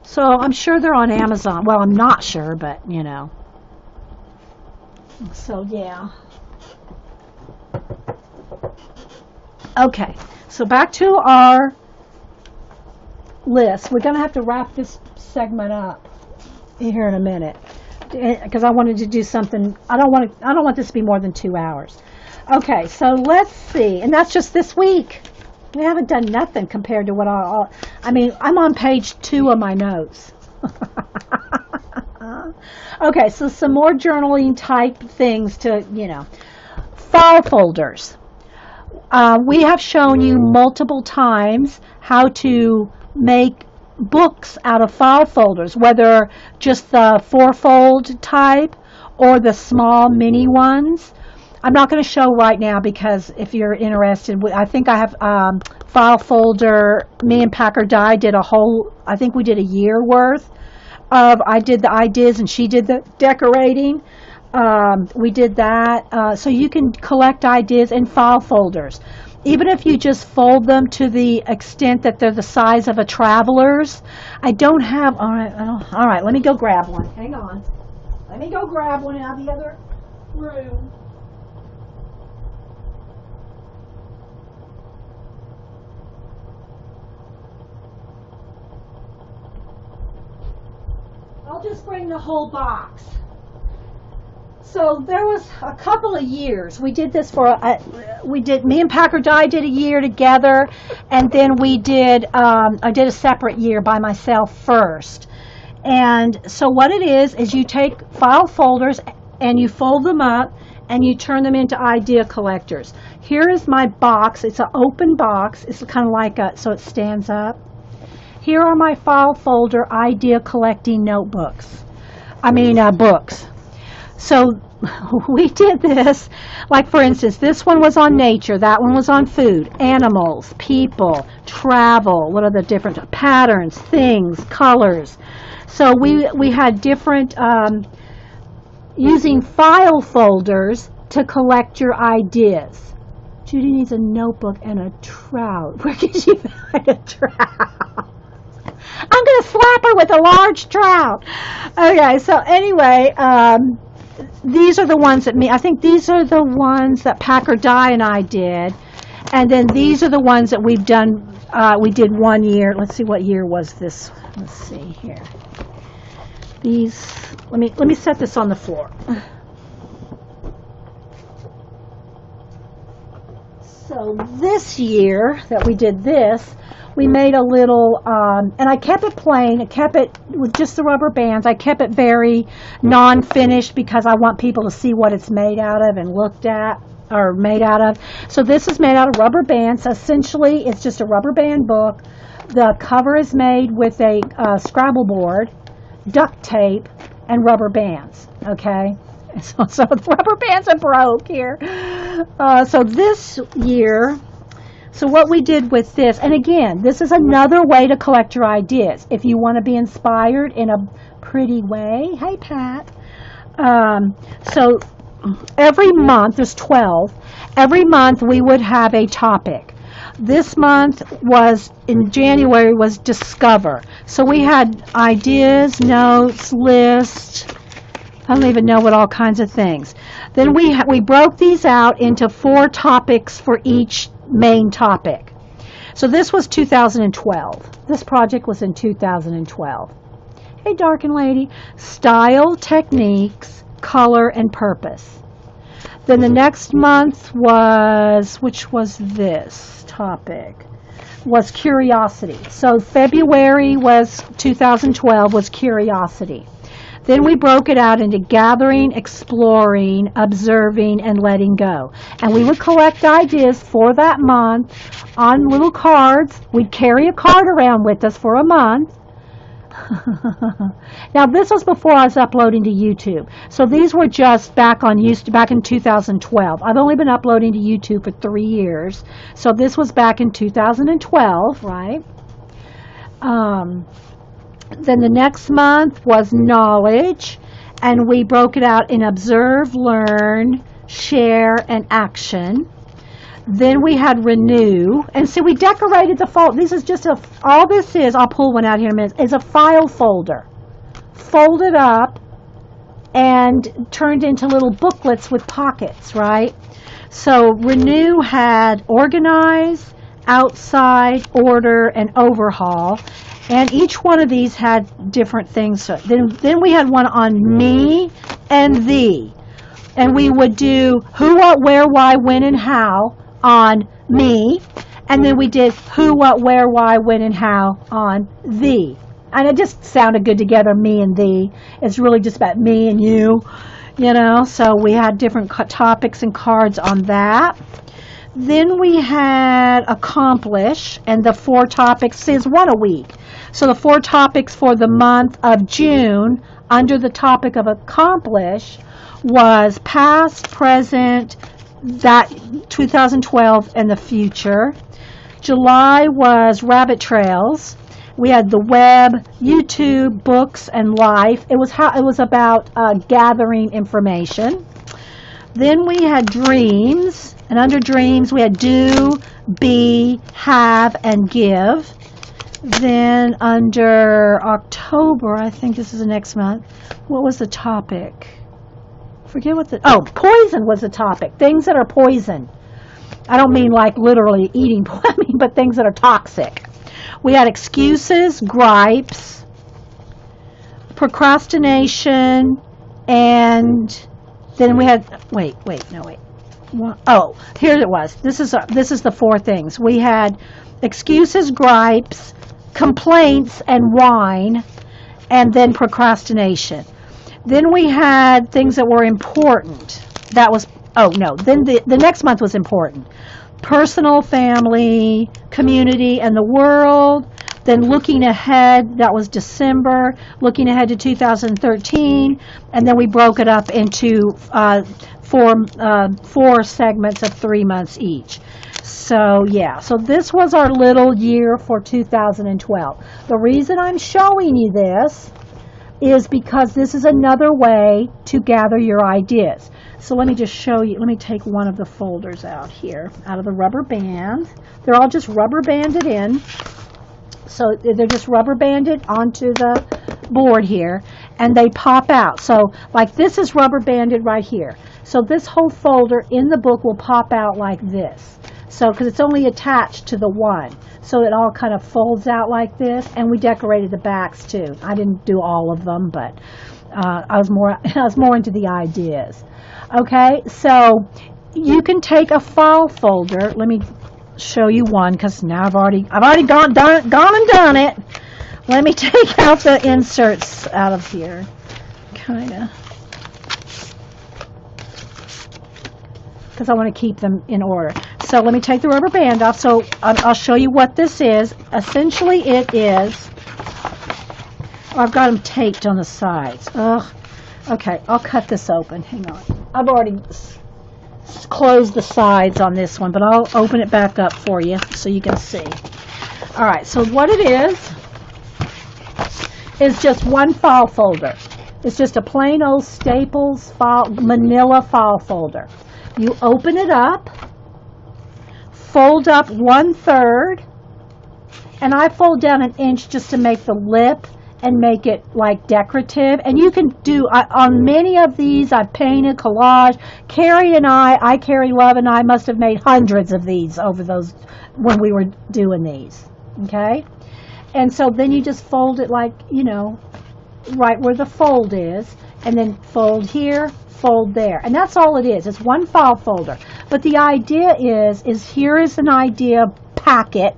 [SPEAKER 1] So I'm sure they're on Amazon. Well, I'm not sure, but, So, yeah. Okay, so back to our list. We're going to have to wrap this segment up here in a minute because I wanted to do something. I don't want this to be more than 2 hours. Okay, so let's see. And that's just this week. We haven't done nothing compared to what I'm on page 2 of my notes. Okay, so some more journaling type things to, file folders. We have shown you multiple times how to make books out of file folders, whether just the 4-fold type or the small mini ones. I'm not going to show right now because if you're interested, I think I have file folder. Me and Packer Dye did I think we did a year worth of, I did the ideas and she did the decorating. We did that. So you can collect ideas in file folders. Even if you just fold them to the extent that they're the size of a traveler's. I don't have, all right, let me go grab one. Hang on. Let me go grab one out of the other room. I'll just bring the whole box. So there was a couple of years. We did this me and Packer Dye did a year together, and then we did, I did a separate year by myself first. And so what it is you take file folders and you fold them up and you turn them into idea collectors. Here is my box. It's an open box. It's kind of like so it stands up. Here are my file folder idea collecting notebooks. Books. So we did this, like for instance, this one was on nature, that one was on food, animals, people, travel, what are the different patterns, things, colors. So we had different, using file folders to collect your ideas. Judy needs a notebook and a trout. Where can she find a trout? I'm going to slap her with a large trout. Okay, so anyway, these are the ones that I think these are the ones that Packer Dye and I did. And then these are the ones that we've done, we did 1 year. Let's see, what year was this? Let's see here. These, let me set this on the floor. So this year that we did this, we made a little, and I kept it plain. I kept it with just the rubber bands. I kept it very non-finished because I want people to see what it's made out of and looked at, or made out of. So this is made out of rubber bands. Essentially, it's just a rubber band book. The cover is made with a Scrabble board, duct tape, and rubber bands, okay? So the rubber bands are broke here. So this year, so what we did with this, and again, this is another way to collect your ideas. If you want to be inspired in a pretty way, hey Pat. So every month, there's 12, every month we would have a topic. This month was, in January, was Discover. So we had ideas, notes, lists, I don't even know what all kinds of things. Then we broke these out into 4 topics for each main topic. So this was 2012. This project was in 2012. Hey, Darken Lady. Style, techniques, color, and purpose. Then the next month was, which was this topic, was curiosity. So February was 2012 was curiosity. Then we broke it out into gathering, exploring, observing, and letting go. And we would collect ideas for that month on little cards. We'd carry a card around with us for a month. Now, this was before I was uploading to YouTube. So these were just back in 2012. I've only been uploading to YouTube for 3 years. So this was back in 2012, right? Then the next month was knowledge, and we broke it out in observe, learn, share, and action. Then we had renew, and see, we decorated the folder. This is just all this is, I'll pull one out here in a minute, is a file folder. Folded up and turned into little booklets with pockets, right? So renew had organize, outside, order, and overhaul. And each one of these had different things. So then we had one on me and thee. And we would do who, what, where, why, when, and how on me. And then we did who, what, where, why, when, and how on thee. And it just sounded good together, me and thee. It's really just about me and you, you know. So we had different topics and cards on that. Then we had accomplish, and the 4 topics is 1 a week. So the 4 topics for the month of June under the topic of accomplish was past, present, that 2012, and the future. July was rabbit trails. We had the web, YouTube, books, and life. It was about gathering information. Then we had dreams, and under dreams we had do, be, have, and give. Then under October, I think this is the next month, what was the topic? Forget what poison was the topic. Things that are poison. I don't mean like literally eating poison, but things that are toxic. We had excuses, gripes, procrastination, and then we had, here it was. This is the 4 things. We had excuses, gripes, complaints, and whine, and then procrastination. Then we had things that were important. That was oh no, then the next month was important. Personal, family, community, and the world. Then looking ahead, that was December, looking ahead to 2013, and then we broke it up into four segments of 3 months each. So yeah, so this was our little year for 2012. The reason I'm showing you this is because this is another way to gather your ideas. So let me just show you, let me take one of the folders out here, out of the rubber band. They're all just rubber banded in. So they're just rubber banded onto the board here, and they pop out. So like this is rubber banded right here. So this whole folder in the book will pop out like this. So because it's only attached to the one. So it all kind of folds out like this, and we decorated the backs too. I didn't do all of them, but I was more into the ideas. Okay, so you can take a file folder. Let me show you one because now I've already gone and done it. Let me take out the inserts out of here, kind of, because I want to keep them in order. So let me take the rubber band off. So I'll show you what this is. Essentially, it is. I've got them taped on the sides. Ugh. Okay, I'll cut this open. Hang on. I've already closed the sides on this one, but I'll open it back up for you so you can see. All right, so what it is just one file folder. It's just a plain old Staples manila file folder. You open it up, fold up 1/3, and I fold down 1 inch just to make the lip and make it like decorative. And you can do, on many of these, I've painted, collage. Carrie Love and I must have made hundreds of these over those, when we were doing these, okay? And so then you just fold it like, you know, right where the fold is, and then fold here, fold there. And that's all it is. It's one file folder. But the idea is here is an idea pocket,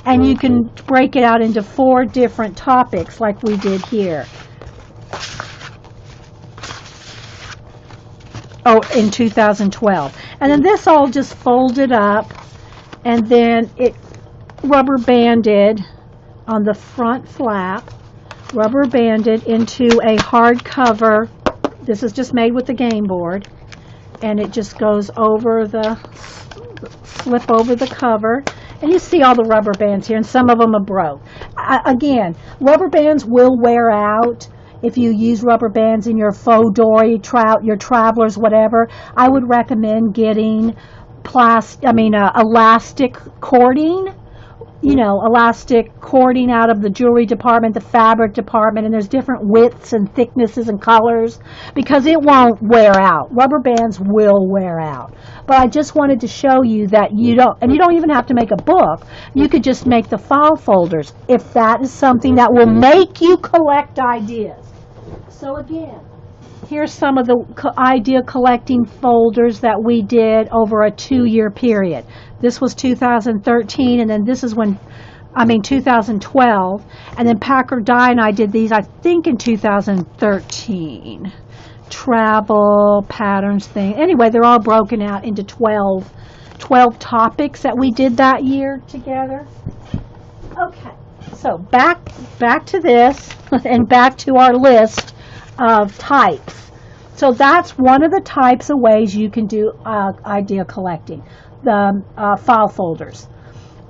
[SPEAKER 1] and you can break it out into 4 different topics like we did here. Oh, in 2012. And then this all just folded up, and then it rubber banded on the front flap, rubber banded into a hardcover. This is just made with the game board, and it just goes over the, slip over the cover. And you see all the rubber bands here, and some of them are broke. Again, rubber bands will wear out. If you use rubber bands in your faux door, your travelers, whatever, I would recommend getting elastic cording. You know, elastic cording out of the jewelry department, the fabric department, and there's different widths and thicknesses and colors, because it won't wear out. Rubber bands will wear out. But I just wanted to show you that you don't even have to make a book. You could just make the file folders if that is something that will make you collect ideas. So again, here's some of the idea collecting folders that we did over a 2-year period. This was 2013, and then this is 2012. And then Packard Dye and I did these, I think, in 2013. Travel, patterns, thing. Anyway, they're all broken out into 12 topics that we did that year together. Okay, so back to this, and back to our list of types. So that's one of the types of ways you can do idea collecting. The file folders,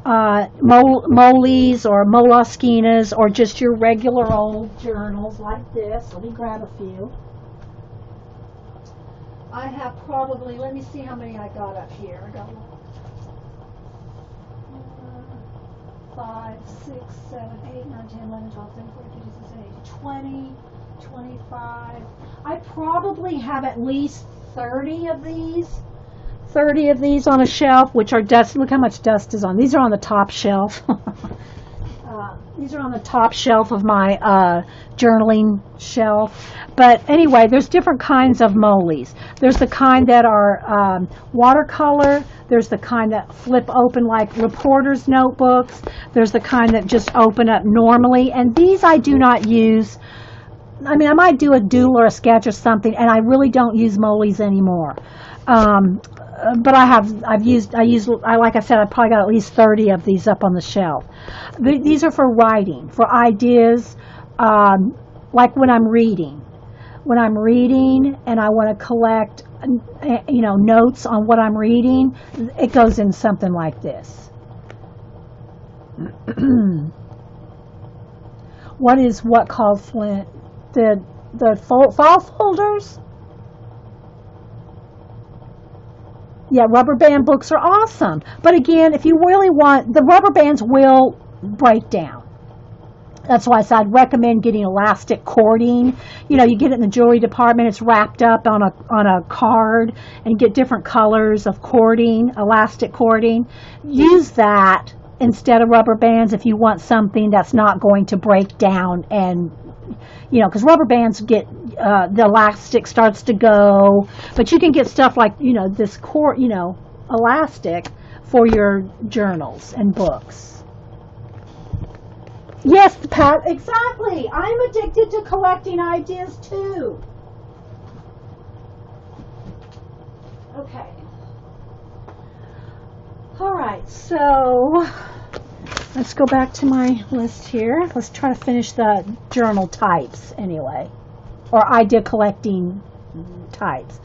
[SPEAKER 1] Moles or Moleskines, or just your regular old journals like this. Let me grab a few. I have probably, let me see how many I got up here. I got 5, 6, 7, 8, 9, 10, 11, 12, 13, 14, 15, 16, 17, 18, 20, 25. I probably have at least 30 of these. 30 of these on a shelf, which are dust. Look how much dust is on. These are on the top shelf. These are on the top shelf of my journaling shelf. But anyway, there's different kinds of moles. There's the kind that are watercolor. There's the kind that flip open like reporters' notebooks. There's the kind that just open up normally. And these I do not use I mean, I might do a doodle or a sketch or something, and I really don't use Moleys anymore. But like I said, I probably got at least 30 of these up on the shelf. These are for writing, for ideas, like when I'm reading. When I'm reading and I want to collect, notes on what I'm reading, it goes in something like this. What called Flint? The file folders? Yeah, rubber band books are awesome. But again, if you really want, the rubber bands will break down. That's why I said I'd recommend getting elastic cording. You get it in the jewelry department. It's wrapped up on a card, and get different colors of cording, elastic cording. Use that instead of rubber bands if you want something that's not going to break down, and because rubber bands get the elastic starts to go, but you can get stuff like this cord, elastic for your journals and books. Yes, Pat, exactly. I'm addicted to collecting ideas too. Okay. All right, so let's go back to my list here. Let's try to finish the journal types anyway, or idea collecting types.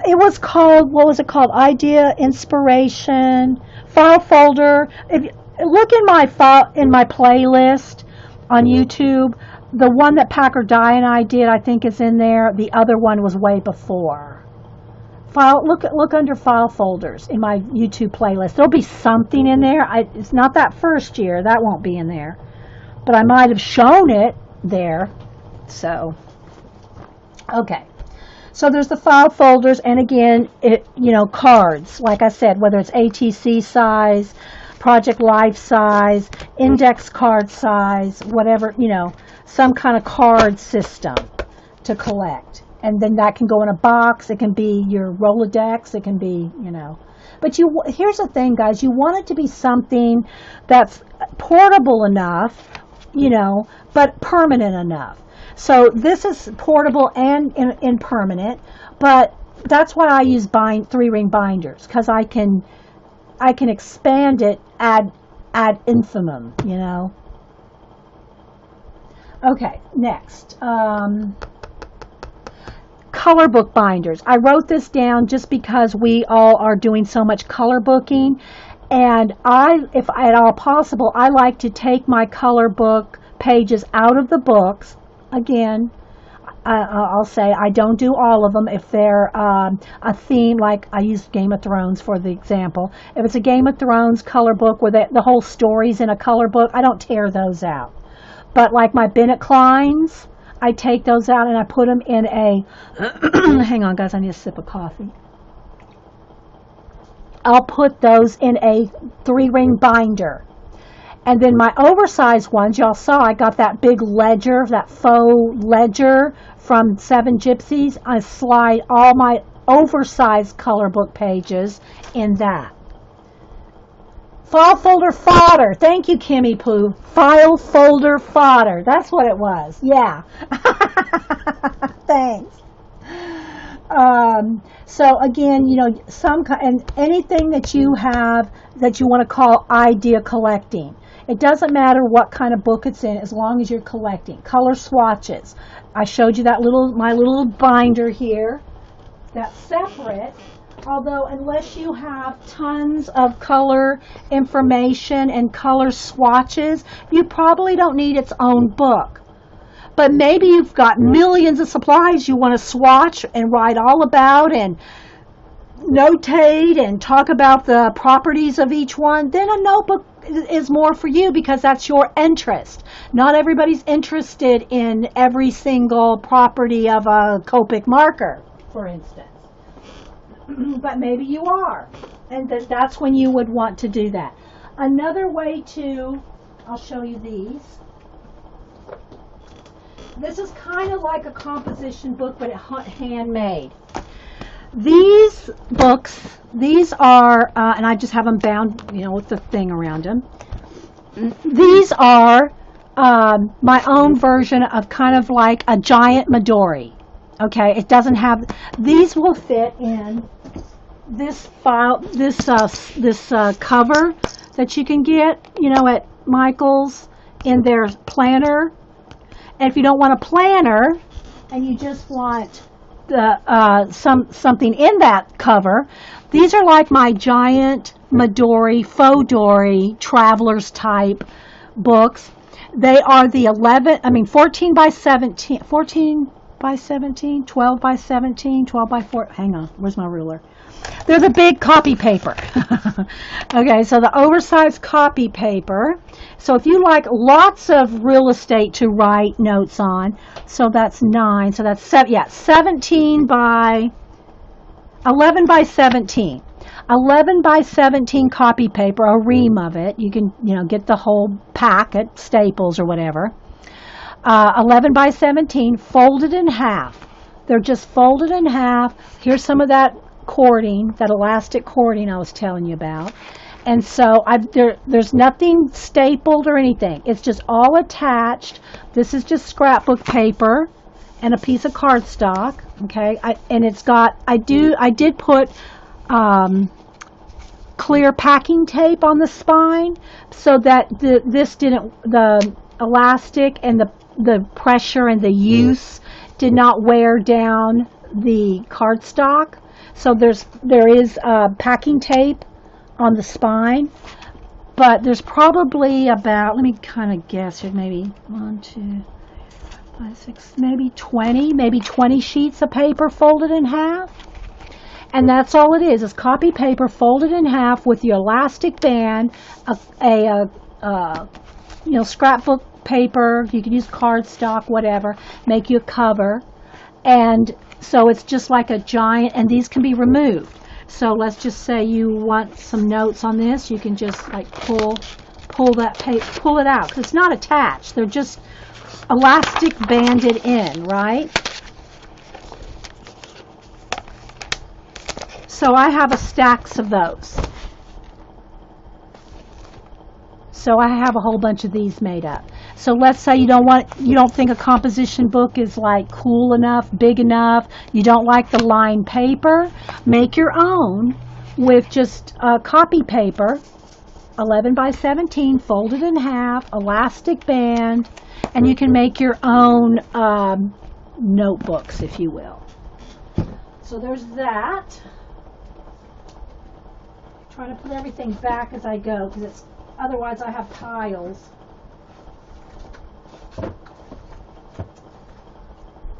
[SPEAKER 1] It was called, what was it called? Idea, inspiration, file folder. Look in my playlist on YouTube. The one that Packer Dye and I did, I think, is in there. The other one was way before. Look under file folders in my YouTube playlist. There'll be something in there. It's not that first year. That won't be in there. But I might have shown it there. So, okay. So there's the file folders, and again, cards. Like I said, whether it's ATC size, Project Life size, index card size, whatever, some kind of card system to collect. And then that can go in a box. It can be your Rolodex. It can be, But here's the thing, guys. You want it to be something that's portable enough, but permanent enough. So this is portable and impermanent, but that's why I use 3-ring binders, because I can expand it ad infinitum, Okay, next. Color book binders. I wrote this down just because we all are doing so much color booking, and if at all possible, I like to take my color book pages out of the books. Again, I'll say I don't do all of them. If they're a theme, like I use Game of Thrones for the example. If it's a Game of Thrones color book where the whole story's in a color book, I don't tear those out. But like my Bennett Kleins, I take those out and I put them in a, hang on guys, I need a sip of coffee. I'll put those in a 3-ring binder. And then my oversized ones, y'all saw I got that big ledger, that faux ledger from Seven Gypsies. I slide all my oversized color book pages in that. File folder fodder. Thank you, Kimmy Poo. File folder fodder. That's what it was. Yeah. Thanks. So again, and anything that you have that you want to call idea collecting. It doesn't matter what kind of book it's in as long as you're collecting. Color swatches. I showed you my little binder here. That's separate. Although unless you have tons of color information and color swatches, you probably don't need its own book. But maybe you've got millions of supplies you want to swatch and write all about and notate and talk about the properties of each one. Then a notebook is more for you because that's your interest. Not everybody's interested in every single property of a Copic marker, for instance. But maybe you are, and that's when you would want to do that. Another way I'll show you these. This is kind of like a composition book, but handmade. These books, these are, and I just have them bound, with the thing around them. These are my own version of kind of like a giant Midori. Okay, it doesn't have, these will fit in this file, this cover that you can get, you know, at Michael's in their planner. And if you don't want a planner and you just want the something in that cover, these are like my giant Midori, faux Dory, travelers type books. They are the 14 by 17, 14 by 17, 12 by 17, 12 by 4. Hang on, where's my ruler? They're the big copy paper. Okay, so the oversized copy paper. So if you like lots of real estate to write notes on, so that's 9. So that's 17 by 11 by 17. 11 by 17 copy paper, a ream of it. You can, you know, get the whole pack at Staples or whatever. 11 by 17, folded in half. They're just folded in half. Here's some of that cording, that elastic cording I was telling you about. And so there's nothing stapled or anything. It's just all attached. This is just scrapbook paper and a piece of cardstock. Okay, and it's got, I did put clear packing tape on the spine so that the elastic and the pressure and the use did not wear down the cardstock. So there is packing tape on the spine, but there's probably about, let me kind of guess here, maybe 1, 2, 5, 6, maybe 20 sheets of paper folded in half. And that's all it is copy paper folded in half with your elastic band, you know, scrapbook paper. You can use cardstock, whatever, make you a cover. And so it's just like a giant, and these can be removed. So let's just say you want some notes on this. You can just like pull that paper, pull it out, because it's not attached. They're just elastic banded in, right? So I have a stacks of those. So I have a whole bunch of these made up. So let's say you don't think a composition book is like cool enough, big enough, you don't like the lined paper, make your own with just copy paper, 11 by 17, folded in half, elastic band, and you can make your own notebooks, if you will. So there's that. Trying to put everything back as I go, because otherwise I have piles.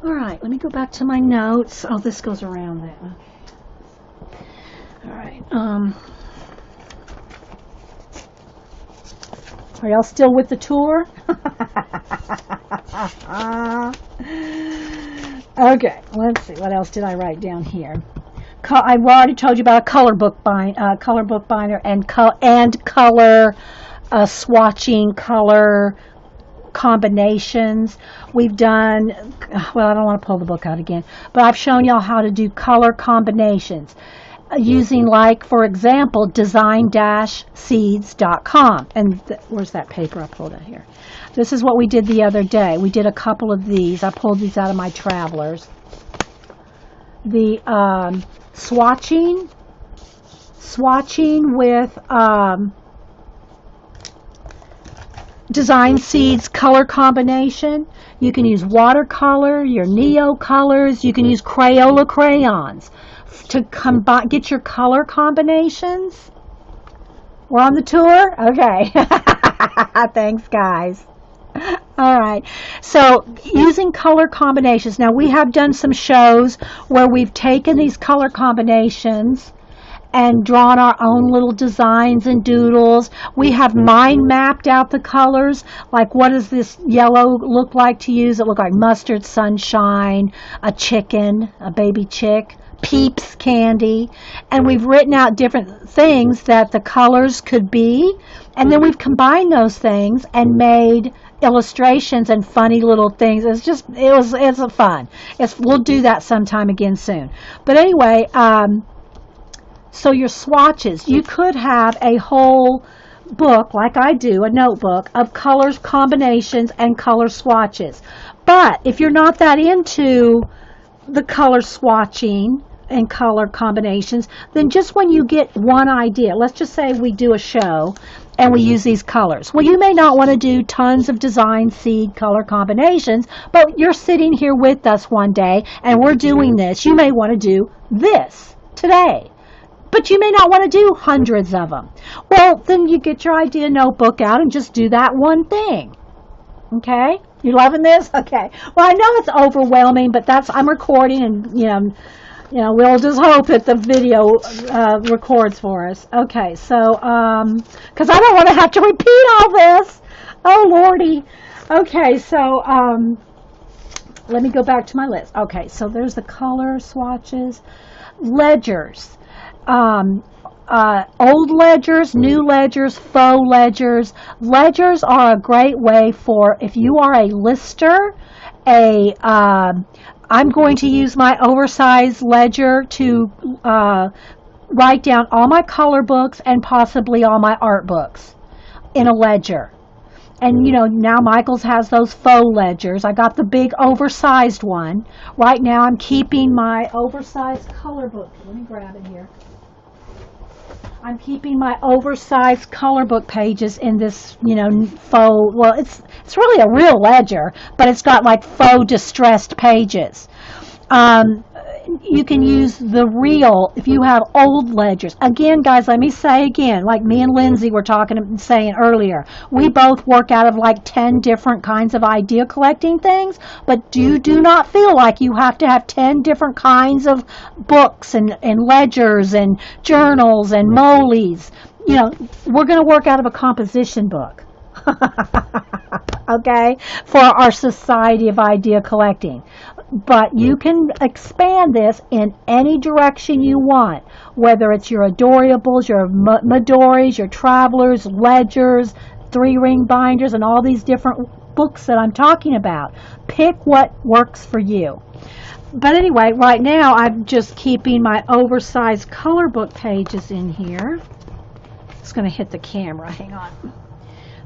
[SPEAKER 1] All right, let me go back to my notes. Oh, this goes around there. Okay. All right. Are y'all still with the tour? Okay, let's see. What else did I write down here? I've already told you about a color book binder and color swatching, color combinations. We've done, well, I don't want to pull the book out again, but I've shown y'all how to do color combinations using, like, for example, design-seeds.com. And where's that paper I pulled out here? This is what we did the other day. We did a couple of these. I pulled these out of my Travelers. The swatching with Design Seeds color combination. You can use watercolor, your Neo colors. You can use Crayola crayons to get your color combinations. We're on the tour? Okay. Thanks, guys. All right. So using color combinations. Now, we have done some shows where we've taken these color combinations and drawn our own little designs and doodles. We have mind mapped out the colors, like what does this yellow look like to use? It look like mustard, sunshine, a chicken, a baby chick, Peeps candy, and we've written out different things that the colors could be, and then we've combined those things and made illustrations and funny little things. It's fun. We'll do that sometime again soon. But anyway, so your swatches, you could have a whole book, like I do, a notebook, of colors combinations and color swatches. But if you're not that into the color swatching and color combinations, then just when you get one idea, let's just say we do a show and we use these colors. Well, you may not want to do tons of design seed color combinations, but you're sitting here with us one day and we're doing this. You may want to do this today, but you may not want to do hundreds of them. Well, then you get your idea notebook out and just do that one thing. Okay? You loving this? Okay. Well, I know it's overwhelming, but I'm recording and, we'll just hope that the video records for us. Okay, so, because I don't want to have to repeat all this. Oh, Lordy. Okay, so, let me go back to my list. Okay, so there's the color swatches. Ledgers. Old ledgers, new ledgers, faux ledgers. Ledgers are a great way for, if you are a lister, I'm going to use my oversized ledger to write down all my color books and possibly all my art books in a ledger. And, now Michaels has those faux ledgers. I got the big oversized one. Right now I'm keeping my oversized color book. Let me grab it here. I'm keeping my oversized color book pages in this, faux, well, it's really a real ledger, but it's got like faux distressed pages. You can use the real if you have old ledgers. Again, guys, let me say again, like me and Lindsay were saying earlier, we both work out of like 10 different kinds of idea collecting things, but do not feel like you have to have 10 different kinds of books and ledgers and journals and molies. We're going to work out of a composition book. Okay, for our Society of Idea Collecting. But you can expand this in any direction you want, whether it's your Adorables, your Midoris, your Travelers, Ledgers, 3-ring binders, and all these different books that I'm talking about. Pick what works for you. But anyway, right now I'm just keeping my oversized color book pages in here. It's going to hit the camera. Hang on.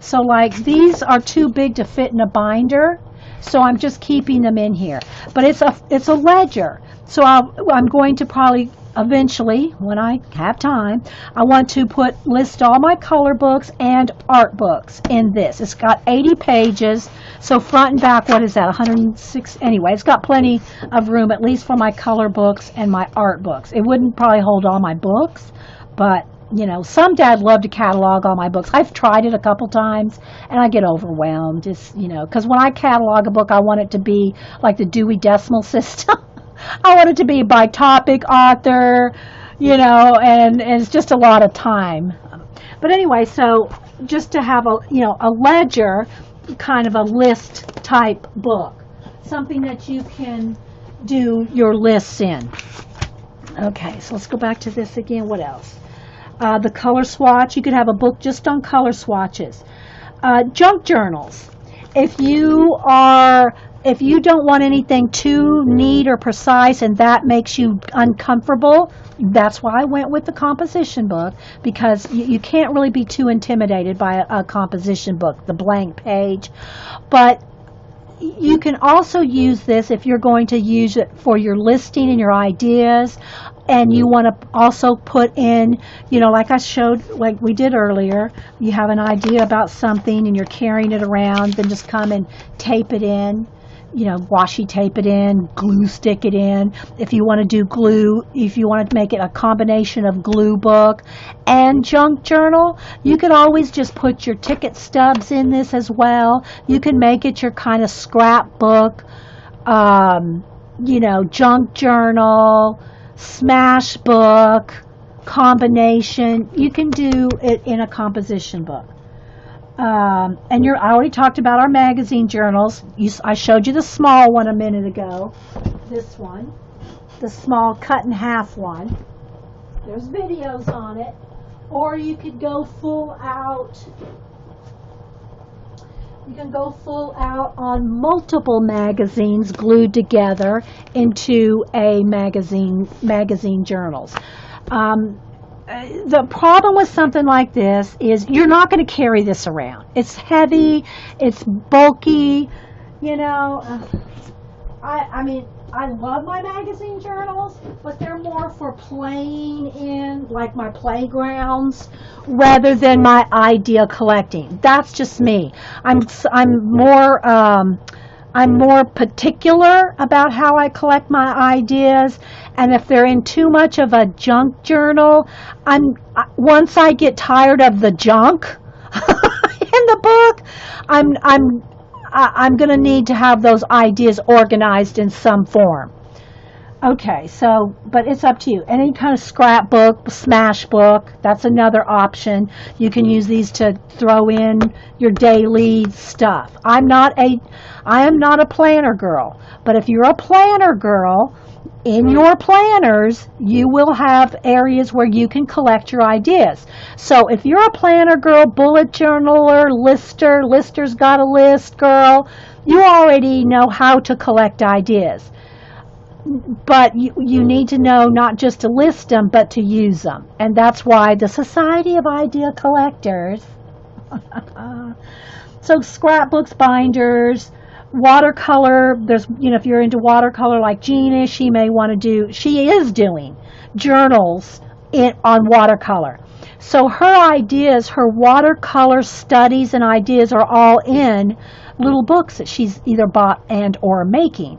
[SPEAKER 1] So like these are too big to fit in a binder, so I'm just keeping them in here. But it's a ledger, so I'm going to probably eventually, when I have time, I want to list all my color books and art books in this. It's got 80 pages, so front and back, what is that, 106? Anyway, it's got plenty of room, at least for my color books and my art books. It wouldn't probably hold all my books, but some dads love to catalog all my books. I've tried it a couple times, and I get overwhelmed. Just, because when I catalog a book, I want it to be like the Dewey Decimal System. I want it to be by topic, author, and it's just a lot of time. But anyway, so just to have a ledger, kind of a list type book, something that you can do your lists in. Okay, so let's go back to this again. What else? The color swatch. You could have a book just on color swatches. Junk journals. If you don't want anything too neat or precise and that makes you uncomfortable, that's why I went with the composition book, because you can't really be too intimidated by a composition book, the blank page. But you can also use this if you're going to use it for your listing and your ideas, and you want to also put in, like I showed, like we did earlier, you have an idea about something and you're carrying it around, then just come and tape it in, washi tape it in, glue stick it in. If you want to do glue, if you want to make it a combination of glue book and junk journal, you could always just put your ticket stubs in this as well. You can make it your kind of scrapbook, junk journal, smash book combination. You can do it in a composition book. I already talked about our magazine journals. I showed you the small one a minute ago. This one, the small cut in half one. There's videos on it. Or you could go full out. You can go full out on multiple magazines glued together into a magazine journals. the problem with something like this is you're not going to carry this around. It's heavy, it's bulky, you know. I mean, I love my magazine journals, but they're more for playing in, like my playgrounds, rather than my idea collecting. That's just me. I'm more particular about how I collect my ideas, and if they're in too much of a junk journal, once I get tired of the junk in the book, I'm going to need to have those ideas organized in some form. Okay, so, but it's up to you. Any kind of scrapbook, smash book, that's another option. You can use these to throw in your daily stuff. I am not a planner girl, but if you're a planner girl, in your planners, you will have areas where you can collect your ideas. So if you're a planner girl, bullet journaler, lister's got a list girl, you already know how to collect ideas. But you need to know not just to list them, but to use them. And that's why the Society of Idea Collectors, so scrapbooks, binders, watercolor, there's, if you're into watercolor like Gina, she is doing journals on watercolor. So her ideas, her watercolor studies and ideas are all in little books that she's either bought and or making.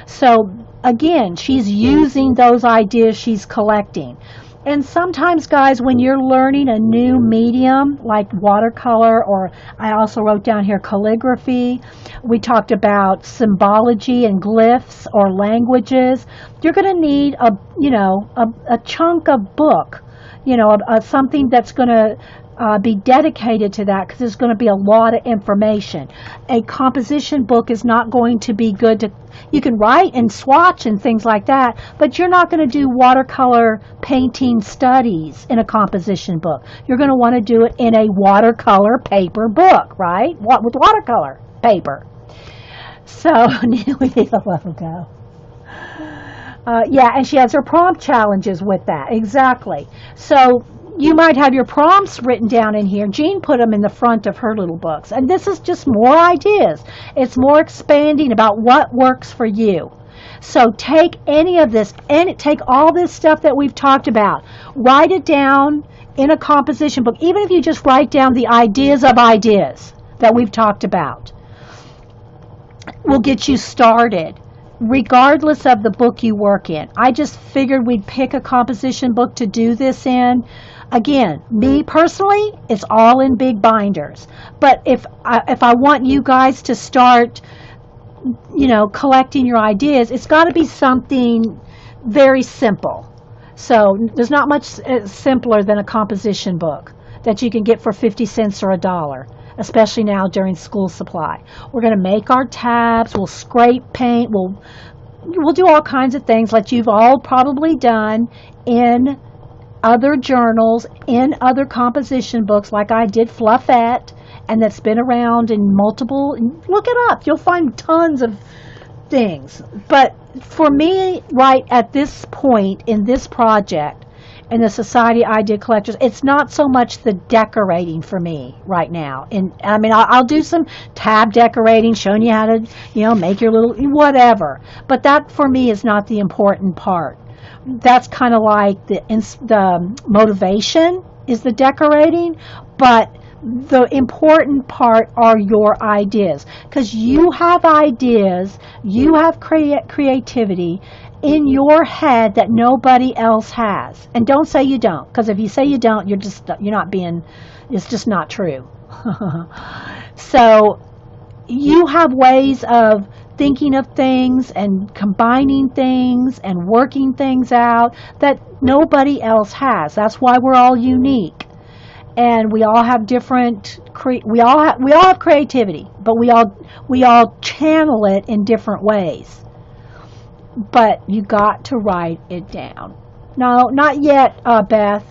[SPEAKER 1] So again, she's using those ideas she's collecting. And sometimes, guys, when you're learning a new medium like watercolor, or I also wrote down here calligraphy, we talked about symbology and glyphs or languages, you're going to need a chunk of book, something that's going to be dedicated to that, because there's going to be a lot of information. A composition book is not going to be good to, you can write and swatch and things like that, but you're not going to do watercolor painting studies in a composition book. You're going to want to do it in a watercolor paper book, right? With watercolor paper. So, we need to let her go. Yeah, and she has her prompt challenges with that. Exactly. So, you might have your prompts written down in here. Jean put them in the front of her little books. And this is just more ideas. It's more expanding about what works for you. So take any of this, and take all this stuff that we've talked about. Write it down in a composition book. Even if you just write down the ideas of ideas that we've talked about, will get you started, regardless of the book you work in. I just figured we'd pick a composition book to do this in. Again, me personally, it's all in big binders. But if I want you guys to start, collecting your ideas, it's got to be something very simple. So there's not much simpler than a composition book that you can get for 50 cents or $1, especially now during school supply. We're going to make our tabs, we'll scrape paint, we'll do all kinds of things like you've all probably done in other journals, in other composition books, like I did Fluffette, and that's been around in multiple, look it up, you'll find tons of things. But for me, right at this point in this project, in the Society Idea Collectors, it's not so much the decorating for me right now. And I mean, I'll do some tab decorating, showing you how to, make your little whatever. But that for me is not the important part. That's kind of like the motivation is the decorating, but the important part are your ideas, because you have ideas, you have creativity in your head that nobody else has. And don't say you don't, because if you say you don't, it's just not true. So you have ways of thinking of things and combining things and working things out that nobody else has. That's why we're all unique. And we all have we all have creativity, but we all channel it in different ways. But you got to write it down. No, not yet, Beth.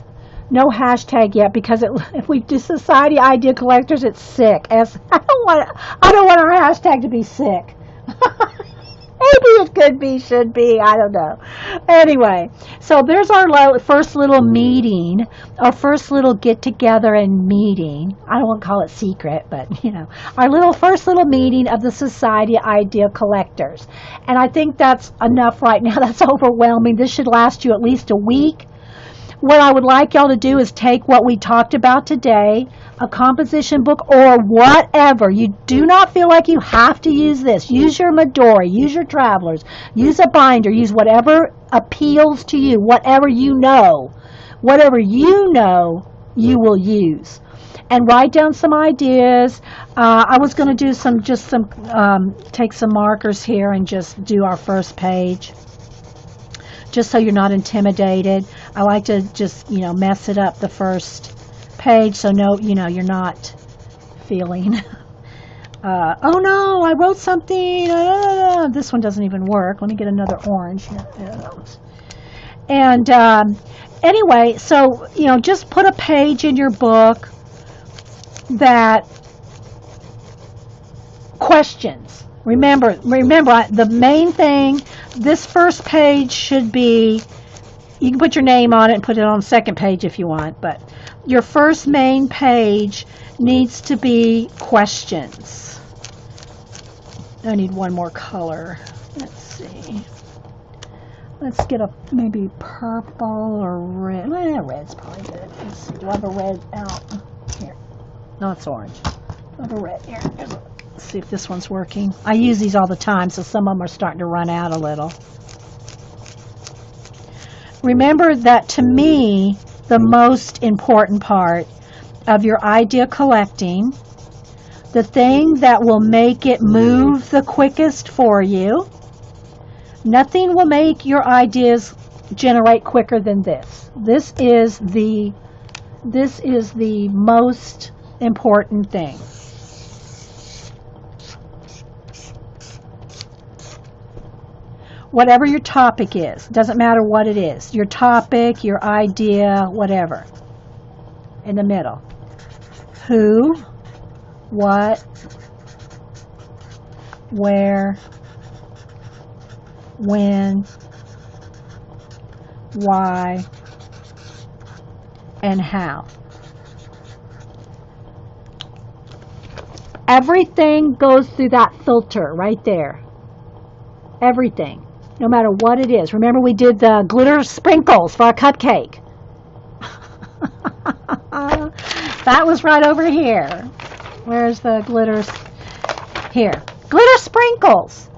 [SPEAKER 1] No hashtag yet, because if we do Society Idea Collectors, it's sick. I don't want our hashtag to be sick. Maybe it could be, should be, I don't know. Anyway, so there's our first little meeting, our first little get together and meeting. I won't call it secret, but you know, our first little meeting of the Society of Idea Collectors. And I think that's enough right now. That's overwhelming. This should last you at least a week. What I would like y'all to do is take what we talked about today, a composition book or whatever. You do not feel like you have to use this. Use your Midori, use your Travelers, use a binder, use whatever appeals to you, whatever you know you will use. And write down some ideas. I was going to do take some markers here and just do our first page, just so you're not intimidated. I like to just, mess it up the first page so you're not feeling, oh no, I wrote something, this one doesn't even work. Let me get another orange. And anyway, so, just put a page in your book that questions. Remember, the main thing, this first page should be, you can put your name on it and put it on the second page if you want, but your first main page needs to be questions. I need one more color. Let's see. Let's get maybe purple or red. Red's probably good. Let's see. Do I have a red out? Here. No, it's orange. I have a red here. Let's see if this one's working. I use these all the time, so some of them are starting to run out a little. Remember that, to me, the most important part of your idea collecting, the thing that will make it move the quickest for you, nothing will make your ideas generate quicker than this. This is the most important thing. Whatever your topic is, doesn't matter what it is, your topic, your idea, whatever, in the middle. Who, what, where, when, why, and how. Everything goes through that filter right there. Everything. No matter what it is. Remember, we did the glitter sprinkles for our cupcake. That was right over here. Where's the glitters? Here. Glitter sprinkles.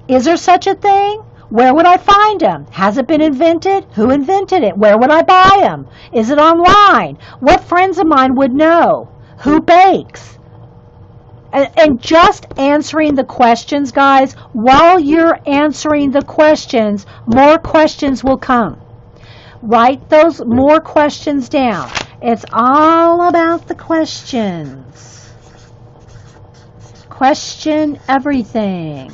[SPEAKER 1] Is there such a thing? Where would I find them? Has it been invented? Who invented it? Where would I buy them? Is it online? What friends of mine would know? Who bakes? And just answering the questions, guys, while you're answering the questions, more questions will come. Write those more questions down. It's all about the questions. Question everything.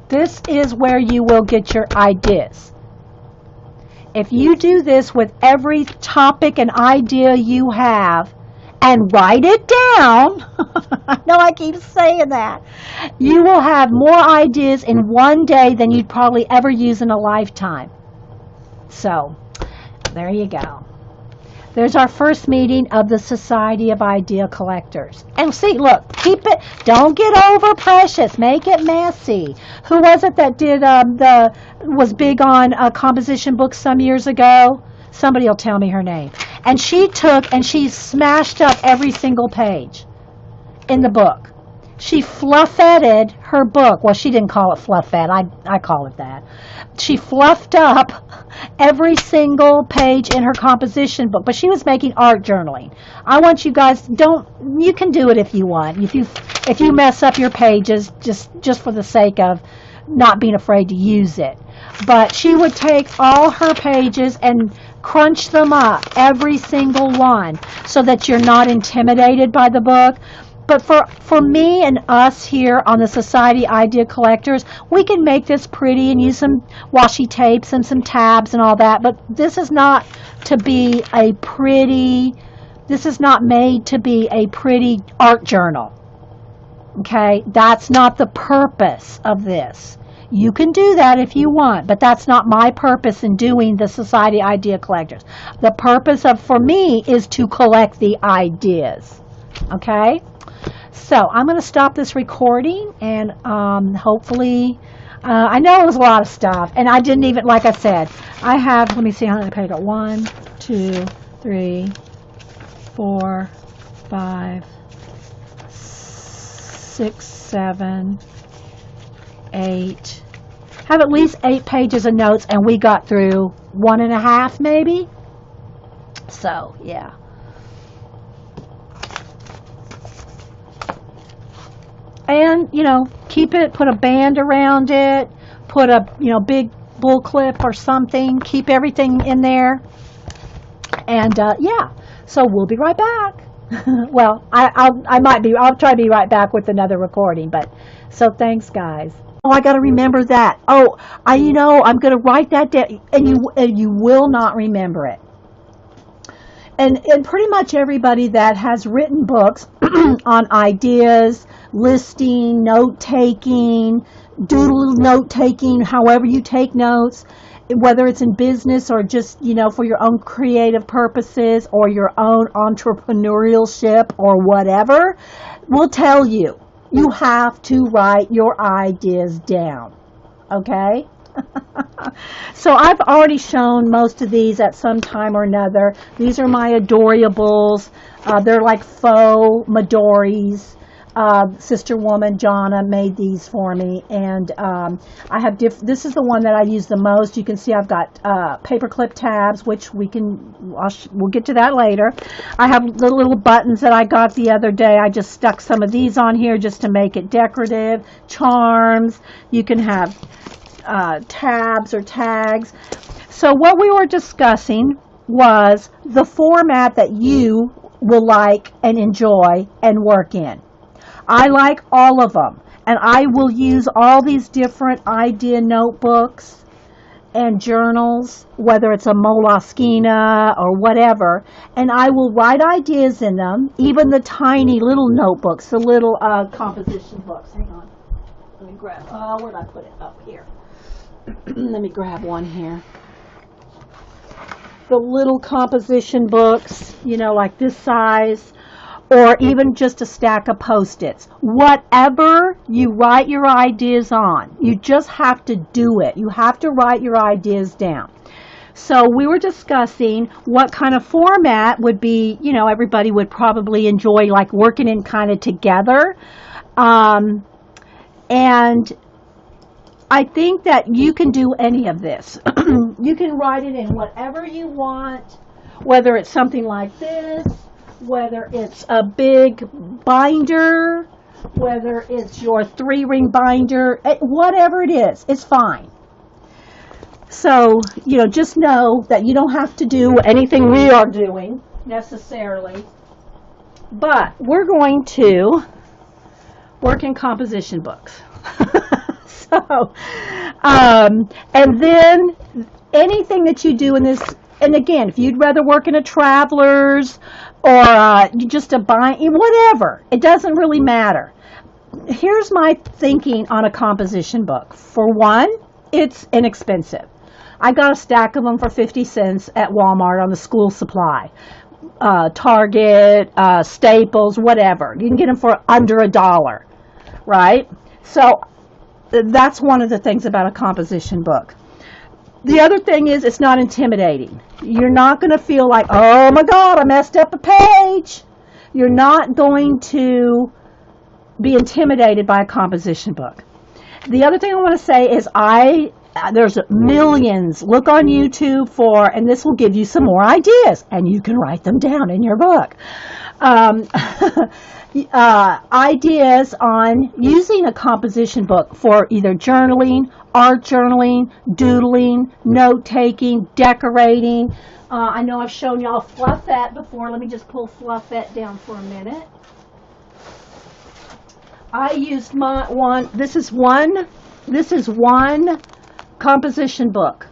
[SPEAKER 1] This is where you will get your ideas. If you do this with every topic and idea you have and write it down, I know I keep saying that, you will have more ideas in one day than you'd probably ever use in a lifetime. So, there you go. There's our first meeting of the Society of Idea Collectors. And see, look, keep it, don't get over precious, make it messy. Who was it that did was big on composition books some years ago? Somebody will tell me her name. And she took and she smashed up every single page in the book. She fluffetted her book. Well, she didn't call it fluffet. I call it that. She fluffed up every single page in her composition book, but she was making art journaling. I want you guys, you can do it if you want. If you mess up your pages just for the sake of not being afraid to use it. But she would take all her pages and crunch them up, every single one, so that you're not intimidated by the book. But for me and us here on the Society Idea Collectors, we can make this pretty and use some washi tapes and some tabs and all that. But this is not to be a pretty This is not made to be a pretty art journal. Okay? That's not the purpose of this. You can do that if you want, but that's not my purpose in doing the Society Idea Collectors. The purpose for me is to collect the ideas. Okay? So I'm going to stop this recording, and hopefully, I know it was a lot of stuff, and I didn't even, like I said, I have, let me see how many pages. 1, 2, 3, 4, 5, 6, 7, 8. Have at least 8 pages of notes, and we got through 1.5 maybe. So, yeah. And, keep it, put a band around it, put a, big bull clip or something, keep everything in there. And, yeah, so we'll be right back. Well, I'll try to be right back with another recording, so thanks, guys. Oh, I got to remember that. Oh, I'm going to write that down, and you will not remember it. And pretty much everybody that has written books on ideas, listing, note-taking, doodle note-taking, however you take notes, whether it's in business or just, for your own creative purposes or your own entrepreneurship or whatever, will tell you, you have to write your ideas down. Okay? So I've already shown most of these at some time or another. These are my Adorables. They're like faux Midoris. Sister woman Jonna made these for me, and I have this is the one that I use the most. You can see I've got paperclip tabs, which we'll get to that later. I have the little buttons that I got the other day. I just stuck some of these on here just to make it decorative. Charms. You can have tabs or tags. So what we were discussing was the format that you will like and enjoy and work in. I like all of them, and I will use all these different idea notebooks and journals, whether it's a Moleskine or whatever, and I will write ideas in them, even the tiny little notebooks, the little composition books. Hang on. Let me grab, where'd I put it? Up here. Let me grab one here. The little composition books, like this size, or even just a stack of Post-its. Whatever you write your ideas on, you just have to do it. You have to write your ideas down. So we were discussing what kind of format would be, everybody would probably enjoy, like working in kind of together. And I think that you can do any of this. You can write it in whatever you want, whether it's something like this, whether it's a big binder, whether it's your 3-ring binder, whatever it is, it's fine. So, just know that you don't have to do anything we are doing necessarily, but we're going to work in composition books. So, and then anything that you do in this, and again, if you'd rather work in a Travelers or just a bind, whatever, it doesn't really matter. Here's my thinking on a composition book. For one, it's inexpensive. I got a stack of them for 50 cents at Walmart on the school supply. Target, Staples, whatever. You can get them for under $1, right? So that's one of the things about a composition book. The other thing is it's not intimidating. You're not going to feel like, oh my God, I messed up a page. You're not going to be intimidated by a composition book. The other thing I want to say is there's millions. Look on YouTube and this will give you some more ideas, and you can write them down in your book. Ideas on using a composition book for either journaling, art journaling, doodling, note-taking, decorating. I know I've shown y'all Fluffette before. Let me just pull Fluffette down for a minute. I used this is one composition book.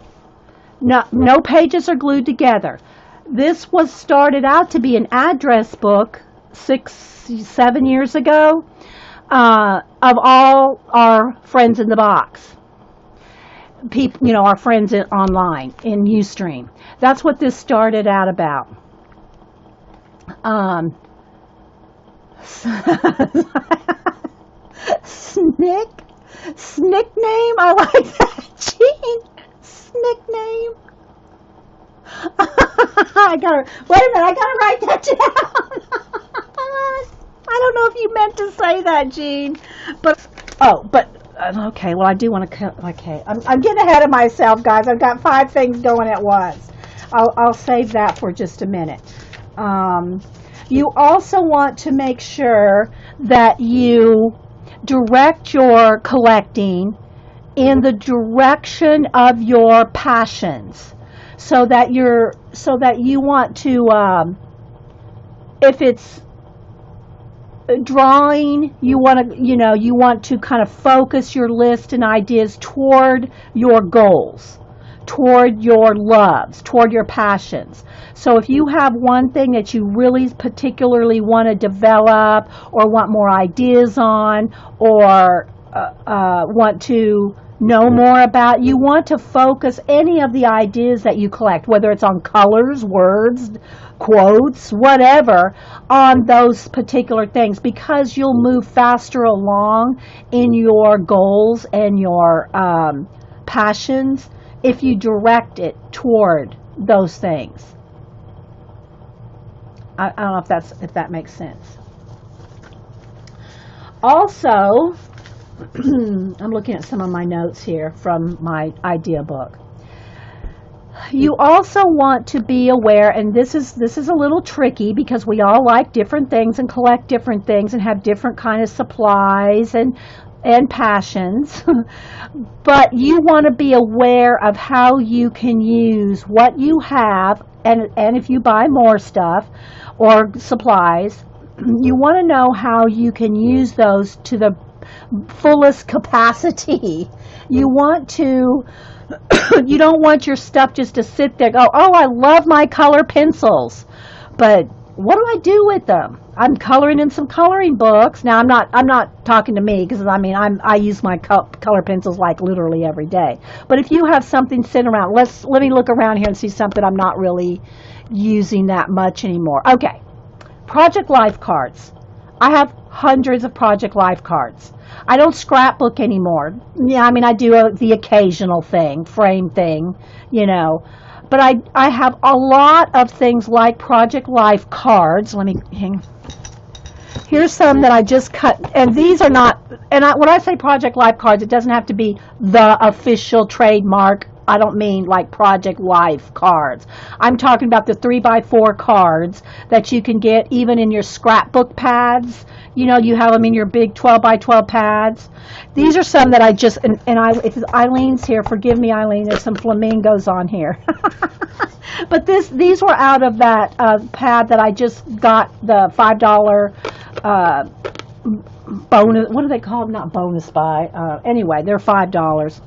[SPEAKER 1] No pages are glued together. This was started out to be an address book 7 years ago of all our friends in the box. People, our friends online in Ustream. That's what this started out about. Snick name. I like that, Jean. Snick name. Wait a minute. I gotta write that down. I don't know if you meant to say that, Jean, okay. Well, I do want to. Okay, I'm getting ahead of myself, guys. I've got 5 things going at once. I'll save that for just a minute. You also want to make sure that you direct your collecting in the direction of your passions, so that you want to, if it's drawing, you want to kind of focus your list and ideas toward your goals, toward your loves, toward your passions. So if you have one thing that you really particularly want to develop or want more ideas on, or want to know more about, you want to focus any of the ideas that you collect, whether it's on colors, words, quotes, whatever, on those particular things, because you'll move faster along in your goals and your passions if you direct it toward those things. I don't know if that makes sense. Also, I'm looking at some of my notes here from my idea book. You also want to be aware, and this is a little tricky because we all like different things and collect different things and have different kind of supplies and passions, but you want to be aware of how you can use what you have, and if you buy more stuff or supplies, you want to know how you can use those to the fullest capacity. You don't want your stuff just to sit there, go, oh, I love my color pencils, but what do I do with them? I'm coloring in some coloring books. Now, I'm not talking to me, because I use my color pencils like literally every day. But if you have something sitting around, let me look around here and see something I'm not really using that much anymore. Okay, Project Life cards. I have hundreds of Project Life cards. I don't scrapbook anymore. Yeah, I do the occasional thing, frame thing, But I have a lot of things like Project Life cards. Let me hang. Here's some that I just cut, and these are not, when I say Project Life cards, it doesn't have to be the official trademark. I don't mean like Project Life cards. I'm talking about the 3x4 cards that you can get even in your scrapbook pads. You have them in your big 12x12 pads. These are some that I just, if Eileen's here, forgive me, Eileen, there's some flamingos on here. But these were out of that pad that I just got, the $5 bonus, what are they called? Not bonus buy. Anyway, they're $5.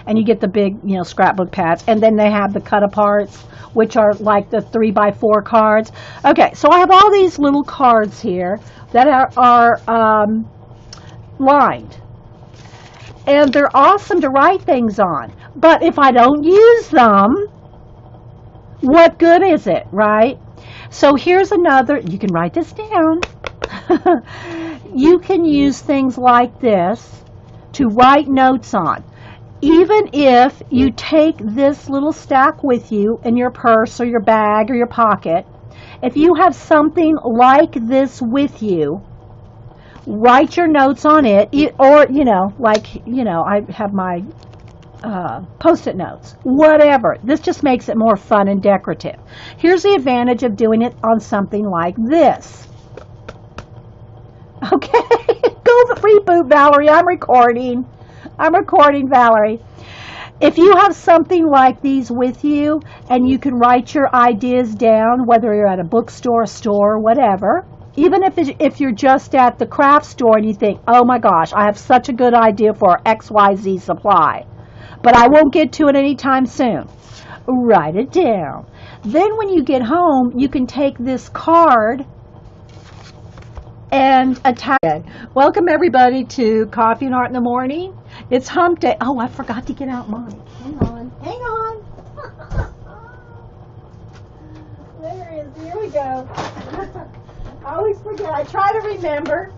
[SPEAKER 1] And you get the big, scrapbook pads. And then they have the cut-aparts, which are like the 3x4 cards. Okay, so I have all these little cards here that are lined. And they're awesome to write things on. But if I don't use them, what good is it, right? So here's another, you can write this down. You can use things like this to write notes on. Even if you take this little stack with you in your purse or your bag or your pocket, if you have something like this with you, write your notes on it, or, I have my Post-it notes, whatever. This just makes it more fun and decorative. Here's the advantage of doing it on something like this. Okay, go reboot, Valerie. I'm recording, Valerie. If you have something like these with you and you can write your ideas down, whether you're at a bookstore, store, whatever, even if you're just at the craft store and you think, oh my gosh, I have such a good idea for XYZ supply, but I won't get to it anytime soon. Write it down. Then when you get home, you can take this card and attach it. Welcome everybody to Coffee and Art in the Morning. It's hump day. Oh, I forgot to get out mine. Hang on. Hang on. There it is. Here we go. I always forget. I try to remember.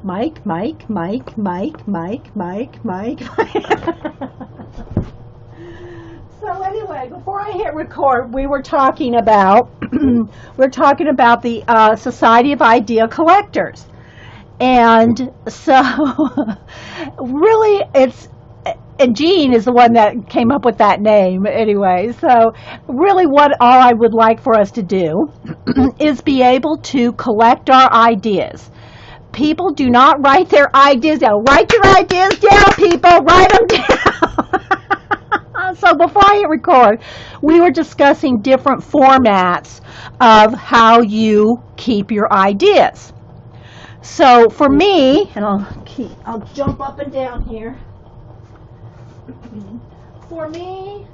[SPEAKER 1] Mike. So anyway, before I hit record, we were talking about the Society of Idea Collectors, and so really, and Jean is the one that came up with that name anyway. So really, all I would like for us to do is be able to collect our ideas. People do not write their ideas down. Write your ideas down, people. Write them down. So before I hit record, we were discussing different formats of how you keep your ideas. So for me, and I'll jump up and down here. For me,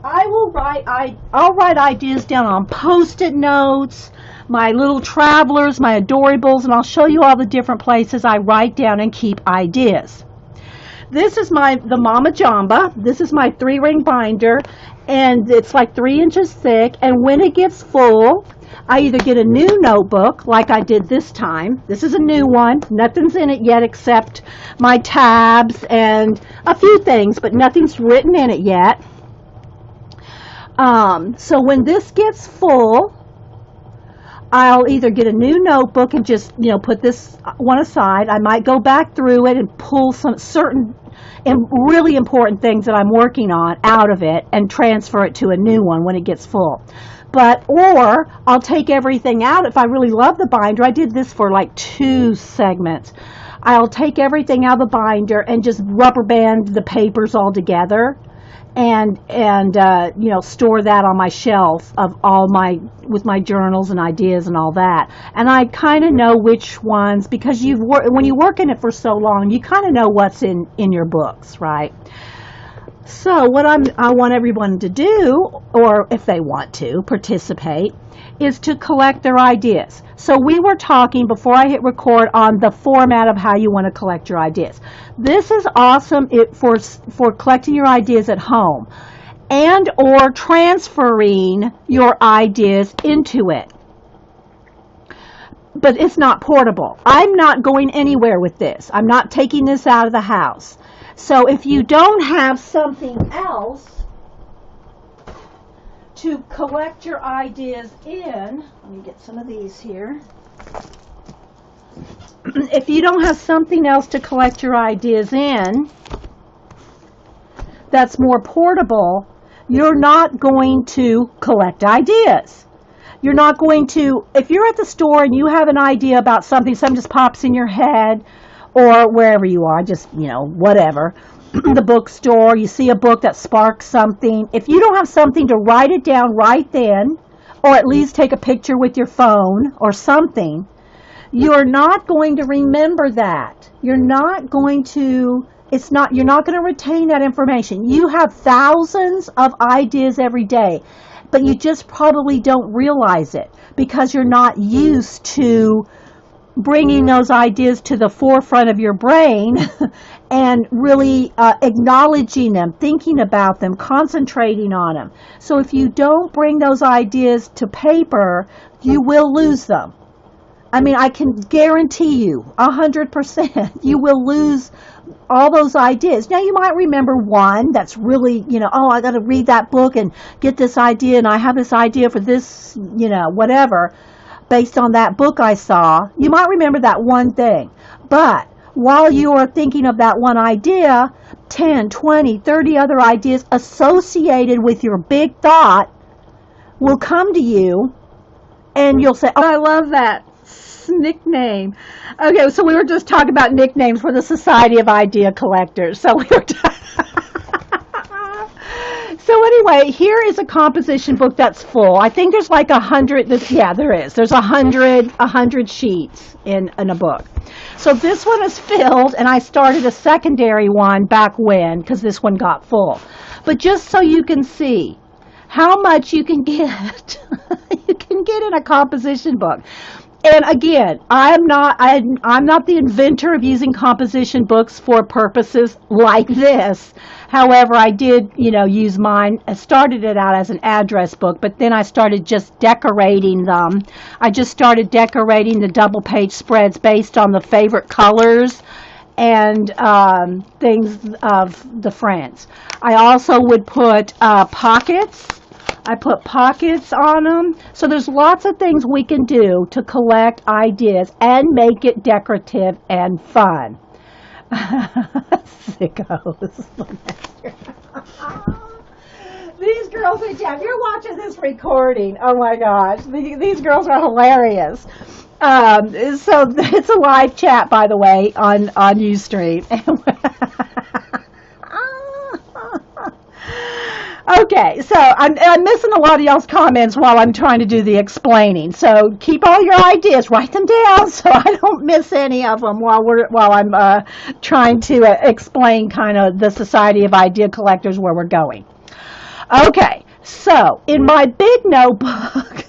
[SPEAKER 1] I'll write ideas down on Post-it notes, my little travelers, my adorables, and I'll show you all the different places I write down and keep ideas. This is the Mama Jamba. This is my 3-ring binder, and it's like 3 inches thick, and when it gets full, I either get a new notebook, like I did this time. This is a new one. Nothing's in it yet except my tabs and a few things, but nothing's written in it yet. So when this gets full, I'll either get a new notebook and just, put this one aside. I might go back through it and pull some certain and really important things that I'm working on out of it and transfer it to a new one when it gets full. Or I'll take everything out. If I really love the binder, I did this for like 2 segments. I'll take everything out of the binder and just rubber band the papers all together and store that on my shelf of with my journals and ideas and all that. And I kind of know which ones, because when you work in it for so long, you kind of know what's in your books, right? So what I want everyone to do, or if they want to participate, is to collect their ideas. So we were talking before I hit record on the format of how you want to collect your ideas. This is awesome for collecting your ideas at home and or transferring your ideas into it. But it's not portable. I'm not going anywhere with this. I'm not taking this out of the house. So if you don't have something else to collect your ideas in, let me get some of these here. If you don't have something else to collect your ideas in that's more portable, you're not going to collect ideas. You're not going to, if you're at the store and you have an idea about something just pops in your head, or wherever you are, just, whatever, the bookstore, you see a book that sparks something. If you don't have something to write it down right then, or at least take a picture with your phone or something, you're not going to remember that. You're not going to retain that information. You have thousands of ideas every day, but you just probably don't realize it because you're not used to bringing those ideas to the forefront of your brain and really acknowledging them, thinking about them, concentrating on them. So if you don't bring those ideas to paper, you will lose them. I mean, I can guarantee you 100% you will lose all those ideas. Now, you might remember one that's really, I got to read that book and get this idea, and I have this idea for this, whatever. Based on that book I saw, you might remember that one thing. But while you are thinking of that one idea, 10, 20, 30 other ideas associated with your big thought will come to you, and you'll say, oh, I love that nickname. Okay, so we were just talking about nicknames for the Society of Idea Collectors. So we were So anyway, here is a composition book that's full. I think there's like 100. Yeah, there is. There's 100 sheets in a book. So this one is filled, and I started a secondary one back when, because this one got full. But just so you can see how much you can get. You can get in a composition book. And again, I'm not the inventor of using composition books for purposes like this. However, I did, use mine. I started it out as an address book, but then I started just decorating them. I just started decorating the double page spreads based on the favorite colors and things of the friends. I also would put pockets. I put pockets on them. So there's lots of things we can do to collect ideas and make it decorative and fun. Sickos. These girls, if you're watching this recording, oh my gosh, these girls are hilarious. So it's a live chat, by the way, on Ustream. Okay, so I'm missing a lot of y'all's comments while I'm trying to do the explaining. So keep all your ideas, write them down, so I don't miss any of them while I'm trying to explain kind of the Society of Idea Collectors where we're going. Okay, so in my big notebook,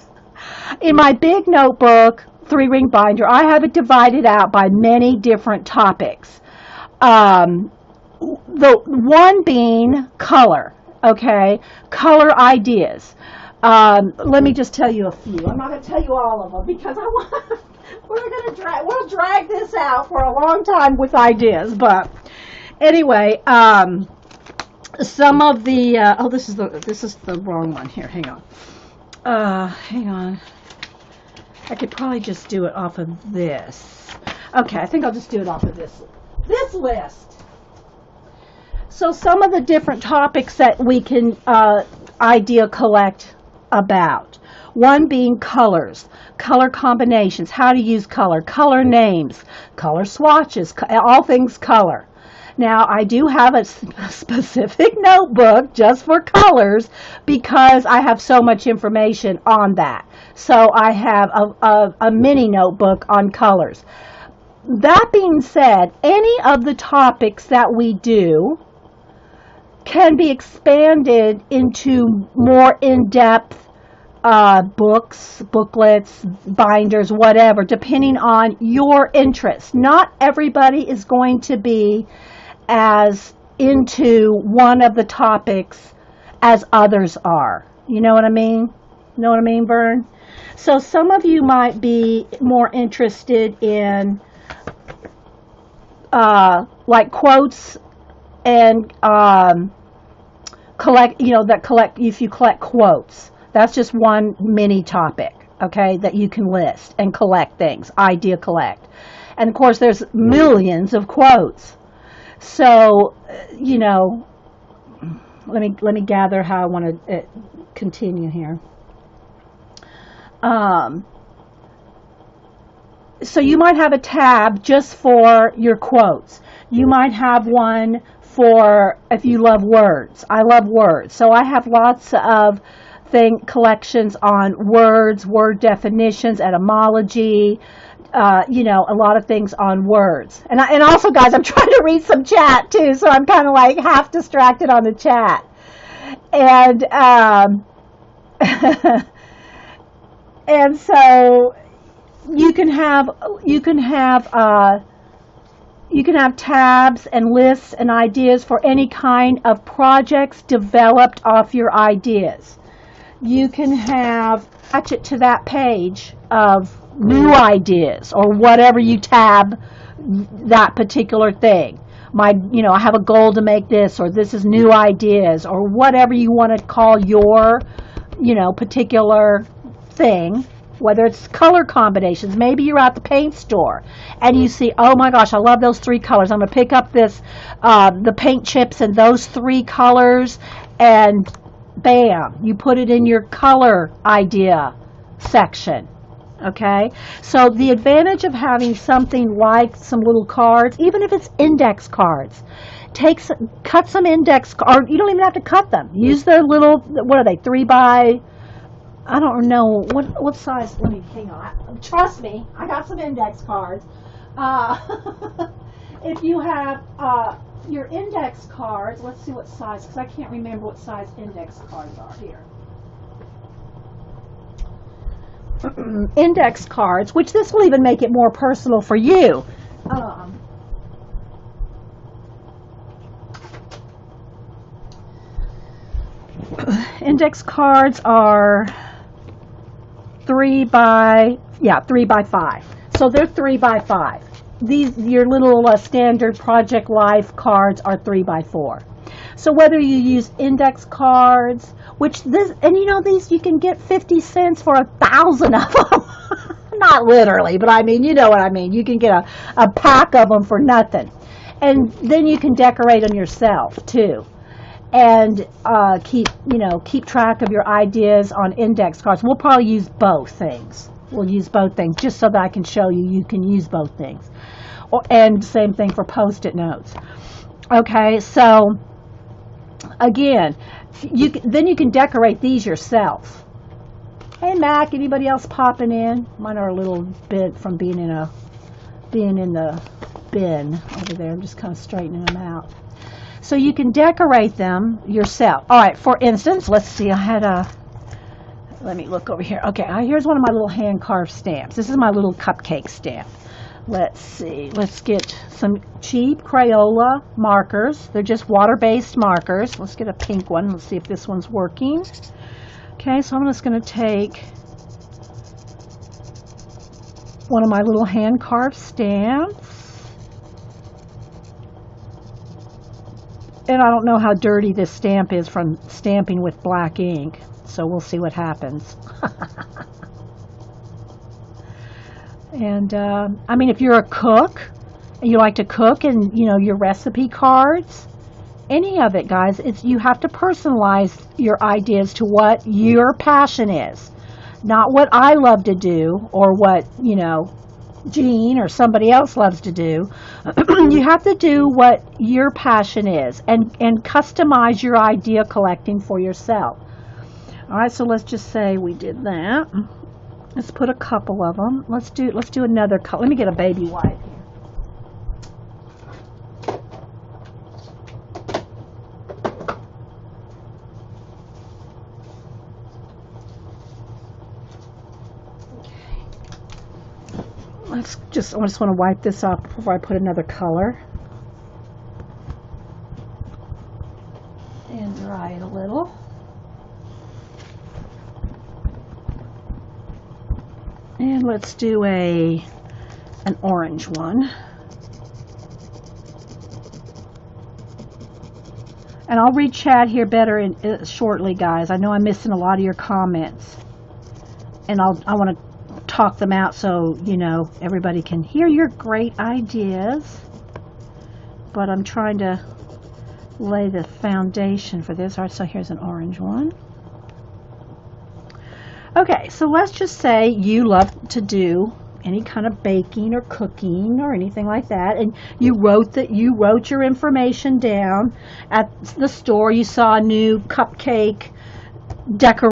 [SPEAKER 1] 3-ring binder, I have it divided out by many different topics. The one being color. Okay, color ideas. Let me just tell you a few. I'm not going to tell you all of them because we'll drag this out for a long time with ideas. But anyway, some of the this is the wrong one here. Hang on. I could probably just do it off of this. Okay, I think I'll just do it off of this list. So some of the different topics that we can idea collect about. One being colors, color combinations, how to use color, color names, color swatches, all things color. Now, I do have a specific notebook just for colors because I have so much information on that. So I have a mini notebook on colors. That being said, any of the topics that we do can be expanded into more in-depth books, booklets, binders, whatever, depending on your interest. Not everybody is going to be as into one of the topics as others are. You know what I mean? Know what I mean, Vern? So some of you might be more interested in like quotes and if you collect quotes. That's just one mini topic, okay, that you can list and collect things, idea collect. And of course there's millions of quotes. So, let me gather how I want to continue here. So you might have a tab just for your quotes. You might have one for if you love words. I love words. So I have lots of collections on words, word definitions, etymology, a lot of things on words. And also, guys, I'm trying to read some chat too, so I'm kind of like half distracted on the chat. And and so you can have tabs and lists and ideas for any kind of projects developed off your ideas. You can attach it to that page of new ideas or whatever you tab that particular thing. I have a goal to make this, or this is new ideas, or whatever you want to call your, particular thing. Whether it's color combinations, maybe you're at the paint store and you see, oh my gosh, I love those 3 colors. I'm going to pick up the paint chips in those 3 colors, and bam, you put it in your color idea section. Okay, so the advantage of having something like some little cards, even if it's index cards, cut some index cards. You don't even have to cut them. Use the little, what are they, 3 by, I don't know, what size, let me, hang on. Trust me, I got some index cards. If you have your index cards, let's see what size, because I can't remember what size index cards are here. index cards, which this will even make it more personal for you. Index cards are 3 by 5. So they're 3 by 5. These, your little standard Project Life cards are 3 by 4. So whether you use index cards, which this, and you know, these you can get 50 cents for 1,000 of them. Not literally, but I mean, you know what I mean. You can get a pack of them for nothing. And then you can decorate them yourself too. And keep track of your ideas on index cards. We'll probably use both things. We'll use both things just so that I can show you you can use both things. And same thing for Post-it notes. Okay, so again, then you can decorate these yourself. Hey Mac, anybody else popping in? Mine are a little bit from being in the bin over there. I'm just kind of straightening them out. So you can decorate them yourself. All right, for instance, let's see, let me look over here. Okay, here's one of my little hand-carved stamps. This is my little cupcake stamp. Let's see, let's get some cheap Crayola markers. They're just water-based markers. Let's get a pink one. Let's see if this one's working. Okay, so I'm just going to take one of my little hand-carved stamps. And I don't know how dirty this stamp is from stamping with black ink, so we'll see what happens. And I mean, if you're a cook and you like to cook, and you know your recipe cards, any of it, guys, you have to personalize your ideas to what your passion is, not what I love to do or what Jean or somebody else loves to do. You have to do what your passion is and customize your idea collecting for yourself. All right, so let's just say we did that. Let's put a couple of them. Let's do another color. Let me get a baby wipe here. I just want to wipe this off before I put another color. And dry it a little. And let's do an orange one. And I'll read chat here better shortly, guys. I know I'm missing a lot of your comments. And I want to talk them out so everybody can hear your great ideas, but I'm trying to lay the foundation for this. All right, so here's an orange one. Okay, so let's just say you love to do any kind of baking or cooking or anything like that, and you wrote your information down at the store. You saw a new cupcake decoration